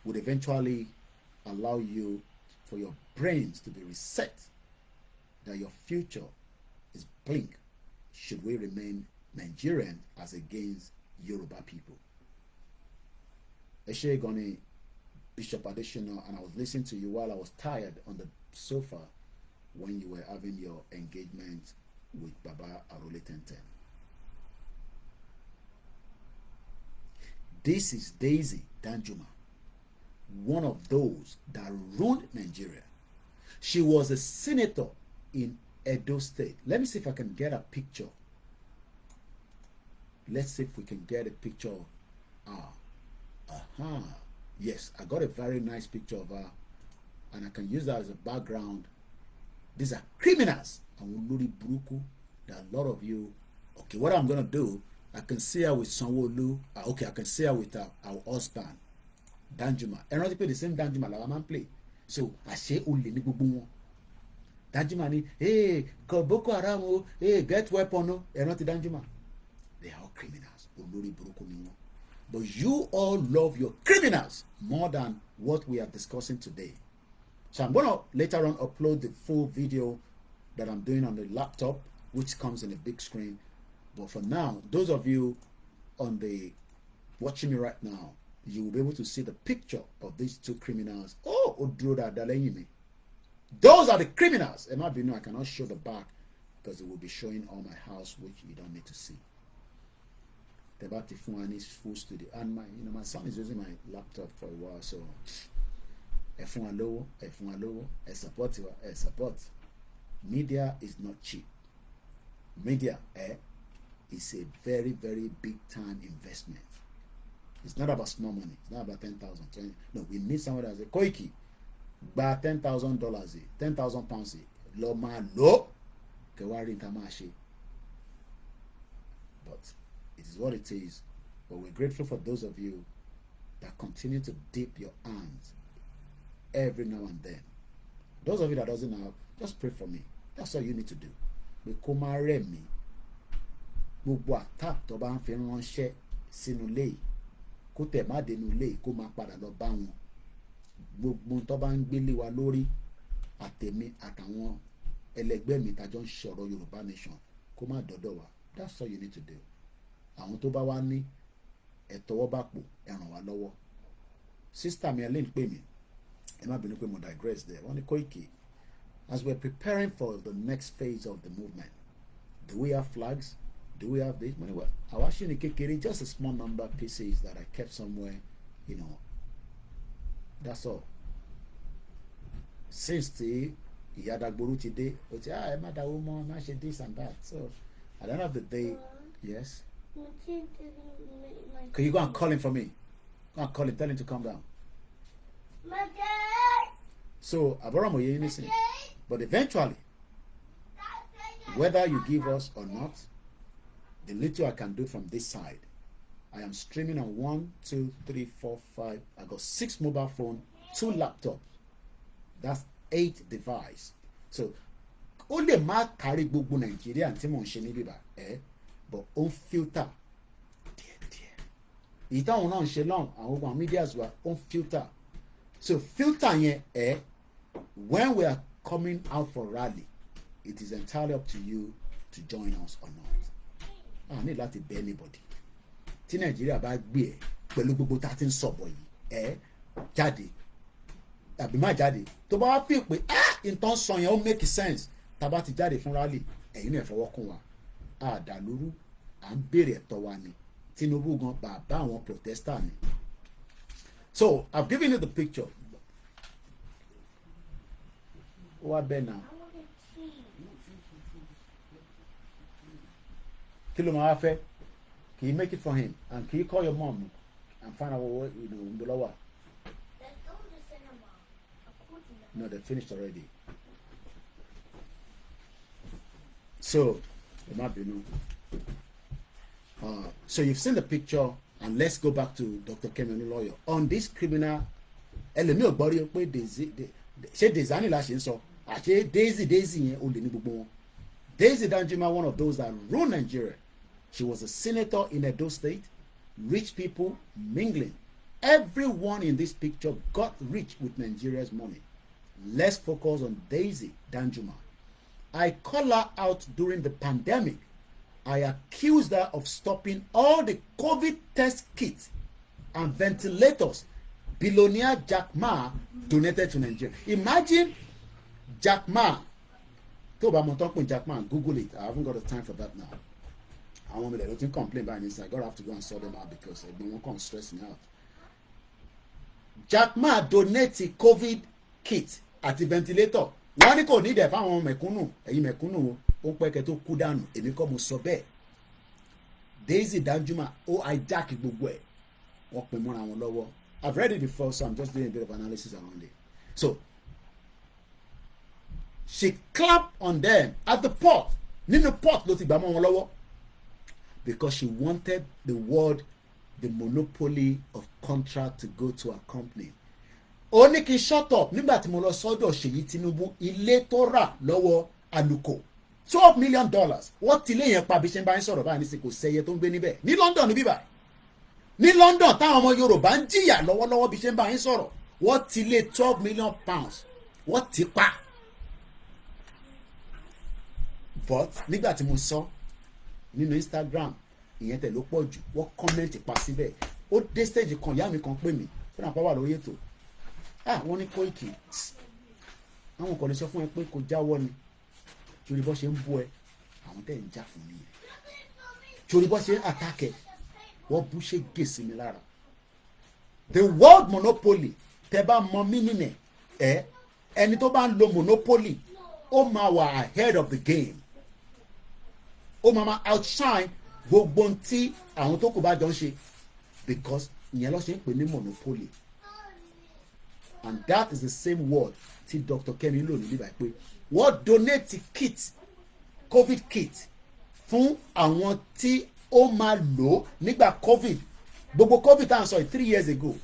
would eventually allow you, for your brains to be reset, that your future is blink should we remain Nigerian as against Yoruba people. Eshe Goni, Bishop Adeyemo, and I was listening to you while I was tired on the sofa when you were having your engagement with Baba Arole Tenten. This is Daisy Danjuma, one of those that ruined Nigeria. She was a senator in Edo State. Let me see if I can get a picture. Let's see if we can get a picture of her. Yes, I got a very nice picture of her, and I can use that as a background. These are criminals. There are a lot of you. Okay, what I'm gonna do, I can see her with Sanwo-Olu. Okay, I can see her with our husband, Danjuma. And not play the same Danjuma like man play. So I say only ni gbogbo wọn. Danjuma ni, hey, Boko Haram, hey, get weapon, no. And not Danjuma. They are all criminals. But you all love your criminals more than what we are discussing today. So I'm gonna later on upload the full video that I'm doing on the laptop, which comes in a big screen. But for now, those of you on the watching me right now, you will be able to see the picture of these two criminals. Oh, Odroda Adeyemo. Those are the criminals. And I cannot show the back because it will be showing all my house, which you don't need to see. The Batifuani's full studio. And my son is using my laptop for a while, so support. Media is not cheap. Media is a very, very big time investment. It's not about small money. It's not about 10,000, 20. No, we need somebody that says, Koiki, buy $10,000, £10,000. Lo ma lo, kewari tamashi. But it is what it is. But we're grateful for those of you that continue to dip your hands every now and then. Those of you that doesn't know, just pray for me. That's all you need to do. Me gbogbo attack tó bá ń fi ránṣẹ́ sínú ilé kó tẹ̀ má dénú ilé kó máa padà lọ bá wọn. Gbogbo tó bá ń gbélé wa lórí àtẹ̀mí àtàwọn ẹlẹgbẹ́ mi tàjọ ń sọ̀rọ̀ Yorùbá nation kó má dọ́dọ̀ wa. That's all you need to do. Àwọn tó bá wá ní ẹ̀tọ́wọ́ bá pò ẹ ràn wá lọ́wọ́. Sister mi Ellen pè mí. Ẹ má bínú pé mo digress there. Wọ́n ní Koiki, as we're preparing for the next phase of the movement, do we have flags? Do we have this money? Well, I was actually just a small number of pieces that I kept somewhere, That's all. Since the Yadagburu today, this and that. So at the end of the day, yes. Can you go and call him for me? Go and call him, tell him to calm down. So Abraham will listen. But eventually, whether you give us or not, the little I can do from this side, I am streaming on 1, 2, 3, 4, 5. I got 6 mobile phones, 2 laptops. That's 8 devices. So only my carry gbogbo Nigeria and Timon Shenibiba, but on filter. It don't on Shelon and our media as well on filter. So filter here, when we are coming out for rally, it is entirely up to you to join us or not. I need that to be anybody. Tí Nigeria bá gbé ẹ pẹ̀lú gbogbo tá tin sọ bọ̀ yìí, jáde. Àbí má jáde. Tó bá wá feel pé nǹkan sọ yẹn ó make sense. Tá bá ti jáde fún rally, ẹ̀yin náà fọwọ́ kún wa. Dàlúrú à ń béèrè ẹ̀tọ́ wa ni. Tinubu gan bàbá àwọn protester ni. So, I've given you the picture. What better now? Kilo Maafe, can you make it for him? And can you call your mom and find out what the lower? Let's go to the cinema. No, they finished already. So, it might be no. So you've seen the picture, and let's go back to Dr. Kemenu lawyer on this criminal. Elemi Ogbori pé Desani la ṣe ń sọ àṣé Daisy yẹn ó lè ní gbogbo wọn. Daisy Danjuma, one of those that rule Nigeria. She was a senator in Edo State. Rich people mingling. Everyone in this picture got rich with Nigeria's money. Let's focus on Daisy Danjuma. I call her out during the pandemic. I accused her of stopping all the COVID test kits and ventilators billionaire Jack Ma donated to Nigeria. Imagine Jack Ma. Jack Ma, Google it. I haven't got the time for that now. I want me to complain about this. I gotta have to go and sort them out because they won't come stress me out. Jack Ma donated COVID kit àti ventilator. Wọ́n ní kò ní ìdẹ̀ fáwọn mẹ̀kúnnù. Ẹ̀yin mẹ̀kúnnù ó ń pẹ́kẹ́ tó kú dànù. Èmi kọ́ mo sọ bẹ́ẹ̀. Daisy Danjuma ó hijack gbogbo ẹ̀. Wọ́n pè mọ́ra wọn lọ́wọ́. I've read it before, so I'm just doing a bit of analysis around it. So she clapped on them at the port. Nínú port ló ti gbà mọ́ wọn lọ́wọ́. Because she wanted the monopoly of contract to go to her company. Ó ní kí n shut up nígbà tí mo lọ sọ́dọ̀ Ṣèyí Tinubu ilé tó rà lọ́wọ́ Aluko $12 million. Wọ́n ti lé yẹn pa bí ṣe ń bá ń sọ̀rọ̀ báyìí nísìnyí kò sẹ́yẹ tó ń gbé níbẹ̀. Ní London ní bíbá. Ní London táwọn ọmọ Yorùbá ń jìyà lọ́wọ́lọ́wọ́ bí ṣe ń bá ń sọ̀rọ̀. Wọ́n ti lé £12 million. Wọ́n ti pa. But nígbà tí mo sọ nínú Instagram ìyẹn tẹ̀ ló pọ̀ jù wọ́n kọ́mẹ́ǹtì pa síbẹ̀ ó dé stage kan ìyá mi kan pè mí fún àpá wà lórí ètò wọ́n ní Koiki àwọn kan lè sọ fún ẹ pé kò jáwọ́ ni torí bọ́ ṣe ń bú ẹ àwọn tẹ̀ ń jà fún mi yẹn torí bọ́ ṣe ń àtàkẹ́ wọ́n bú ṣe gèsè mi lára the world monopoly tẹ bá mọ mímì ẹ ẹni tó bá ń lo monopoly ó máa wà ahead of the game ó máa outshine gbogbo tí àwọn tó kù bá jọ ń ṣe because ìyẹn ló ṣe ń pè ní monopoly and that is the same word tí Dr. Kemi lò níbí báyìí pé wọ́n donate kit COVID kit fún àwọn tí ó máa lò nígbà COVID gbogbo COVID tá à ń sọ 3 years ago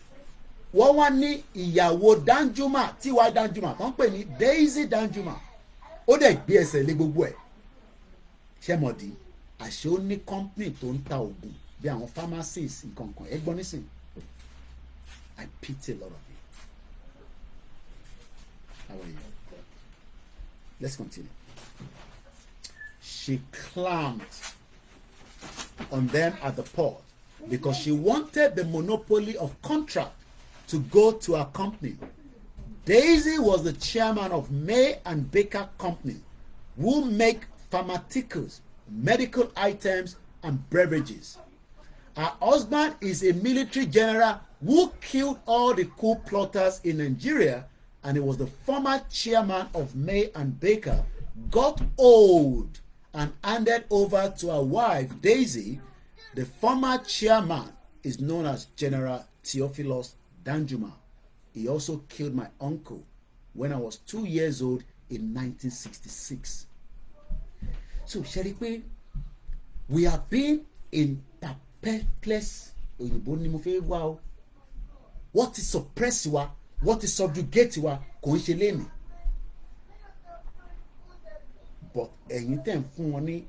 wọ́n wá ní ìyàwó Danjuma Tiwa Danjuma tó ń pè ní Daisy Danjuma ó dẹ̀ gbé ẹsẹ̀ lé gbogbo ẹ̀ ṣẹ́mọ̀dí àṣé ó ní company tó ń ta oògùn bí àwọn pharmacies nǹkan kan ẹ gbọ́ nísìn I pity a lot of you. How are you? Let's continue. She clamped on them at the port because she wanted the monopoly of contract to go to her company. Daisy was the chairman of May and Baker Company, who make pharmaceuticals, medical items, and beverages. Her husband is a military general who killed all the coup plotters in Nigeria, and he was the former chairman of May and Baker, got old and handed over to her wife, Daisy. The former chairman is known as General Theophilus Danjuma. He also killed my uncle when I was 2 years old in 1966. So, Sheripe, we have been in perpetuous wow. What is suppress wa, what is subjugate wa, kò ń ṣe lẹ́nu. But ẹ̀yin tẹ́ ń fún wọn ní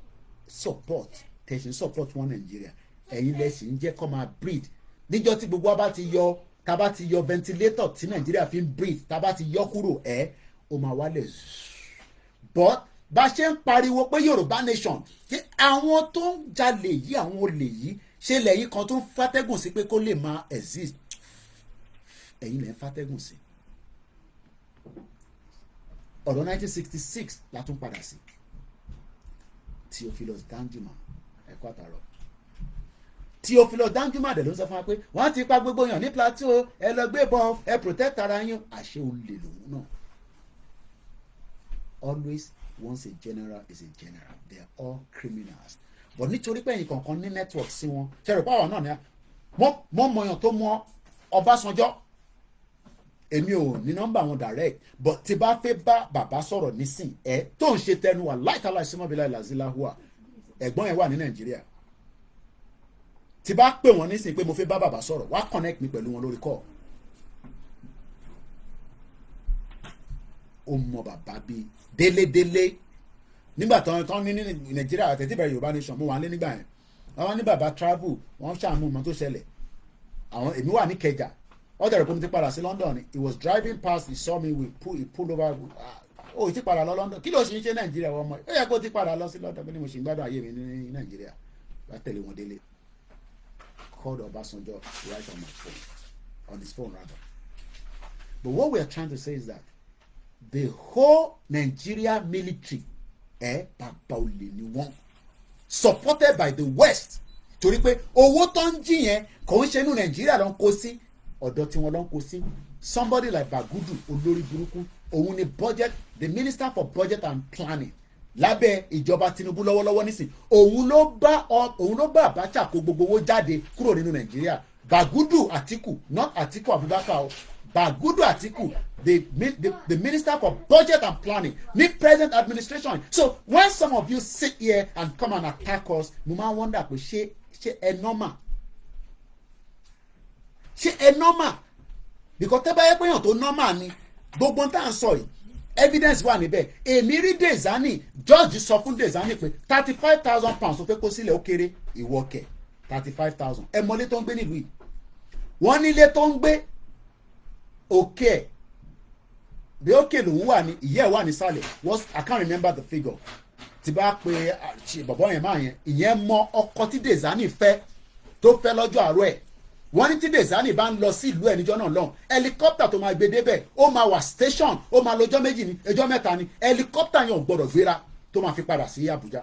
support, tẹ̀sí support wọn Nigeria. Ẹ̀yin lẹ́sìn ń jẹ́ kó máa breed. Níjọ́ tí gbogbo wa bá ti yọ tá bá ti yọ ventilator tí Nigeria fi ń breathe tá bá ti yọ kúrò ó máa wálẹ̀ but bá ṣe ń pariwo pé Yorùbá nation ṣé àwọn tó ń jalè yìí àwọn olè yìí ṣe lẹ́yìn kan tó ń fàtẹ́gùn sí pé kó lè máa exist ẹ̀yin lẹ́ ń fàtẹ́gùn sí ọ̀dọ̀ 1966 la tún padà sí Theophilus Danjuma ẹ̀kọ́ àtàrọ̀ Theophilus Danjuma dẹ̀ ló ń sọ fún wa pé wọ́n ti pa gbogbo yàn ní plateau ẹ lọ gbé bọn ẹ protect ara yín àṣẹ olè lòun náà. Always once a general is a general they are all criminals but nítorí pé ẹ̀yin kankan ní network sí wọn ṣẹ̀rọ̀ pàwọn náà ni mo mọ̀yàn tó mọ Ọbásanjọ́ èmi ò ní nọ́mbà wọn direct but tí bá fẹ́ bá bàbá sọ̀rọ̀ nísìn tó ń ṣe tẹnu wà láìka láìsímọ́bìlà ìlàzíláhùà ẹ̀gbọ́n ẹ̀ wà ní Nàìjíríà tí bá pè wọ́n nísìn pé mo fẹ́ bá bàbá sọ̀rọ̀ wá connect mi pẹ̀lú wọn lórí call ó mọ bàbá bíi délédélé nígbà tán ní Nàìjíríà àtẹ̀tí bẹ̀rẹ̀ Yorùbá nation mo wà lé nígbà yẹn àwọn ní bàbá travel wọ́n ṣàmú ọmọ tó ṣẹlẹ̀ àwọn èmi wà ní Kẹjà ọ̀dọ̀ rẹ̀ pé mo ti padà sí London ni he was driving past he saw me he pulled over ó ti padà lọ London kí ló ṣe ń ṣe Nàìjíríà wọ́n mọ̀ ó yẹ kó ti padà lọ sí London bí mo ṣe ń gbádùn ayé mi ní Nàìjíríà wá tẹ̀lé wọn délé called Obasanjo right on my phone on his phone rather but what we are trying to say is that the whole Nigeria military bàbá olè ni wọ́n supported by the West torí pé owó tó ń jí yẹn kò ń ṣe inú Nàìjíríà ló ń kó sí ọ̀dọ̀ tí wọ́n ló ń kó sí somebody like Bagudu olórí burúkú òun ni the minister for budget and planning lábẹ́ ìjọba Tinubu lọ́wọ́lọ́wọ́ nísìn òun ló bá Abacha kó gbogbo owó jáde kúrò nínú Nàìjíríà Bagudu Atiku not Atiku Abubakar o Bagudu Atiku the minister for budget and planning ní present administration so when some of you sit here and come and attack us mo máa wonder pé ṣé ẹ normal because tẹ́ bá yẹ pé èèyàn tó normal ni gbogbo tá à ń sọ yìí evidence wà níbẹ̀ èmi rí Dezani George sọ fún Dezani pé £35,000 tó fẹ́ kó sílẹ̀ ó kéré ìwọ́kẹ̀ 35,000 ẹ mọ́lé tó ń gbé nílùú yìí wọ́n nílé tó ń gbé òkè bí òkè lòun wà ní ìyẹ́ ẹ̀ wà nísàlẹ̀ I can't remember the figure tí bá pe bọ̀bọ̀ yẹn máa yẹn ìyẹn mọ ọkọ tí Dezani fẹ́ tó fẹ́ lọ́jọ́ àárọ̀ ẹ̀ wọ́n ní tí Dezani bá ń lọ sí ìlú ẹ̀ níjọ́ náà lọ́hùn helicopter tó máa gbé débẹ̀ ó máa wà station ó máa lọ́jọ́ méjì ní ẹjọ́ mẹ́ta ní helicopter yẹn ò gbọ́dọ̀ gbéra tó máa fi padà sí Abuja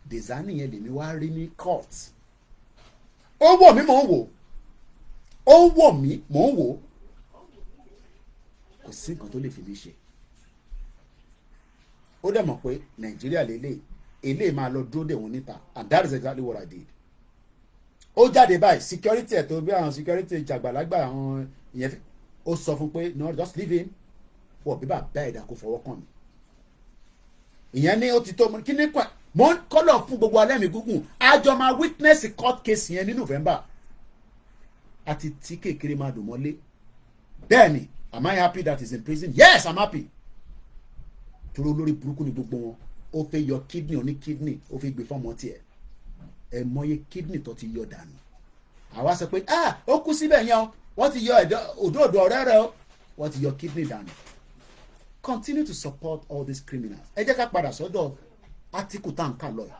Dezani yẹn lèmi wá rí ní court ó wò mí mò ń wò kò sí nǹkan tó lè fi mí ṣe ó dẹ̀ mọ̀ pé Nàìjíríà lélẹ̀ máa lọ dúró dè wọ́n níta and that is exactly what I did ó jáde báyìí security ẹ̀ tó bí àwọn security jàgbàlagbà àwọn ìyẹn ó sọ fún pé no just leave him wọ́n bí bàbá ẹ̀dá kò fọwọ́ kàn mí ìyẹn ní ó ti tó kí ní mo ń kọ́lọ̀ fún gbogbo alẹ́ mi gúngùn àjọ máa witness court case yẹn ní November àti tí kékeré máa dùn mọ́lé bẹ́ẹ̀ ni am I happy that he's in prison? Yes, I'm happy torí olórí burúkú ni gbogbo wọn ó fẹ́ yọ kidney oní kidney ó fẹ́ gbé fọ́mọ tiẹ̀ ẹ mọye kidney tó ti yọ dànù àwa sọ pé ó kú síbẹ̀ yẹn o wọ́n ti yọ òdòdó ọ̀rẹ́ rẹ o wọ́n ti yọ kidney dànù continue to support all these criminals ẹ jẹ́ ká padà sọ́dọ̀ Atiku tá n kà lọ yìí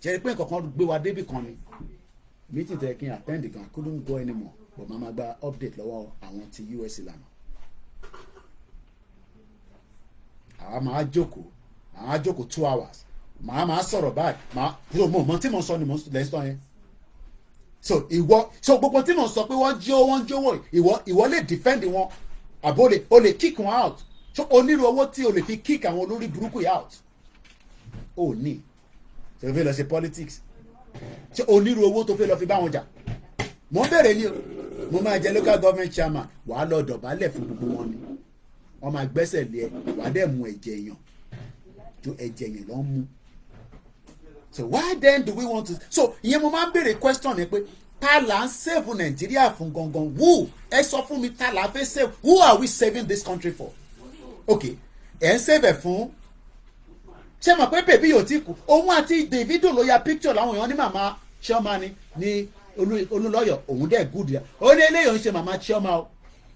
jẹ́rìí pé nǹkan kan gbé wa débì kan ni meeting tẹ̀ kí n attend gan I couldn't go anymore but màá gba update lọ́wọ́ àwọn ti US lànà àwa máa jókòó 2 hours màá sọ̀rọ̀ báyìí mọ̀ tí mo sọ ni mo lẹ́ sọ yẹn so gbogbo tí mo sọ pé wọ́n jówó ìwọ lè defend wọn àbó o lè kick wọn out so onírú owó tí o lè fi kick àwọn olórí burúkú yìí out ó ní ṣe fẹ́ lọ ṣe politics ṣe onírú owó tó fẹ́ lọ fi bá wọn jà mo ń bèrè ni o mo máa jẹ local government chairman wàá lọ dọ̀bálẹ̀ fún gbogbo wọn ni wọ́n máa gbẹ́sẹ̀ lé ẹ wàá dẹ̀ mú ẹ̀jẹ̀ èèyàn tó ẹ̀jẹ̀ yẹn ló ń mú so why then do we want to so ìyẹn mo máa ń bèrè question ni pé ta là ń save Nàìjíríà fún gangan who ẹ sọ fún mi ta là fẹ́ save who are we saving this country for okay ẹ̀ ń save ẹ̀ fún ṣé mọ̀ pé bèbí yóò ti kú òun àti Davido ló ya picture láwọn èèyàn ní màmá Chioma ní olùlọ́yọ̀ òun dẹ̀ good ya ó ní eléyìí ń ṣe màmá Chioma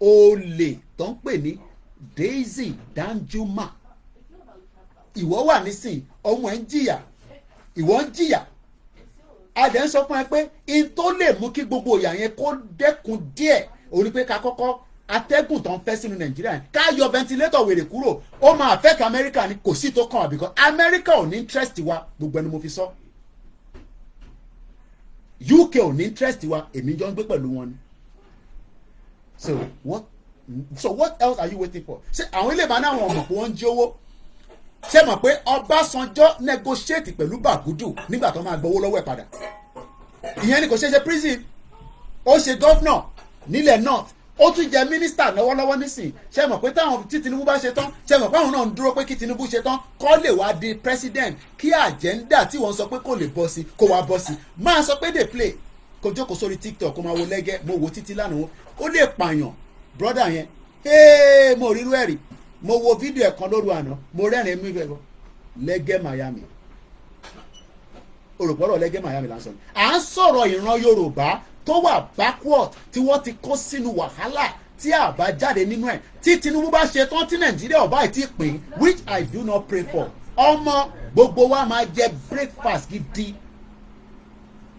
olè tó ń pè ní Daisy Danjuma ìwọ wà nísìn ọmọ ẹ̀ ń jìyà ìwọ ń jìyà adẹ̀ ń sọ fún ẹ pé in tó lè mú kí gbogbo ìyà yẹn kó dẹ́kun díẹ̀ òun ni pé ká kọ́kọ́ atẹ́gùn tó ń fẹ́ sínú Nàìjíríà ká yọ ventilator wèrè kúrò ó máa affect America ni kò sí tó kàn wá because America ò ní interest wa gbogbo ẹni mo fi sọ UK ò ní interest wa èmi jọ ń gbé pẹ̀lú wọn ni so what else are you waiting for ṣé àwọn ilé ìbáná àwọn ọmọ pé wọ́n ń jí owó ṣé mọ̀ pé Ọbásanjọ́ negotiate pẹ̀lú Bagudu nígbà tó máa gbowó lọ́wọ́ ẹ̀ padà ìyẹn ni kò ṣe prison ó ṣe governor nílẹ̀ north ó tún jẹ́ minister lọ́wọ́lọ́wọ́ nísìn ṣé mọ̀ pé táwọn tí Tinubu bá ṣe tán ṣé mọ̀ pé àwọn náà ń dúró pé kí Tinubu ṣe tán kó lè wá di president kí agenda tí wọ́n sọ pé kò lè bọ́ sí kó wá bọ́ sí máa sọ pé dey play kó jókòó sórí TikTok kó máa wo lẹ́gẹ́ mo wo títí lánàá ó lè pààyàn brother yẹn mo rí irú ẹ̀ rí. Mo wo fídíò ẹ̀ kan lóru àná, mo rẹ́rìn-ín mi fẹ́ kọ́ lẹ́gẹ́ Miami. Olùpọ̀rọ̀ lẹ́gẹ́ Miami là ń sọ ni. À ń sọ̀rọ̀ ìran Yorùbá tó wà backward tí wọ́n ti kó sínú wàhálà tí a bá jáde nínú ẹ̀. Tí Tinubu bá ṣe tán tí Nàìjíríà ọba ì tí pín, which I do not pray for. Ọmọ gbogbo wa máa jẹ breakfast gidi.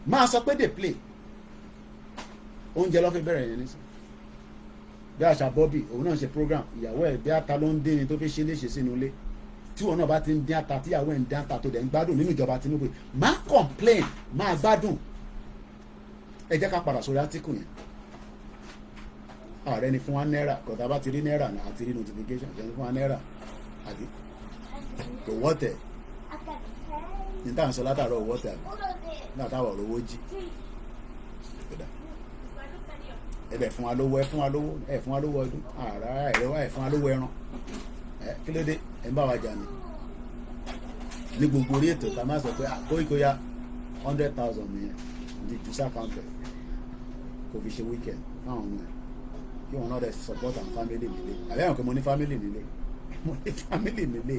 Máa sọ pé dey play. Oúnjẹ ló fi bẹ̀rẹ̀ yẹn nísìnyí. Bí àṣà Bobby òun náà ṣe program ìyàwó ẹ̀ bí ata ló ń dín ni tó fi ṣe léṣe sínú ilé. Tí wọn náà bá ti ń dín ata tíyàwó ẹ̀ ń dín ata tó dẹ̀ ń gbádùn nínú ìjọba Tinubu, má complain, má gbádùn. Ẹ jẹ́ ká padà sórí átíkù yẹn. Ààrẹ ni fún wa náírà, kọ̀tà bá ti rí náírà náà àti rí notification ṣe ni fún wa náírà àbí kò wọ́tẹ̀ ní táwọn sọ látàrọ̀ wọ́tẹ̀ àbí látàwọ̀ owó jí. Ẹbẹ̀ fún wa lówó, ẹ fún wa lówó, ẹ fún wa lówó ọdún àrà ẹ̀rọ ẹ fún wa lówó ẹran. Kí ló dé ẹ ń bá wa jà ní gbogbo orí ètò ká má sọ pé Koikoya 100,000 nìyẹn ní ìtúsà counter kò fi ṣe weekend fáwọn ọmọ ẹ kí wọn náà dẹ support and family nílé àbẹ́yàn pé mo ní family nílé mo ní family nílé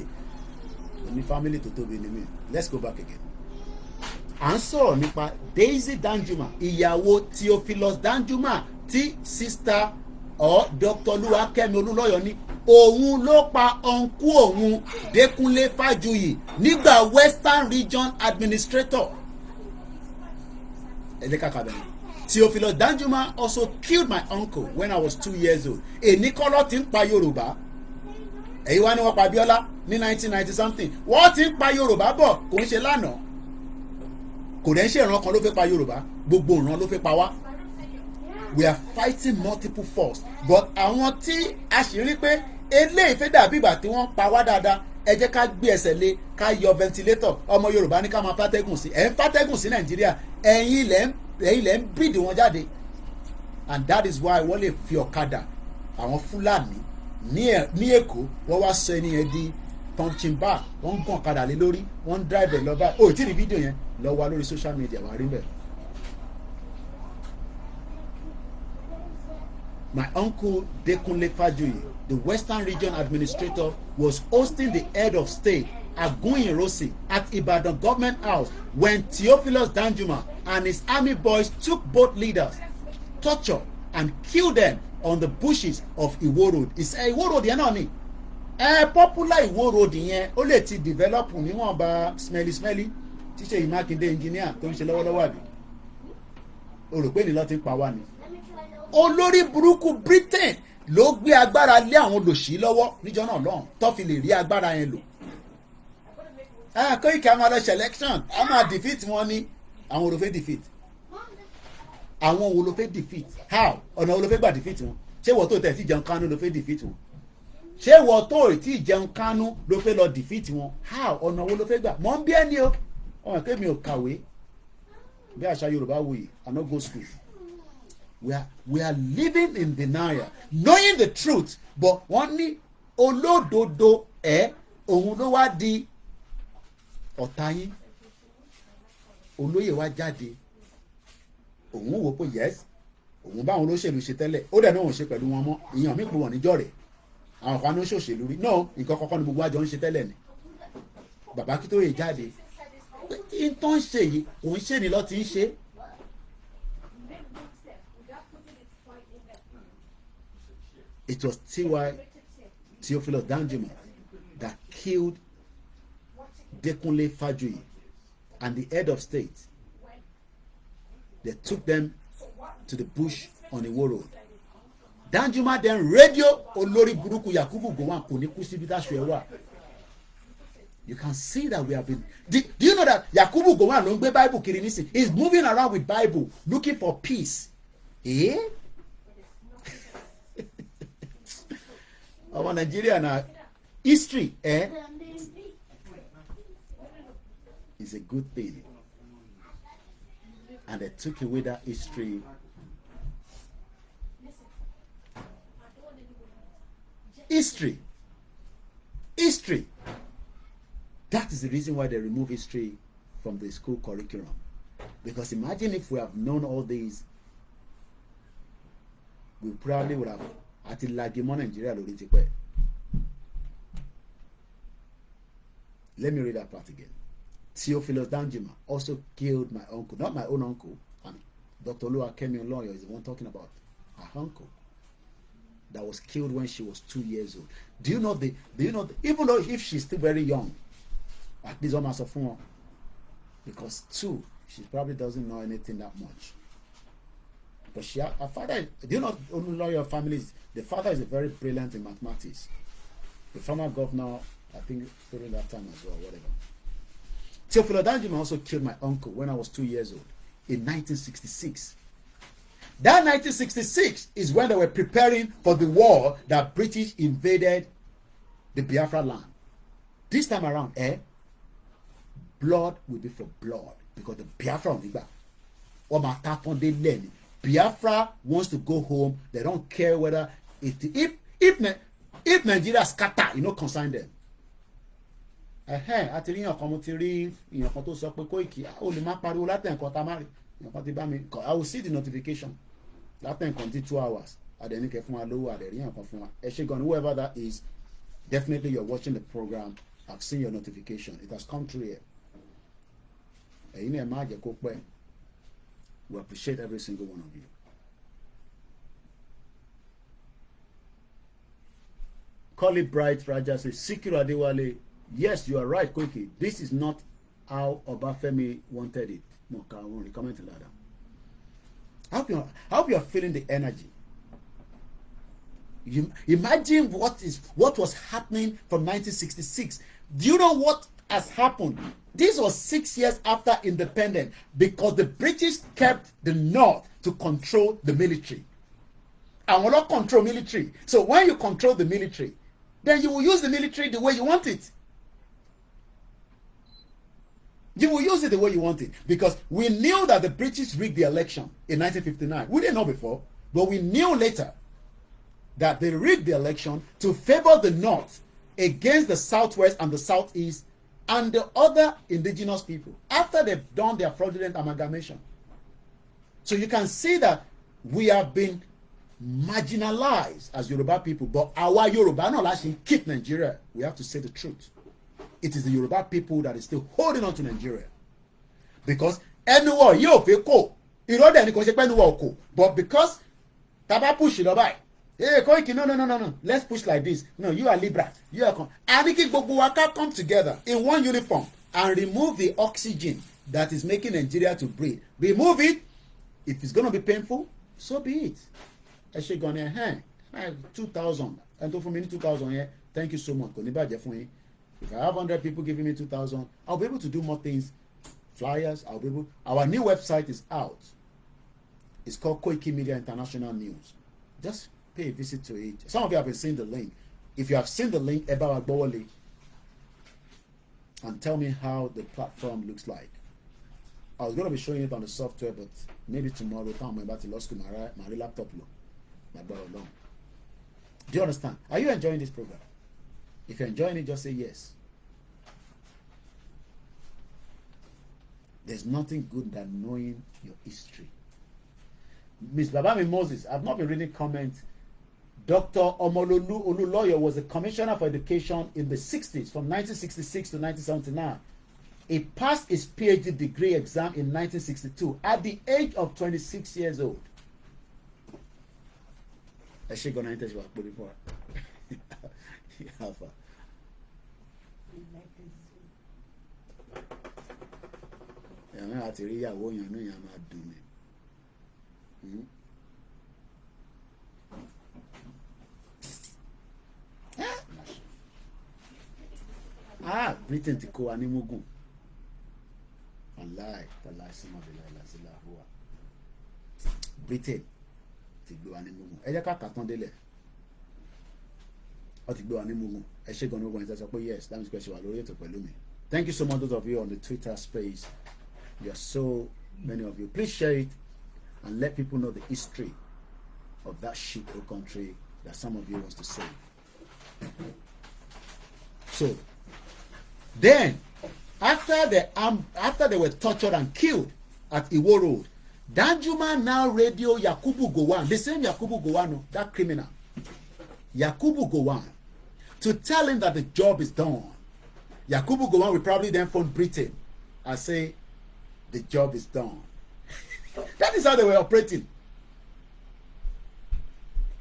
mo ní family tó tóbi ní mi. Let's go back again. À ń sọ̀rọ̀ nípa Daisy Danjuma, ìyàwó Theophilus Danjuma tí sista Dr. Olúwakẹ́mi Olúlọ́yọ̀ ní òun ló pa ọ̀nkú òun Dékúnlé Fájuyì nígbà Western Region Administrator. Ẹ jẹ́ ká kà bẹ̀rẹ̀. Theophilus Danjuma also killed my uncle when I was 2 years old. Èní kọ́lọ́ ti ń pa Yorùbá. Èyí wá ní wọ́n pa Abíọ́lá ní 1990 something. Wọ́n ti ń pa Yorùbá bọ̀ kò ń ṣe lánàá. Kò dẹ̀ ń ṣe ìran kan ló fẹ́ pa Yorùbá. Gbogbo ìran ló fẹ́ pa wá. We are fighting multiple forces. But àwọn tí a sì rí pé eléyìí fẹ́ dàbí ìgbà tí wọ́n pa wá dáadáa. Ẹ jẹ́ ká gbé ẹsẹ̀ lé ká yọ ventilator. Ọmọ Yorùbá ní ká máa fàtẹ́gùn sí. Ẹ̀ ń fàtẹ́gùn sí Nàìjíríà. Ẹ̀yin ilẹ̀ ń bìdì wọn jáde. And that is why wọ́n lè fi ọ̀kadà àwọn Fúlàní ní Èkó wọ́n wá sọ ẹni yẹn di punching bag. Wọ́n ń gún ọ̀kadà lé lórí, wọ́n ń drive ẹ̀ lọ báyìí. O ì tí ì rí fídíò yẹn lọ wá lórí social media wà rí bẹ́ẹ̀. My uncle Dékúnlé Fájuyì, the Western Region Administrator, was hosting the head of state Agunyinrosi at Ibadan Government House when Theophilus Danjuma and his army boys took both leaders, tortured and killed them on the bushes of Iwo Road. It's Iwo Road yẹn náà ni. Popular Iwo Road yẹn ó lè ti develop níwọ̀n bá smelly tí Ṣèyí Mákindé engineer tó ń ṣe lọ́wọ́lọ́wọ́ àbí. O rò pé ní lọ́ọ́ ti ń pa wá ni. Olórí burúkú Britain ló gbé agbára lé àwọn olòṣì lọ́wọ́ níjọ́ náà lọ́hùn tó fi lè rí agbára yẹn lò. Koiki a máa lọ selection a máa defeat wọn ní àwọn olùfẹ́ defeat. Àwọn olùfẹ́ defeat how ọ̀nà olùfẹ́ gbà defeat wọn. Ṣé wọ́n tó tẹ̀ tí jẹun kánú ló fẹ́ defeat wọn? Ṣé wọ́n tó tí jẹun kánú ló fẹ́ lọ defeat wọn? How ọ̀nà wo ló fẹ́ gbà? Mọ̀ ń bí ẹni o ọ̀hún kémi ò kàwé bí àṣà Yorùbá wuyì I no go school. We are living in denial, knowing the truth, but wọ́n ní olódodo òun ló wá di ọ̀tá yín. Olóyè wá jáde òun wò pé yes òun báwọn olóṣèlú ṣe tẹ́lẹ̀ ó dẹ̀ náà wọ́n ṣe pẹ̀lú wọn mọ́ ìyàn mí pé wọ́n níjọ́ rẹ̀ àwọn kan ní ṣòṣèlú rí náà nǹkan kọ́kọ́ ni gbogbo àjọ ń ṣe tẹ́lẹ̀ ni. Bàbá Akíntóyè jáde pé ìtàn ń ṣe yìí kò ń ṣe ni lọ́ ti ń ṣe. It was Theophilus Danjuma that killed Dékúnlé Fájuyì and the head of state. They took them to the bush on Iwo Road. Danjuma then radio olórí burúkú Yakubu Gowon kò ní kú síbi táṣù ẹ̀ wà. You can see that we have been. Do you know that Yakubu Gowon ló ń gbé Bible kiri nísìn? He's moving around with Bible looking for peace. Our Nigeria now history is a good thing, and they took away that history. History. That is the reason why they remove history from the school curriculum. Because imagine if we have known all these, we probably would have àti lagimọ́ Nàìjíríà lórí ti pẹ́. Let me read that part again. Theophilus Danjuma also killed my uncle, not my own uncle. And Dr. Oluwakemi Oloyo is the one talking about her uncle that was killed when she was 2 years old. Do you know even though if she's still very young, at least almost a phone, because 2, she probably doesn't know anything that much. But her father, do you know Oloyo families? The father is a very brilliant in mathematics. The former governor, I think during that time as well, whatever. Theophilus Danjuma also killed my uncle when I was 2 years old in 1966. That 1966 is when they were preparing for the war that British invaded the Biafra land. This time around, blood will be for blood because the Biafra on the back. Biafra wants to go home. They don't care whether if Nigeria scatter, you know, concern them. Àti rí ọkàn mo ti rí ìyàn kan tó sọ pé Koiki ó lè má pariwo látẹ̀ nǹkan tá a má rí ìyàn kan ti bá mi I will see the notification látẹ̀ nǹkan tí 2 hours àdẹ̀níkẹ́ fún wa lówó àdẹ̀rí nǹkan fún wa ẹ ṣé gan whoever that is, definitely you're watching the program. I've seen your notification, it has come through here. Ẹ̀yin náà má jẹ́ kó pẹ́. We appreciate every single one of you. Call it Bright Raja says Sikiru Adewale. Yes, you are right, Koiki. This is not how Obafemi wanted it. No, I won't comment on that. I hope you are feeling the energy. You imagine what was happening from 1966. Do you know what has happened? This was 6 years after independence because the British kept the North to control the military. And will not control military. So when you control the military, then you will use the military the way you want it. You will use it the way you want it. Because we knew that the British rigged the election in 1959. We didn't know before, but we knew later that they rigged the election to favor the North against the Southwest and the Southeast and the other indigenous people after they've done their fraudulent amalgamation. So you can see that we have been marginalized as Yoruba people, but our Yoruba not actually keep Nigeria. We have to say the truth. It is the Yoruba people that is still holding on to Nigeria. Because anyone you ko, you know that anyone but because Taba push it by. Hey, Koiki, no. Let's push like this. No, you are Libra. You are Aniki Boguwaka come together in one uniform and remove the oxygen that is making Nigeria to breathe. Remove it. If it's going to be painful, so be it. I should go on here. 2,000. And for me 2,000 here. Thank you so much. If I have 100 people giving me 2,000, I'll be able to do more things. Flyers, I'll be able. Our new website is out. It's called Koikimedia International News. Just pay a visit to it. Some of you have seen the link. If you have seen the link about Agbowole, and tell me how the platform looks like. I was going to be showing it on the software, but maybe tomorrow time I'm about to lose my laptop. My brother long. Do you understand? Are you enjoying this program? If you're enjoying it, just say yes. There's nothing good than knowing your history. Miss Babami Moses, I've not been reading comments. Dr. Omololu Oluloyo was a commissioner for education in the 60s, from 1966 to 1979. He passed his PhD degree exam in 1962 at the age of 26 years old. I should go into what before. Alpha. Yeah, I tell you, I won't. You know, you're not doing it. Britain ti kó wa ní mugun. Wallahi, wallahi sima billahi la ilaha huwa. Britain ti gbé wa ní mugun. Ẹ jẹ́ ká kà tán délẹ̀. Ó ti gbé wa ní mugun. Ẹ ṣé gan-an ogun ẹ sọ pé yes, that means pé ṣe wà lórí ètò pẹ̀lú mi. Thank you so much, those of you on the Twitter space. There are so many of you. Please share it and let people know the history of that shithole country that some of you wants to save. So then, after they were tortured and killed at Iwo Road, Danjuma now radio Yakubu Gowon, the same Yakubu Gowon, that criminal, Yakubu Gowon to tell him that the job is done. Yakubu Gowon will probably then phone Britain and say, the job is done. That is how they were operating.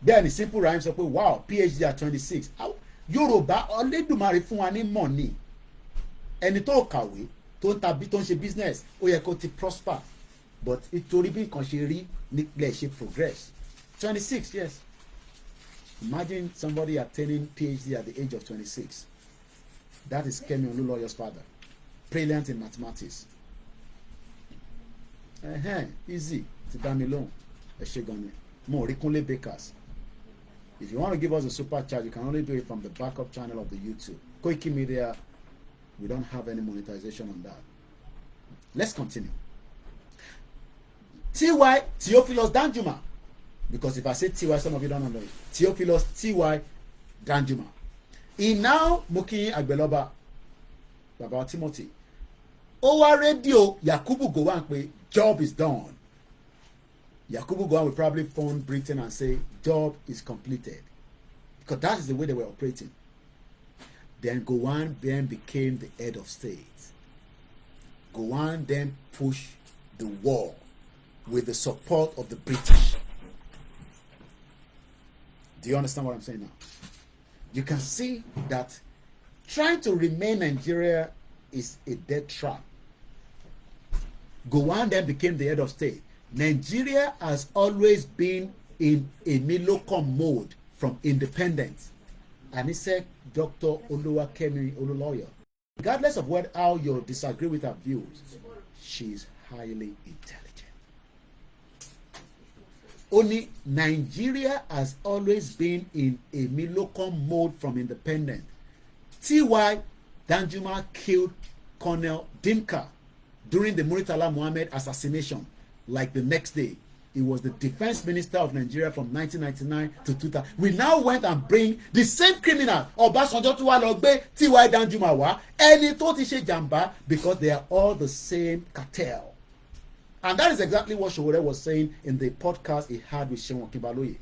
Then the simple rhymes of, wow, PhD at 26. Yoruba, Olódùmarè fún wa ní money. Ẹni tó kàwé, tó ń tàbí tó ń ṣe business, ó yẹ kó ti prosper. But ìtorí bí nǹkan ṣe rí nílẹ̀ ṣe progress. 26, yes. Imagine somebody attaining PhD at the age of 26. That is Kemi Olunloyo's father. Brilliant in mathematics. Easy. Ti dá mi lóhùn. Ẹ ṣé gan ni. Mo Orikunle Bakers. If you want to give us a super chat, you can only do it from the backup channel of the YouTube. Koikimedia, we don't have any monetization on that. Let's continue. T.Y. Theophilus Danjuma. Because if I say T.Y., some of you don't know it. Theophilus T.Y. Danjuma. He now Muki Agbeloba, Baba Timothy. Over radio, Yakubu Gowon pe job is done. Yakubu Gowon will probably phone Britain and say, job is completed. Because that is the way they were operating. Then Gowon then became the head of state. Gowon then pushed the war with the support of the British. Do you understand what I'm saying now? You can see that trying to remain Nigeria is a dead trap. Gowon then became the head of state. Nigeria has always been in a milocom mode from independence. And he said, Dr. Oluwakemi Olunloyo, regardless of how you disagree with her views, she is highly intelligent. Only Nigeria has always been in a milocom mode from independence. T.Y. Danjuma killed Colonel Dimka during the Murtala Muhammad assassination. Like the next day, he was the defense minister of Nigeria from 1999 to 2000. We now went and bring the same criminal, Obasanjo tó wá lọ gbé T.Y. Danjuma wá, ẹni tó ti ṣe jàmbá, because they are all the same cartel. And that is exactly what Sowore was saying in the podcast he had with Seun Okinbaloye.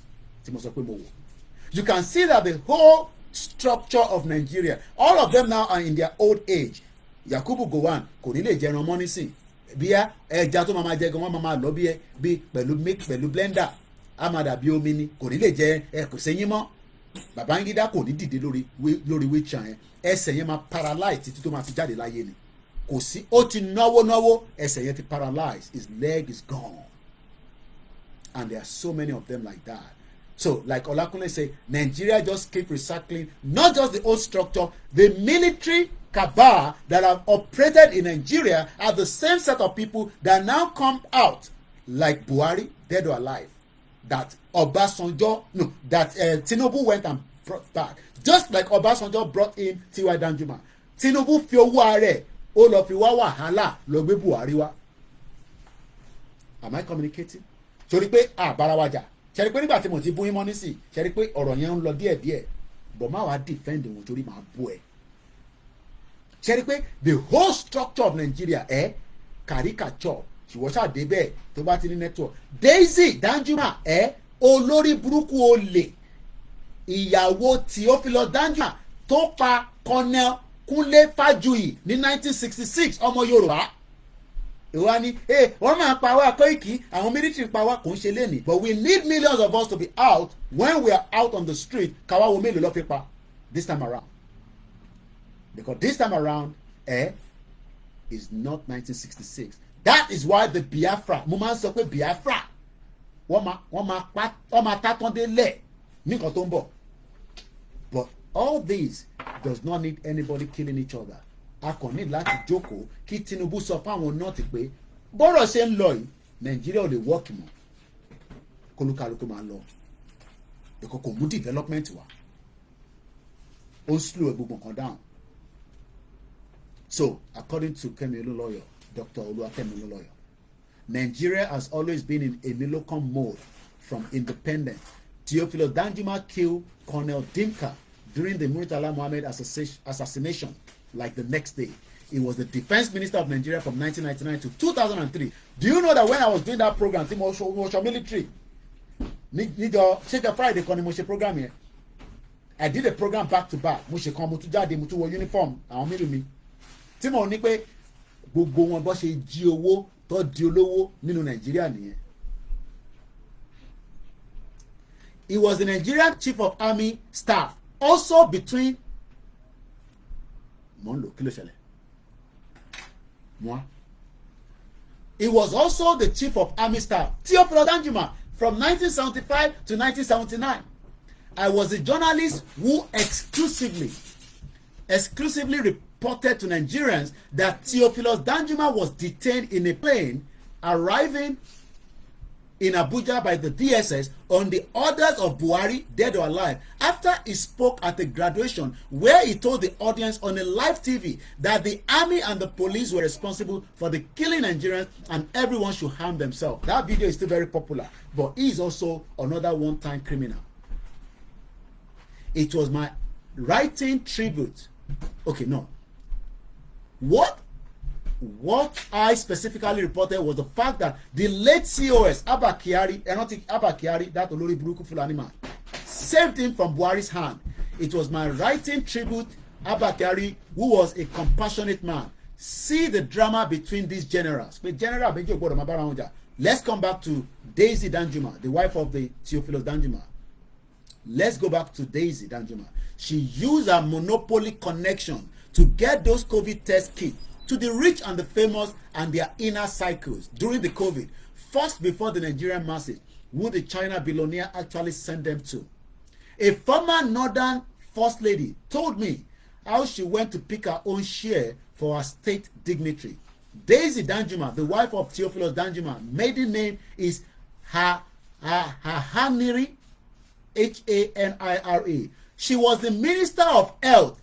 You can see that the whole structure of Nigeria, all of them now are in their old age. Yakubu Gowon kò ní lè jẹran mọ́ nísìn. Bíyà ẹja tó máa jẹ gan wọ́n máa lọ bí pẹ̀lú blender á máa dàbí omi ni, kò ní lè jẹ kò sẹ́yìn mọ́. Babangida kò ní dìde lórí wheelchair yẹn, ẹsẹ̀ yẹn máa paralyze títí tó máa fi jáde láyé ni. Kò sí, ó ti náwó ẹsẹ̀ yẹn ti paralyze, his leg is gone. And there are so many of them like that. So like Olakunle say, Nigeria just keep recycling not just the old structure, the military cabal that have operated in Nigeria are the same set of people that now come out like Buhari, dead or alive, that Obasanjo, no, that Tinubu went and brought back. Just like Obasanjo brought in T.Y. Danjuma. Tinubu fi owó ààrẹ ó lọ fi wá wàhálà lọ gbé Buhari wá. Am I communicating? Sori pé àbára wájà. Ṣẹ́rí pé nígbà tí mo ti bú yín mọ́ nísì, ṣẹ́rí pé ọ̀rọ̀ yẹn ń lọ díẹ̀díẹ̀, but má wàá defend wọn torí màá bú ẹ. Ṣẹ́rí pé the whole structure of Nigeria caricature ṣùgbọ́n ṣàdé bẹ́ẹ̀ tó bá ti ní network. Daisy Danjuma olórí burúkú olè ìyàwó Theophilus Danjuma tó pa Colonel Kunle Fajuyi ní 1966 ọmọ Yorùbá. Ìwà ni wọ́n máa pa wá Koiki, àwọn military pa wá kò ń ṣe lénìí, but we need millions of us to be out when we are out on the street. Káwá wo mélòó lọ́ fi pa this time around, because this time around is not 1966. That is why the Biafra, mo máa ń sọ pé Biafra wọ́n máa tátán délẹ̀ ní nǹkan tó ń bọ̀. But all this does not need anybody killing each other. A kàn ní láti jókòó kí Tinubu sọ fáwọn nọ́ọ̀tì pé bọ́rọ̀ ṣe ń lọ yìí Nàìjíríà ò lè wọ́ọ̀kì mọ́, kólúkálukú máa lọ, because kò mú development wá, ó ń slow gbogbo nǹkan down. So according to Kemi Olunloyo, Dr. Oluwakemi Olunloyo, Nigeria has always been in a milocom mode from independence. Theophilus Danjuma killed Colonel Dimka during the Murtala Muhammad assassination like the next day. He was the defense minister of Nigeria from 1999 to 2003. Do you know that when I was doing that program, Timosho military, Níjọ́ Shake Friday kan ni mo ṣe program yẹn. I did a program back to back. Mo ṣe kan mo tún jáde mo tún wọ uniform àwọn mélòó mi. Tí mo ní pé gbogbo wọn bó ṣe jí owó tó di olówó nínú Nàìjíríà nìyẹn. He was the Nigerian Chief of Army Staff also between Mondo kí ló ṣẹlẹ̀. Moi. He was also the Chief of Army Staff, Theophilus Danjuma, from 1975 to 1979. I was a journalist who exclusively reported to Nigerians that Theophilus Danjuma was detained in a plane arriving in Abuja by the DSS on the orders of Buhari, dead or alive, after he spoke at a graduation where he told the audience on a live TV that the army and the police were responsible for the killing Nigerians and everyone should harm themselves. That video is still very popular, but he is also another one-time criminal. It was my writing tribute. Okay, no. What I specifically reported was the fact that the late COS Abba Kyari, that Olori Buruku Fulani man, saved him from Buhari's hand. It was my writing tribute Abba Kyari, who was a compassionate man. See the drama between these generals. Let's come back to Daisy Danjuma, the wife of the Theophilus Danjuma. Let's go back to Daisy Danjuma. She used her monopoly connection to get those COVID test kits to the rich and the famous and their inner cycles during the COVID, first before the Nigerian masses, who the China billionaire actually sent them to. A former Northern First Lady told me how she went to pick her own share for her state dignitary. Daisy Danjuma, the wife of Theophilus Danjuma, maiden name is Haniri, Hanira. She was the Minister of Health,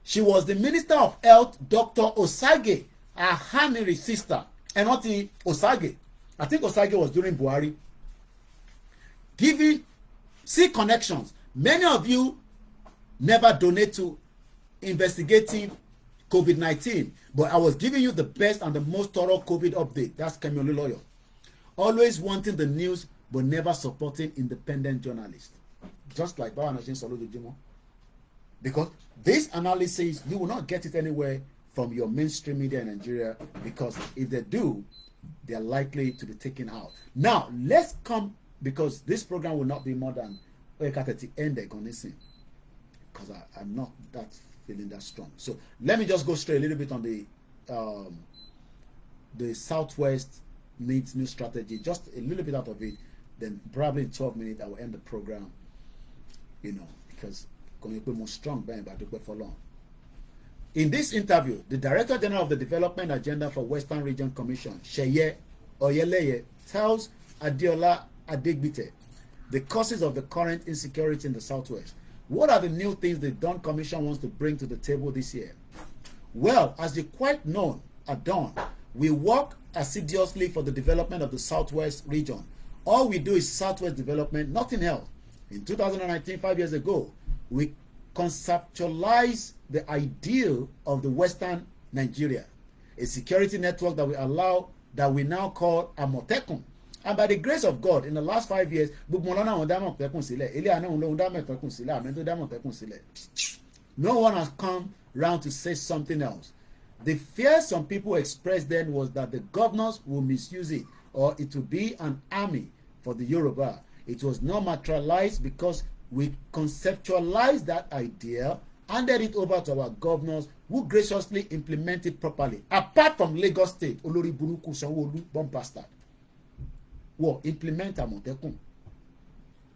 She was the Minister of Health, Dr. Osage, Haniri's sister, and not the Osage. I think Osage was during Buhari. See connections. Many of you never donate to investigative COVID-19, but I was giving you the best and the most thorough COVID update. That's Kemi Lawyer. Always wanting the news, but never supporting independent journalists. Just like Bawa Nashin Soludo Jimo. Because this analysis, you will not get it anywhere from your mainstream media in Nigeria, because if they do, they are likely to be taken out. Now, let's come, because this program will not be more than Ekateti Ende Gonisi, because I'm not that feeling that strong. So let me just go straight a little bit on the Southwest needs new strategy, just a little bit out of it. Then probably in 12 minutes I will end the program, because more strong for long. In this interview, the Director General of the Development Agenda for Western Region Commission, Sheye Oyeleye, tells Adeola Adegbite the causes of the current insecurity in the Southwest. What are the new things the Dawn Commission wants to bring to the table this year? Well, as you quite know, at Dawn, we work assiduously for the development of the Southwest region. All we do is Southwest development, nothing else. In 2019, 5 years ago, we conceptualized the ideal of the Western Nigeria, a security network that we now call Amotekun. And by the grace of God, in the last 5 years, no one has come round to say something else. The fear some people expressed then was that the governors will misuse it, or it will be an army for the Yoruba. It was not materialized because we conceptualized that idea, handed it over to our governors, who graciously implement it properly. Apart from Lagos State, Olori Buruku Sanwo-Olu, bomb bastard, will implement Amotekun.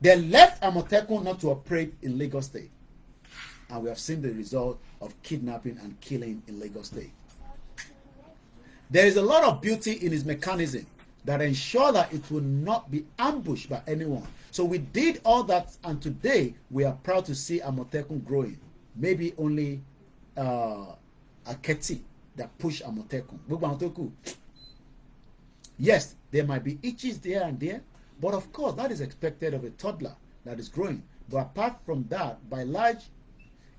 They left Amotekun not to operate in Lagos State. And we have seen the result of kidnapping and killing in Lagos State. There is a lot of beauty in his mechanism that ensure that it will not be ambushed by anyone. So we did all that, and today we are proud to see Amotekun growing. Maybe only Aketi that push Amotekun. Yes, there might be itches there and there, but of course that is expected of a toddler that is growing. But apart from that, by large,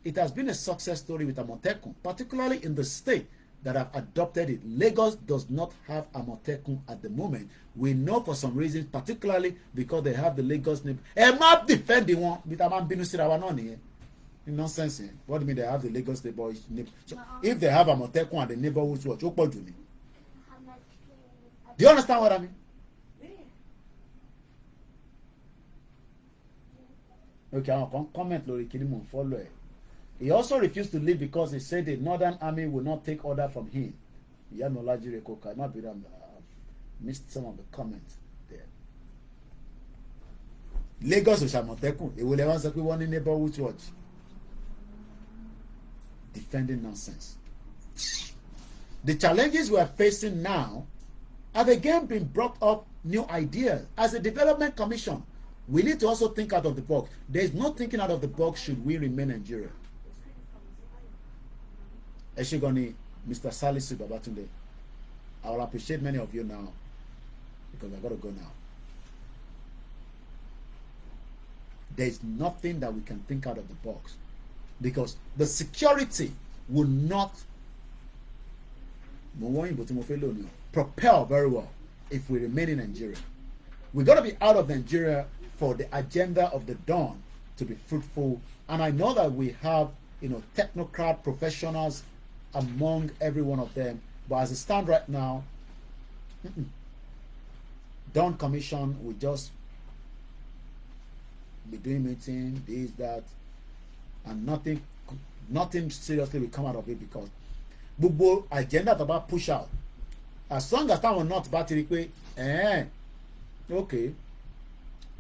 it has been a success story with Amotekun, particularly in the state that have adopted it. Lagos does not have Amotekun at the moment. We know for some reasons, particularly because they have the Lagos name. Ẹ má defend wọn bí ta máa ń bínú síra wa náà nìyẹn. Nonsense yẹn. What do you mean they have the Lagos neighborhood? So if they have Amotekun and the neighborhood watch, ó pọ̀ jù ni. Do you understand what I mean? Okay, àwọn kan comment lórí kí ni mò ń follow ẹ̀. He also refused to leave because he said the Northern Army will not take order from him. I've missed some of the comments there. Lagos is Amotekun. They will ever say we want a neighborhood watch. Defending nonsense. The challenges we are facing now have again been brought up new ideas. As a development commission, we need to also think out of the box. There is no thinking out of the box should we remain Nigeria. Eshigoni, Mr. Salisu Babatunde, I will appreciate many of you now because I got to go now. There is nothing that we can think out of the box because the security will not propel very well if we remain in Nigeria. We got to be out of Nigeria for the agenda of the dawn to be fruitful. And I know that we have, technocrat professionals among every one of them, but as it stands right now, Dawn Commission will just be doing meeting, this, that, and nothing seriously will come out of it because gbogbo agenda tó bá push out as long as táwọn not bá ti rí pé okay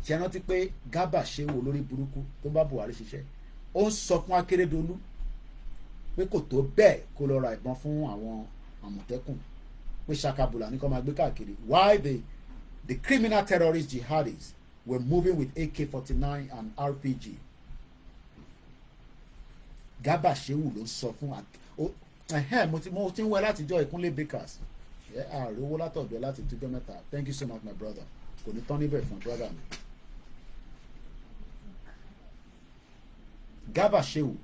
ṣe rántí pé Garba ṣe wò lórí burúkú tó bá Buhari ṣiṣẹ́ ó ń sọ fún Akérédolú pé kò tó bẹ́ẹ̀ kó lọ ra ìbọn fún àwọn Àmọ̀tẹ́kùn pé ṣakabula ní kó máa gbé káàkiri. Why the criminal terrorist jihadis were moving with AK-49 and RPG. Garba Shehu ló ń sọ fún mo ti ń wẹ látijọ́ Ìkúnlé Bakers ààrẹ owó látọ̀dọ̀ láti túnjọ́ mẹ́ta. Thank you so much my brother. Kò ní tán níbẹ̀ fún brother mi. Garba Shehu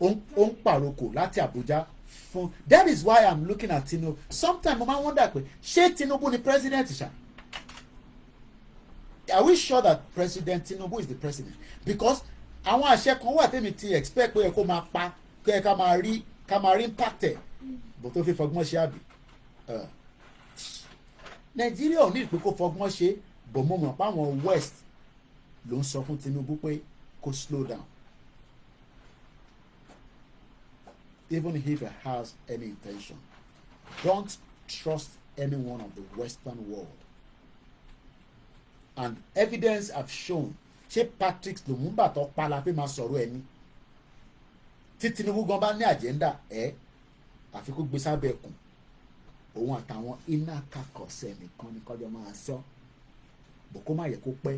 ó ń pàrokò láti Abuja fún. That is why I'm looking at Tinubu. Sometimes mo máa wonder pé ṣé Tinubu ni president ṣá? Are we sure that President Tinubu is the president? Because àwọn àṣẹ kan wà tèmi ti expect pé kó máa pa kẹ́ ká máa rí impact ẹ̀ bó tó fi fọgbọ́n ṣe àbí. Nàìjíríà ò ní ìpín kó fọgbọ́n ṣe bò mo mọ̀ pé àwọn West ló ń sọ fún Tinubu pé kó slow down. Even if he has any intention, don't trust anyone of the Western world. And evidence have shown ṣé Patrick Lumumba tó pa la fi máa sọ̀rọ̀ ẹni tí Tinubu gan bá ní agenda àfi kó gbé sábẹ́ ẹkùn òun àtàwọn iná kakọ̀ọ̀sẹ̀ nìkan ní kọjọ́ máa sọ bò kó má yẹ kó pẹ́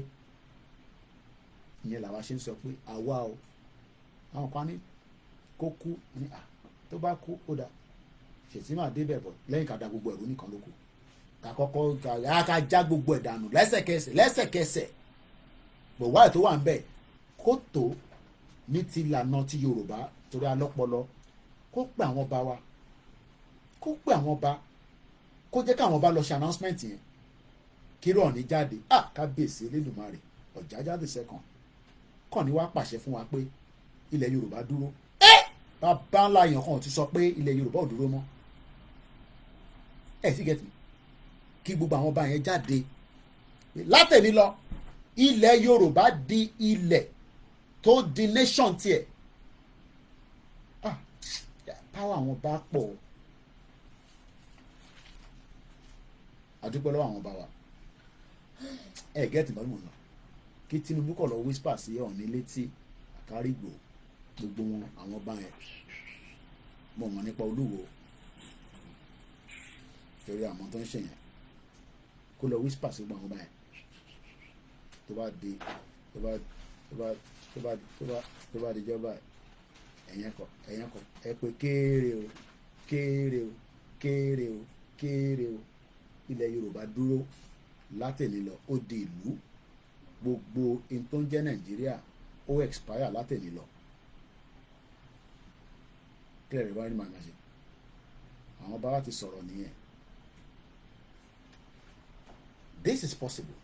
ìyẹn làwa ṣe ń sọ pé àwa o àwọn kan ní kó kú ní tó bá kú ó dà ṣètì máa débẹ̀ bọ̀ lẹ́yìn ká da gbogbo ẹ̀rú nìkan ló kù ká kọ́kọ́ ká já gbogbo ẹ̀ dànù lẹ́sẹ̀kẹsẹ̀ bò wáyé tó wà ń bẹ̀ kó tó ní ti ìlànà ti Yorùbá torí alọ́pọlọ kó pè àwọn ọba wa kó jẹ́ káwọn ọba lọ ṣe announcement yẹn kí rọ̀ ní jáde kábíyèsí Elédùmarè Ọ̀jájá the second kàn ní wá pàṣẹ fún wa pé ilẹ̀ Yorùbá dúró bàbá ńlá èèyàn kan ti sọ pé ilẹ̀ Yorùbá ò dúró mọ́ sì gẹ̀tì kí gbogbo àwọn ọba yẹn jáde látẹ̀mí lọ ilẹ̀ Yorùbá di ilẹ̀ tó di nation tiẹ̀ power àwọn ọba pọ̀ àdúgbò lọ́wọ́ àwọn ọba wa gẹ̀tì lọ́wọ́ náà kí Tinubu kọ̀ lọ whisper sí Ọọ̀ni létí Àkárìgbò gbogbo wọn àwọn ọba yẹn mọ̀ wọ́n nípa Olúwo torí àmọ́ tó ń ṣe yẹn kó lọ whisper sí gbogbo àwọn ọba yẹn tó bá di jọba ẹ̀yẹn kọ ẹ pé kéré o ilẹ̀ Yorùbá dúró látẹ̀lé lọ ó di ìlú gbogbo in tó ń jẹ́ Nàìjíríà ó expire látẹ̀lé lọ kílẹ̀ rẹ̀ bá ní màá ṣe àwọn bá wa ti sọ̀rọ̀ nìyẹn. This is possible.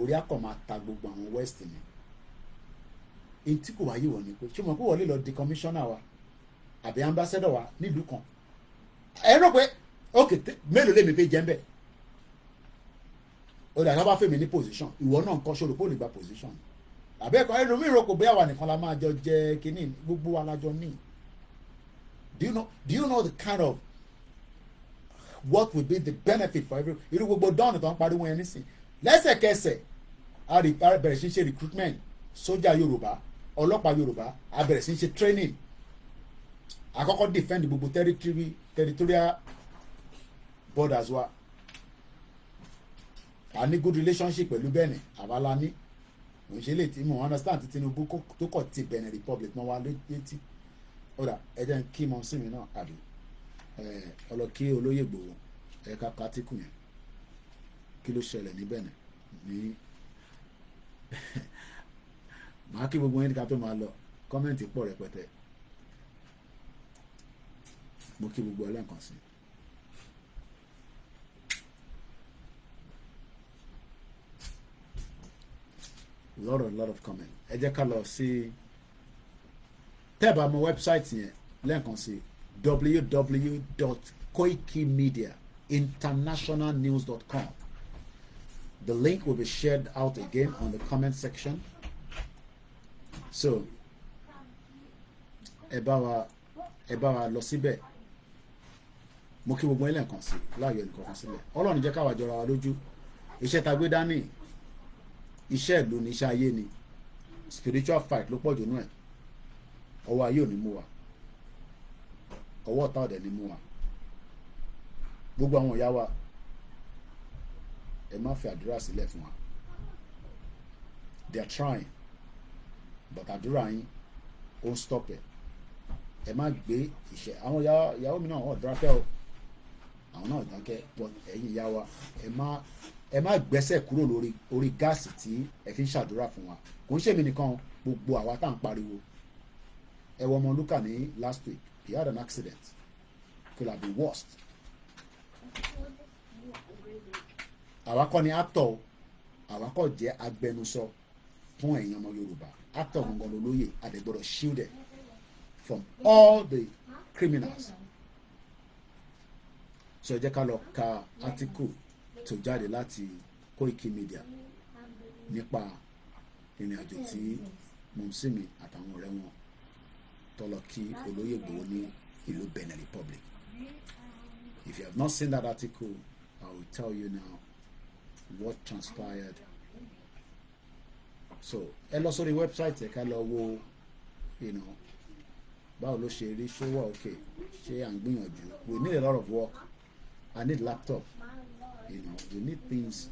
Orí akọ̀ máa ta gbogbo àwọn west ni. Ntí kò wáyé wọ̀ ni pé ṣé mo kó wọlé lọ di commissioner wa àbí ambassador wa nílùú kan. Ẹ rò pé ok mélòó lèmi fẹ́ jẹ́ ń bẹ̀. Ó dà ká bá fèmí ní position ìwọ náà ń kọ́ ṣòro kó lè gba position. Àbẹ́ẹ̀kọ́ ẹlòmíì rò kò bóyá wà nìkan la máa jọ jẹ kínní gbogbo wa la jọ ní. Do you know the kind of what would be the benefit for everyone? Irú gbogbo dọ́ọ̀nù tó ń pariwo yẹn nísìn lẹ́sẹ̀kẹsẹ̀ a bẹ̀rẹ̀ sí ṣe recruitment sójà Yorùbá ọlọ́pàá Yorùbá a bẹ̀rẹ̀ sí ṣe training àkọ́kọ́ defend gbogbo territorial borders wa a ní good relationship pẹ̀lú Benin àwa la ní mo ṣe lè tí mo understand Tinubu tó kọ̀ ti Benin Republic mọ́ wa létí ọ̀dà ẹ̀jẹ̀ ń kí mọ́ sí mi náà àbí ọlọ́kí olóyè Ìgbòho ẹ̀ka pátíkù yẹn kí ló ṣẹlẹ̀ ní Benin ní màá kí gbogbo yín ká tó máa lọ kọ́mẹ́ǹtì pọ̀ rẹpẹtẹ mo kí gbogbo ẹlẹ́ǹkan sí. lot of comment ẹ jẹ́ ká lọ sí tẹ́ẹ̀bà mọ wẹ́bsáìtì yẹn lẹ́ǹkan sí www.koikimediainternationalnews.com. The link will be shared out again on the comment section. So ẹ bá wa lọ síbẹ̀ mo kí gbogbo ilé nǹkan sí láàyò nìkan kan sílẹ̀ Ọlọ́run jẹ́ káwa jọra wa lójú iṣẹ́ ta gbé dání iṣẹ́ ìlú ní iṣẹ́ ayé ni spiritual fight ló pọ̀ jù nú ẹ̀ ọwọ́ ayé ò ní mú wa ọwọ́ ọ̀tá ọ̀dẹ̀ ní mú wa gbogbo àwọn ìyá wa ẹ má fi àdúrà sílẹ̀ fún wa they are trying but àdúrà yín ó ń stop ẹ̀ ẹ má gbé ìṣẹ́ àwọn ìyàwó mi náà wọ́n dákẹ́ o àwọn náà dákẹ́ but ẹ̀yin ìyá wa ẹ má gbẹ́sẹ̀ kúrò orí gáàsì tí ẹ fi ń ṣàdúrà fún wa kò ń ṣèmi nìkan gbogbo àwa tá à ń pariwo ẹ wọ ọmọ Lúkà ní last week he had an accident could have been worst. àwa kọ́ ni actor àwa kọ́ jẹ́ agbẹnusọ fún ẹ̀yin ọmọ Yorùbá actor gangan lolóyè àdẹ̀gbọ́dọ̀ shielded from all the criminals. so ẹ jẹ́ ká lọ ka article tó jáde láti Koikimedia nípa ìrìn àjò tí Mùsímì àtàwọn ọ̀rẹ́ wọn tó lọ kí olóyè Ìgbòho ní ìlú Benin Republic. If you have not seen that article, I will tell you now what transpired. So ẹ lọ sórí website ẹ ká lọ wo báwo ló ṣe rí ṣó wà okay ṣé à ń gbìyànjú. We need a lot of work. I need laptop. We need things.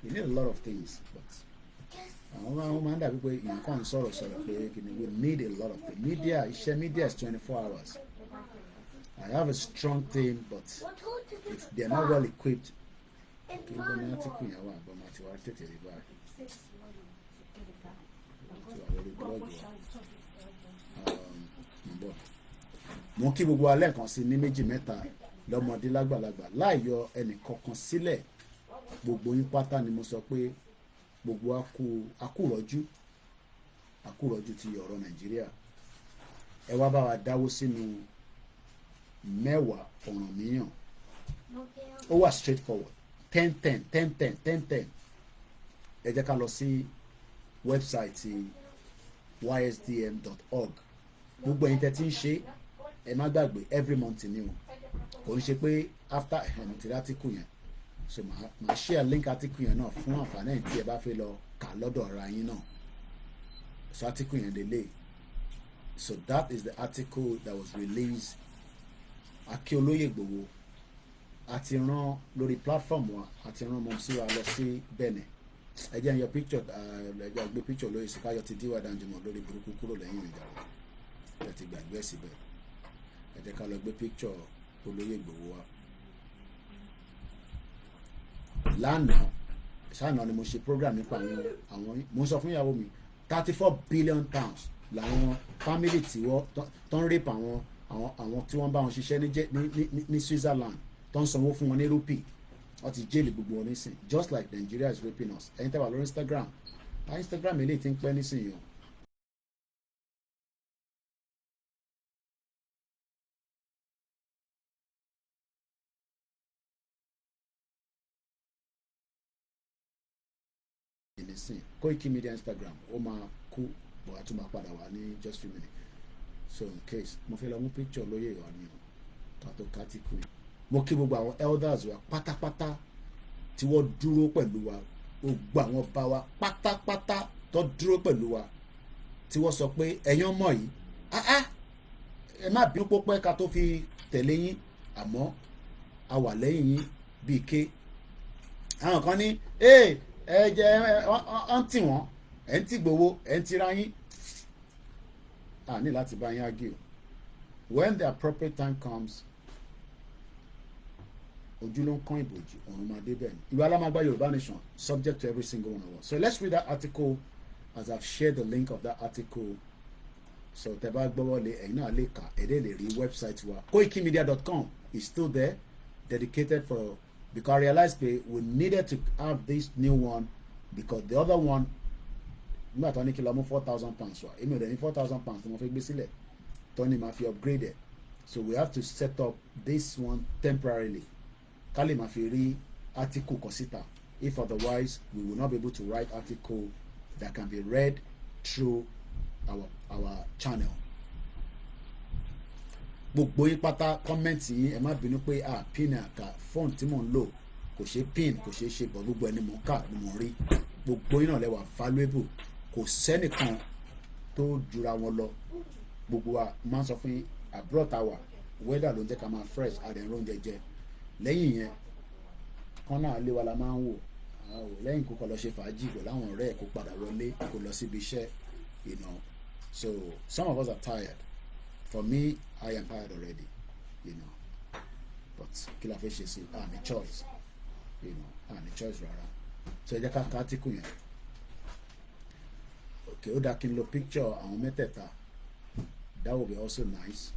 We need a lot of things. But àwọn máa ń dàbí pé nǹkan sọ̀rọ̀ pé we need a lot of things. Media is 24 hours. I have a strong team, but if they're not well equipped, mo kí gbogbo alẹ́ kan sí ní méjì mẹ́ta lọ́mọdé lágbàlagbà láì yọ ẹnì kankan sílẹ̀ gbogbo yín pátá ni mo sọ pé gbogbo akúrọ̀jú ti ọ̀rọ̀ Nàìjíríà ẹ wá bá wa dáwó sínú 10 ọ̀ràn míyàn ó wà straight forward 10 ẹ jẹ́ ká lọ sí wẹ́bsáìtì ysdm.org gbogbo ẹ̀yin tẹ́ ti ń ṣe ẹ má gbàgbé every month ni o kò ń ṣe pé after ẹ̀mùtìrí article yẹn so màá share link article yẹn náà fún àǹfààní ẹ̀ tí ẹ bá fẹ́ lọ kà lọ́dọ̀ ara yín náà so article yẹn délé so that is the article that was released Akí Olóyè Ìgbòho àti rán lórí platform wa àti rán mọ́ sí wa lọ sí Benin ẹ jẹ́ ń yọ picture ẹ jẹ́ gbé picture lórí Sikayo ti díwà Danjumọ lórí burúkú kúrò lẹ́yìn ìjà rẹ̀ ẹ ti gbàgbé ẹ̀ síbẹ̀ ẹ jẹ́ ká lọ gbé picture Olóyè Ìgbòho wa lánàá ṣáànà ni mo ṣe program nípa àwọn mo sọ fún ìyàwó mi 34 billion pounds làwọn family tí wọ́n tó ń rape àwọn tí wọ́n bá wọn ṣiṣẹ́ ní Switzerland tó ń sanwó fún wọn ní rupee wọ́n ti jẹ́lì gbogbo wọn nísìn just like Nigeria is raping us ẹ̀yin tẹ́ wà lórí Instagram eléyìí ti ń pẹ́ nísìnyí o. nísìn Koikimedia Instagram ó máa kú bọ̀ á tún máa padà wá ní just few minutes so in case mo fẹ́ lọ mú picture lóye ìwà ni o kàtó kátìkù yìí mo kí gbogbo àwọn elders wa pátápátá tí wọ́n dúró pẹ̀lú wa gbogbo àwọn bá wa pátápátá tó dúró pẹ̀lú wa tí wọ́n sọ pé ẹ̀yin ọmọ yìí ẹ má bínú pópẹ́ ká tó fi tẹ̀lé yín àmọ́ a wà lẹ́yìn yín bíi ké àwọn kan ní ẹ jẹ ọ ń tì wọ́n ẹ ń tì gbowó ẹ ń tira yín a ní láti bá yín argue when the appropriate time comes ojú ló ń kán ìbòjì ọ̀run máa dé bẹ́ẹ̀ ni ìwà alámágbá Yorùbá nation subject to every single one of us so let's read that article as I've shared the link of that article so tẹ́ bá gbọ́wọ́ lé ẹ̀yin náà lè kà ẹ̀dẹ́ lè rí website wa koikimedia.com is still there dedicated for because I realized we needed to have this new one because the other one nígbà tó ní kí lọ mú £4,000 wa èmi ò dẹ̀ ní £4,000 tí mo fi gbé sílẹ̀ tó ní máa fi upgrade so we have to set up this one temporarily ká lè máa fi rí article kan síta if otherwise we will not be able to write article that can be read through our channel. Gbogbo yín pátá kọ́mẹ́ǹtì yín ẹ má bínú pé pin àkà fọ́ọ̀n tí mò ń lò kò ṣe pin kò ṣe ṣe bọ̀ gbogbo ẹni mò ń kà ni mò ń rí gbogbo yín náà lẹ́wà valuable kò sẹ́nìkan tó jura wọn lọ gbogbo wa máa ń sọ fún yín àbúrò táwa weather ló ń jẹ́ ká máa fresh àdẹ̀rún oúnjẹ jẹ lẹ́yìn yẹn kán náà lé wa la máa ń wò lẹ́yìn kó kọ́ lọ ṣe fàájì kò láwọn ọ̀rẹ́ ẹ̀ kó padà wọlé kó lọ síbi iṣẹ́ you know so some of us are tired for me I am tired already you know but kí la fẹ́ ṣe sí ní choice you know ní choice rárá so ẹ jẹ́ ká kátìkù yẹn okay ó dá kí n lo picture àwọn mẹ́tẹ̀ẹ̀ta that will be also nice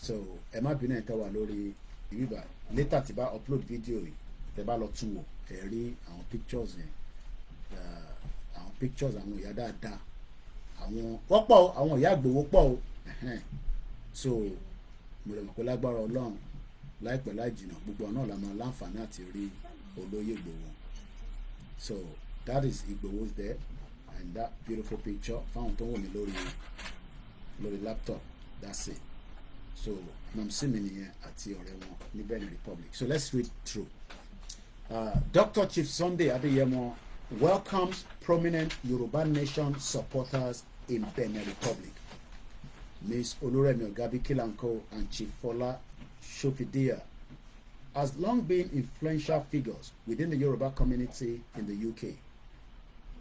so ẹ má bínú ẹ̀ tẹ́ wà lórí ìbíbà later tí bá upload video yìí tẹ́ bá lọ tún wò ẹ rí àwọn pictures yẹn àwọn pictures àwọn ìyá dáadáa àwọn wọ́pọ̀ àwọn ìyá àgbòwò pọ̀ o so mo lè mọ̀ pé lágbára Ọlọ́run láìpẹ́ láì jìnnà gbogbo náà la máa láǹfààní àti rí olóyè Ìgbòho so that is Igboho there and that beautiful picture fáwọn tó wò mí lórí laptop that's it so mamsi mi nìyẹn àti ọ̀rẹ́ wọn ní Benin Republic so let's read through. Dr. Chief Sunday Adeyemo welcomes prominent Yoruba Nation supporters in Benin Republic. Ms. Oluremi Ogabikilanko and Chief Fola Shofidia has long been influential figures within the Yoruba community in the UK,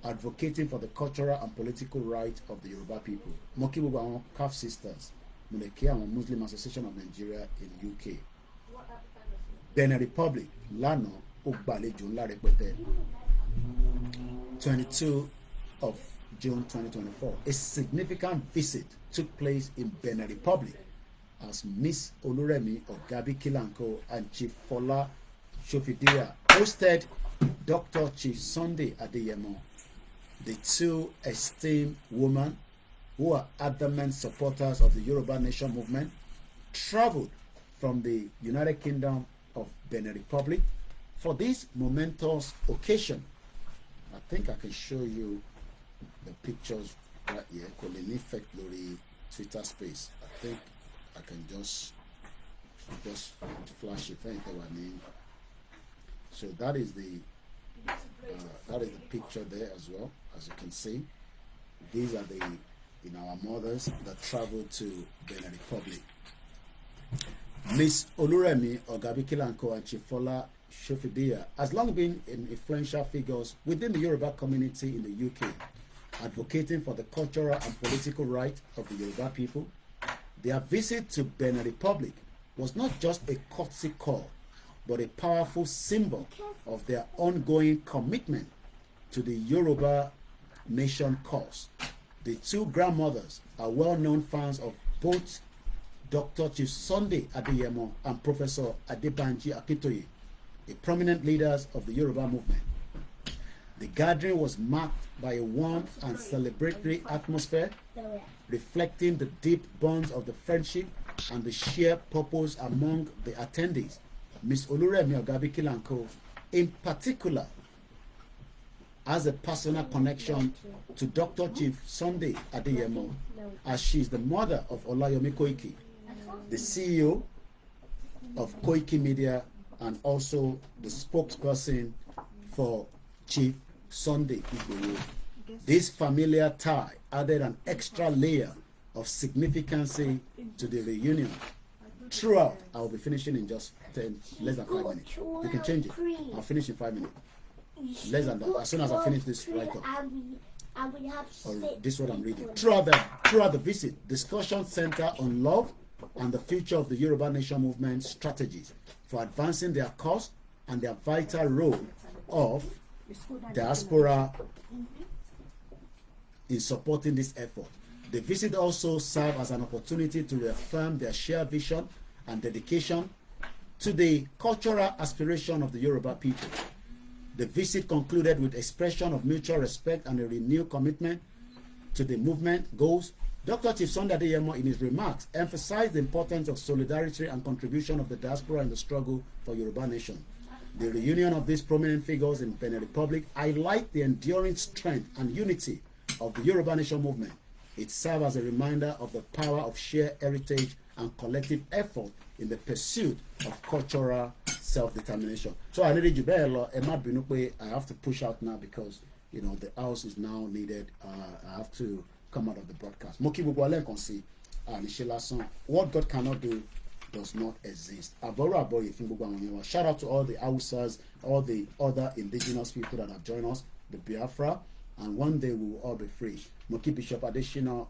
advocating for the cultural and political rights of the Yoruba people. Mo kí gbogbo àwọn CAF sisters, mo lè kí àwọn Muslim Association of Nigeria in UK. Benin Republic lánàá ó gbàlejò ńlá rẹpẹtẹ 22 of June 2024. A significant visit took place in Benin Republic as Miss Oluremi Ogabikilanko and Chief Fola Shofidia hosted Dr. Chief Sunday Adeyemo. The two esteemed women who are adamant supporters of the Yoruba Nation movement traveled from the United Kingdom of Benin Republic for this momentous occasion. I think I can show you the pictures right here. Colin effect lórí Twitter space. I think I can just flash it. So that is the picture there as well. As you can see, these are our mothers that traveled to Benin Republic. Miss Oluremi Ogabikilanko and Chief Fola Shofidia has long been influential figures within the Yoruba community in the UK, advocating for the cultural and political rights of the Yoruba people. Their visit to Benin Republic was not just a courtesy call, but a powerful symbol of their ongoing commitment to the Yoruba Nation cause. The two grandmothers are well-known fans of both Dr. Chief Sunday Adeyemo and Professor Adebanji Akintoye, a prominent leaders of the Yoruba movement. The gathering was marked by a warm and celebratory atmosphere, reflecting the deep bonds of the friendship and the shared purpose among the attendees. Ms. Oluremi Ogabikilanko, in particular, has a personal connection to Dr. Chief Sunday Adeyemo, as she is the mother of Olayomi Koiki, the CEO of Koikimedia and also the spokesperson for Chief Sunday Igboho. This familiar tie added an extra layer of significance to the reunion. Throughout, I will be finishing in just less than 5 minutes. You can change it. I'll finish in 5 minutes. Less than that. As soon as I finish this write-up. This is what I'm reading. Throughout the visit, discussions center on love and the future of the Yoruba Nation movement strategies for advancing their cause and their vital role of diaspora in supporting this effort. The visit also served as an opportunity to reaffirm their shared vision and dedication to the cultural aspiration of the Yoruba people. The visit concluded with expression of mutual respect and a renewed commitment to the movement goals. Dr. Chief Sunday Adeyemo, in his remarks, emphasized the importance of solidarity and contribution of the diaspora in the struggle for Yoruba Nation. The reunion of these prominent figures in Benin Republic highlight the enduring strength and unity of the Yoruba Nation movement. It serves as a reminder of the power of shared heritage and collective effort in the pursuit of cultural self-determination. So I needed you better. I have to push out now because the house is now needed. I have to come out of the broadcast. What God cannot do does not exist. Shout out to all the Hausas, all the other indigenous people that have joined us, the Biafra, and one day we will all be free. Moki Bishop Adeshina,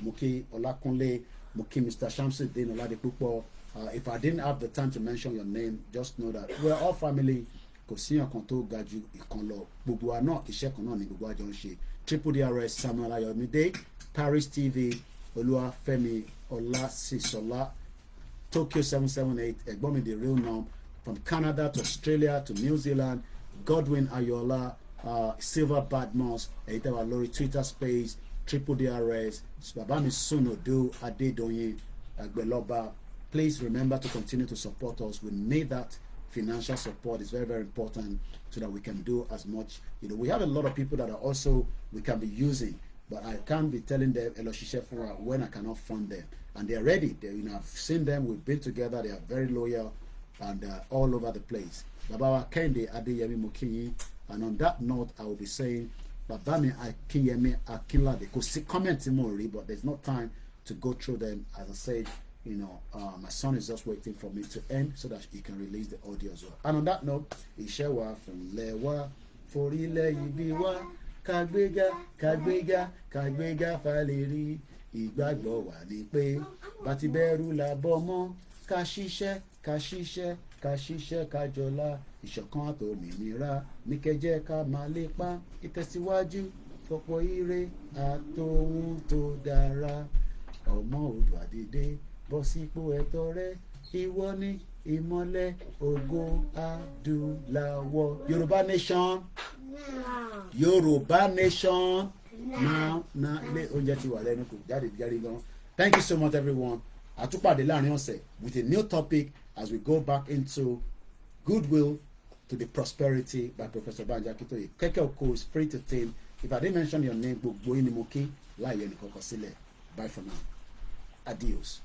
Moki Olakunle, Moki Mr. Shamsuddin Oladepupo. If I didn't have the time to mention your name, just know that we're all family. Triple DRS Samuel Ayomide, Paris TV, Oluwafemi Olasisola, Tokyo 778, Egbomi the real norm, from Canada to Australia to New Zealand, Godwin Ayola, Silver Badmos, Eitawa Lori Twitter Space, Triple DRS, Babami Sunodu, Adedoyin, Agbeloba. Please remember to continue to support us. We need that financial support. It's very, very important so that we can do as much. We have a lot of people that are also we can be using, but I can't be telling them when I cannot fund them. And they're ready. I've seen them. We've been together. They are very loyal and all over the place. Babawa Kende Adeyemi Mokinyi. And on that note, I will be saying, Babami Akinyemi Akinlade. Because comment more, but there's no time to go through them. As I said, my son is just waiting for me to end so that he can release the audio as well. And on that note, Ishewa from Lewa, Forile Ibiwa, Kagbega Faleri, Igbagbo wa ni pe, Batiberu la bomo, Kashishe Kajola, Ìṣọ̀kan àtòmìnira, ní kẹjẹ ká máa lépa, ìtẹ̀síwájú, fọ̀pọ̀ ire, àtòhun tó dára, ọmọ Oòduà dìde, bọ́ sípò ẹ̀tọ́ rẹ, ìwọ ni ìmọ́lẹ̀ ògo adúláwọ̀. Yoruba Nation. Yoruba Nation. Now, ilé oúnjẹ ti wà lẹ́nu kò jáde gan. Thank you so much, everyone. Àtúpàdé láàrin ọ̀sẹ̀ with a new topic as we go back into Goodwill to the Prosperity by Professor Banji Akintoye. Keke Oko is free to take. If I didn't mention your name, gbogbo yín ni mo kí láì yọ ẹnìkankan sílẹ̀. Bye for now. Adios.